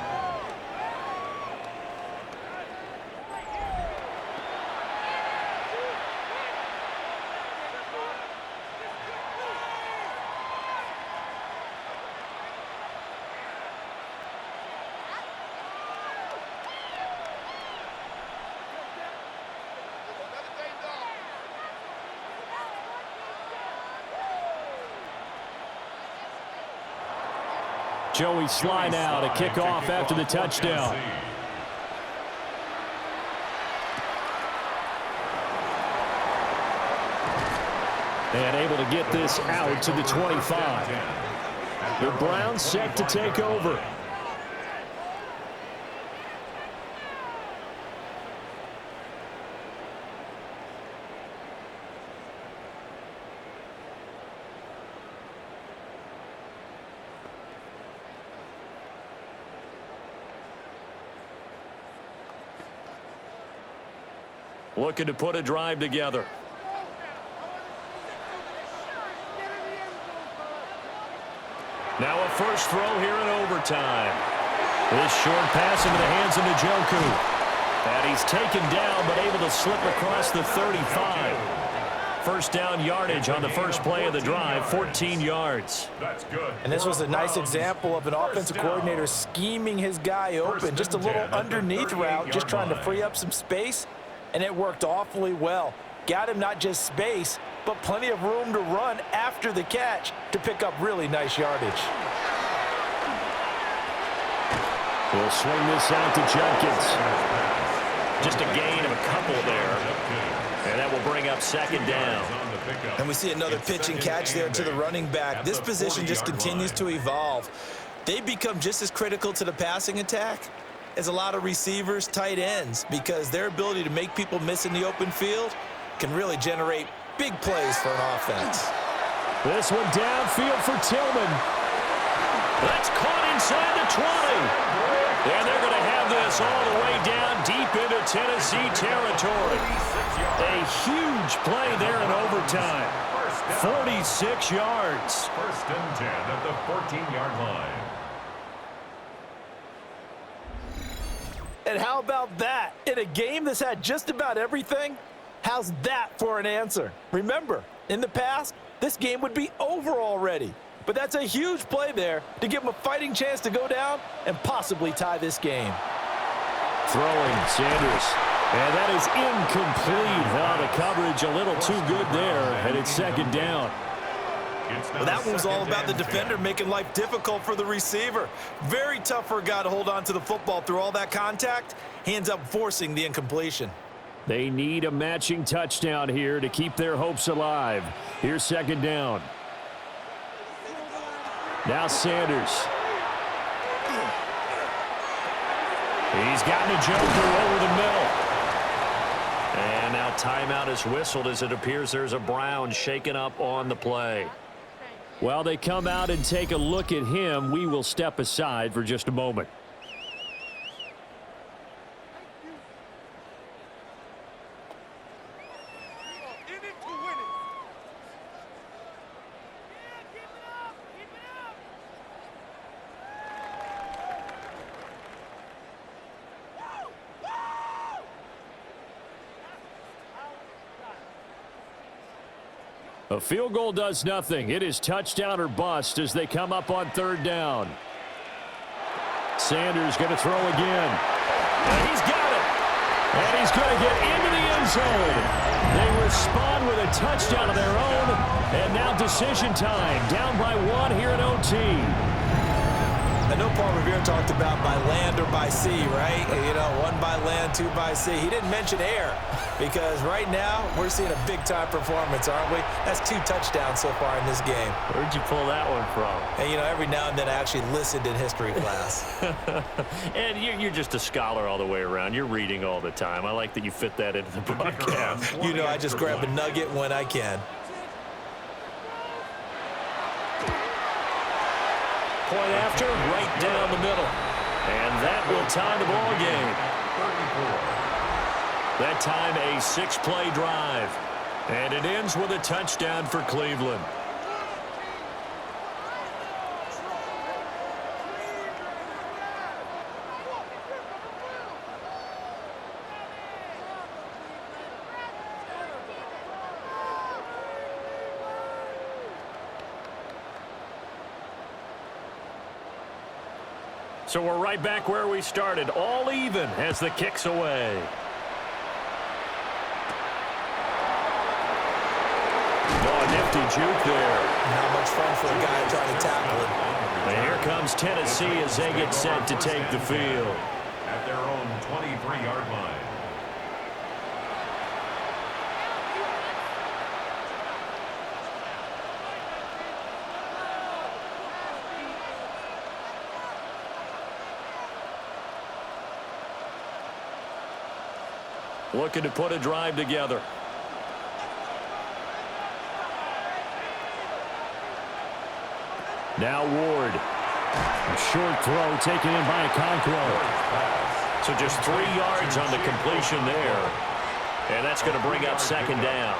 Joey Sly now to kick off after the touchdown. And able to get this out to the 25. The Browns set to take over. Looking to put a drive together. Now a first throw here in overtime. This short pass into the hands of Njoku. And he's taken down but able to slip across the 35. First down yardage on the first play of the drive, 14 yards. That's good. And this was a nice example of an offensive coordinator scheming his guy open. Just a little underneath route, just trying to free up some space. And it worked awfully well. Got him not just space, but plenty of room to run after the catch to pick up really nice yardage. We'll swing this out to Jenkins. Just a gain of a couple there. And that will bring up second down. And we see another pitch and catch there to the running back. This position just continues to evolve. They become just as critical to the passing attack as a lot of receivers, tight ends, because their ability to make people miss in the open field can really generate big plays for an offense. This one downfield for Tillman. That's caught inside the 20. And they're going to have this all the way down deep into Tennessee territory. A huge play there in overtime. 46 yards. First and 10 at the 14-yard line. And how about that? In a game that's had just about everything, how's that for an answer? Remember, in the past, this game would be over already. But that's a huge play there to give them a fighting chance to go down and possibly tie this game. Throwing, Sanders. And that is incomplete. Oh, the coverage a little too good there, and it's second down. Well, that one was all about the defender making life difficult for the receiver. Very tough for a guy to hold on to the football through all that contact. He ends up forcing the incompletion. They need a matching touchdown here to keep their hopes alive. Here's second down. Now Sanders. He's gotten a joker over the middle. And now timeout is whistled as it appears there's a Brown shaken up on the play. While they come out and take a look at him, we will step aside for just a moment. A field goal does nothing. It is touchdown or bust as they come up on third down. Sanders going to throw again. And he's got it. And he's going to get into the end zone. They respond with a touchdown of their own. And now decision time. Down by one here in OT. I know Paul Revere talked about by land or by sea, right? You know, one by land, two by sea. He didn't mention air because right now we're seeing a big-time performance, aren't we? That's 2 touchdowns so far in this game. Where'd you pull that one from? And, you know, every now and then I actually listened in history class. And you're just a scholar all the way around. You're reading all the time. I like that you fit that into the broadcast. You know, I just grab a nugget when I can. Point after, right down the middle. And that will tie the ball game. 34. That time a 6-play drive. And it ends with a touchdown for Cleveland. So we're right back where we started, all even as the kick's away. Oh, Nifty juke there. Not much fun for a guy trying to tackle it. And here comes Tennessee as they get set to take the field. At their own 23-yard line. Looking to put a drive together. Now Ward. A short throw taken in by Okonkwo. So just 3 yards on the completion there. And that's going to bring up second down.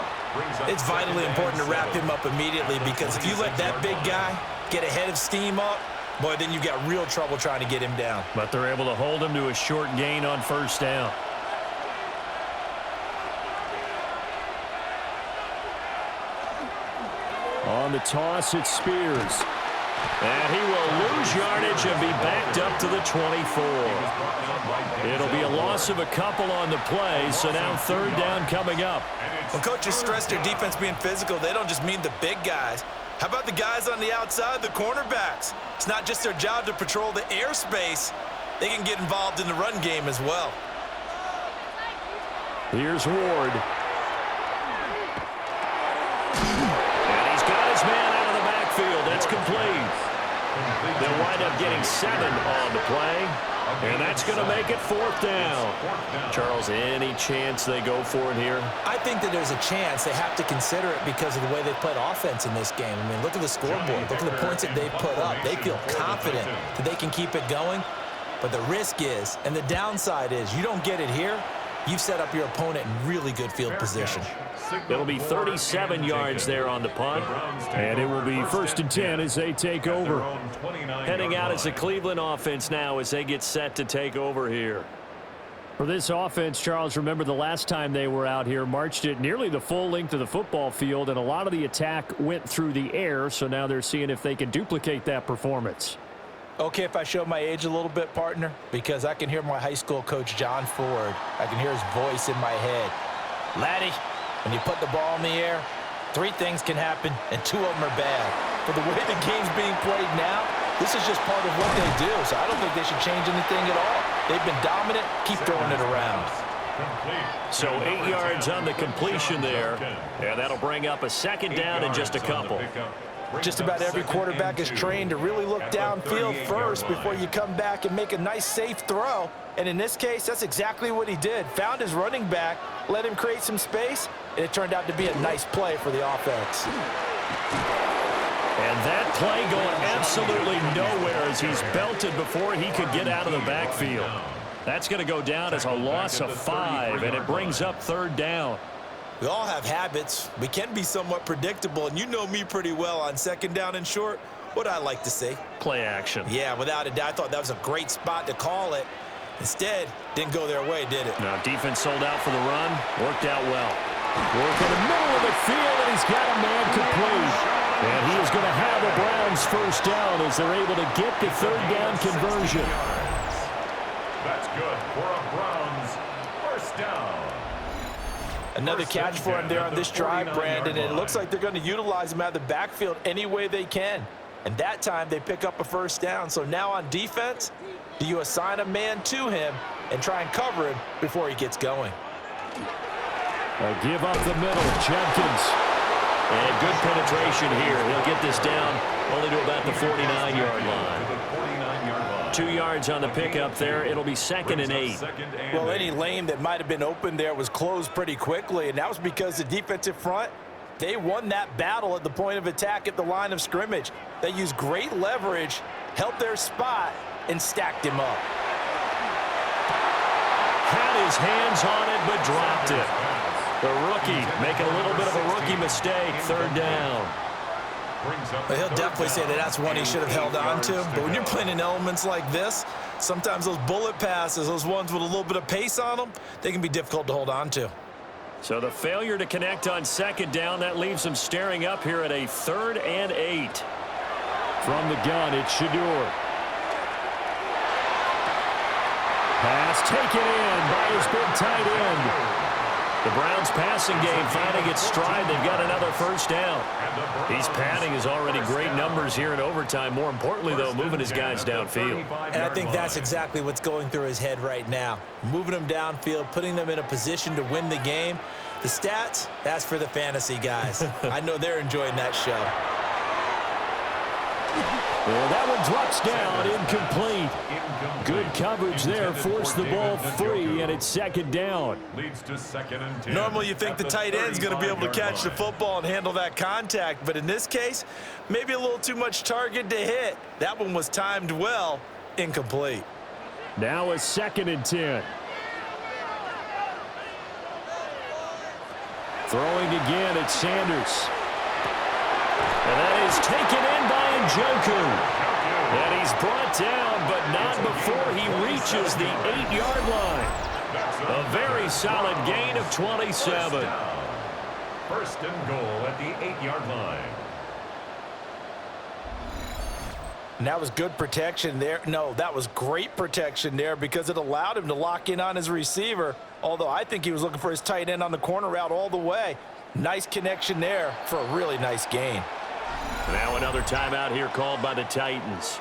It's vitally important to wrap him up immediately, because if you let that big guy get ahead of steam up, boy, then you've got real trouble trying to get him down. But they're able to hold him to a short gain on first down. On the toss, it's Spears. And he will lose yardage and be backed up to the 24. It'll be a loss of a couple on the play, so now third down coming up. When coaches stress their defense being physical, they don't just mean the big guys. How about the guys on the outside, the cornerbacks? It's not just their job to patrol the airspace. They can get involved in the run game as well. Here's Ward. And he's got his man out of the backfield. That's complete. They'll wind up getting 7 on the play. And that's going to make it fourth down. Charles, any chance they go for it here? I think that there's a chance. They have to consider it because of the way they played offense in this game. I mean, look at the scoreboard. Look at the points that they've put up. They feel confident that they can keep it going. But the risk is, and the downside is, you don't get it here, you've set up your opponent in really good field position. It'll be 37 yards there on the punt. And it will be first and 10 as they take over. Heading out as the Cleveland offense now as they get set to take over here. For this offense, Charles, remember the last time they were out here, marched it nearly the full length of the football field, and a lot of the attack went through the air, so now they're seeing if they can duplicate that performance. Okay, if I show my age a little bit, partner, because I can hear my high school coach, John Ford. I can hear his voice in my head. Laddie, when you put the ball in the air, 3 things can happen, and 2 of them are bad. For the way the game's being played now, this is just part of what they do, so I don't think they should change anything at all. They've been dominant. Keep throwing it around. So 8 yards on the completion there, and that'll bring up a second down in just a couple. Just about every quarterback is trained to really look downfield first before you come back and make a nice, safe throw. And in this case, that's exactly what he did. Found his running back, let him create some space, and it turned out to be a nice play for the offense. And that play going absolutely nowhere as he's belted before he could get out of the backfield. That's going to go down as a loss of 5, and it brings up third down. We all have habits. We can be somewhat predictable, and you know me pretty well on second down and short. What I like to see. Play action. Yeah, without a doubt. I thought that was a great spot to call it. Instead, didn't go their way, did it? Now, defense sold out for the run. Worked out well. Work in the middle of the field, and he's got a man complete. And he is going to have a Browns first down as they're able to get the third down conversion. That's good for a Browns first down. Another catch for him there on this drive, Brandon, and it looks like they're going to utilize him out of the backfield any way they can. And that time, they pick up a first down. So now on defense, do you assign a man to him and try and cover him before he gets going? Give up the middle, Jenkins. And good penetration here. He'll get this down only to about the 49-yard line. 2 yards on the pickup there. It'll be second and 8. Well, any lane that might have been open there was closed pretty quickly, and that was because the defensive front, they won that battle at the point of attack at the line of scrimmage. They used great leverage, held their spot, and stacked him up. Had his hands on it, but dropped it. The rookie making a little bit of a rookie mistake. Third down. Well, he'll definitely say that that's one he should have held on to. But when you're playing in elements like this, sometimes those bullet passes, those ones with a little bit of pace on them, they can be difficult to hold on to. So the failure to connect on second down, that leaves them staring up here at a 3rd and 8. From the gun, it's Shador. Pass taken in by his big tight end. The Browns passing game finding its stride. They've got another first down. He's padding his already great numbers here in overtime. More importantly, though, moving his guys downfield. And I think that's exactly what's going through his head right now. Moving them downfield, putting them in a position to win the game. The stats, that's for the fantasy guys. I know they're enjoying that show. Well, that one drops down, incomplete. Good coverage there, forced the ball free, and it's second down. Leads to 2nd and 10. Normally you think the tight end's going to be able to catch the football and handle that contact, but in this case, maybe a little too much target to hit. That one was timed well, incomplete. Now a 2nd and 10. Throwing again at Sanders. And that is taken in by Njoku. And he's brought down, but not before he reaches the 8-yard line. A very solid gain of 27. 1st and goal at the 8-yard line. And that was good protection there. No, that was great protection there because it allowed him to lock in on his receiver. Although I think he was looking for his tight end on the corner route all the way. Nice connection there for a really nice gain. Now another timeout here called by the Titans.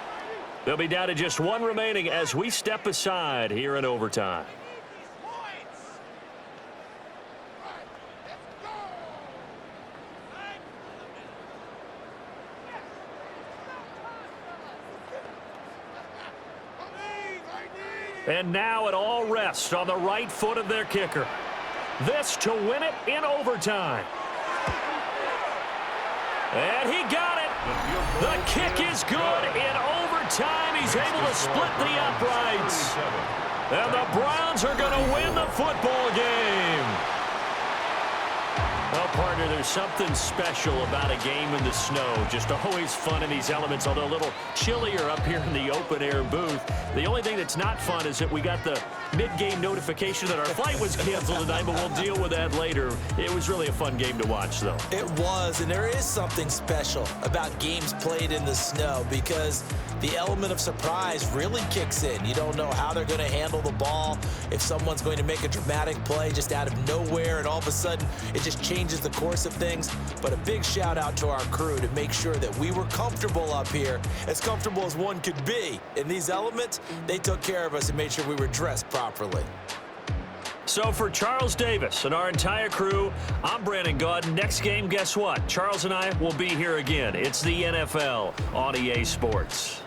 They'll be down to just one remaining as we step aside here in overtime. And now it all rests on the right foot of their kicker. This to win it in overtime. And he got it. The kick is good in overtime. He's able to split the uprights. And the Browns are going to win the football game. Well, partner, there's something special about a game in the snow. Just always fun in these elements, although a little chillier up here in the open-air booth. The only thing that's not fun is that we got the mid-game notification that our flight was canceled tonight, but we'll deal with that later. It was really a fun game to watch, though. It was, and there is something special about games played in the snow because the element of surprise really kicks in. You don't know how they're going to handle the ball, if someone's going to make a dramatic play just out of nowhere, and all of a sudden it just changes the course of things. But a big shout out to our crew to make sure that we were comfortable up here, as comfortable as one could be. In these elements, they took care of us and made sure we were dressed properly. So for Charles Davis and our entire crew, I'm Brandon Gaudin. Next game, guess what? Charles and I will be here again. It's the NFL on EA Sports.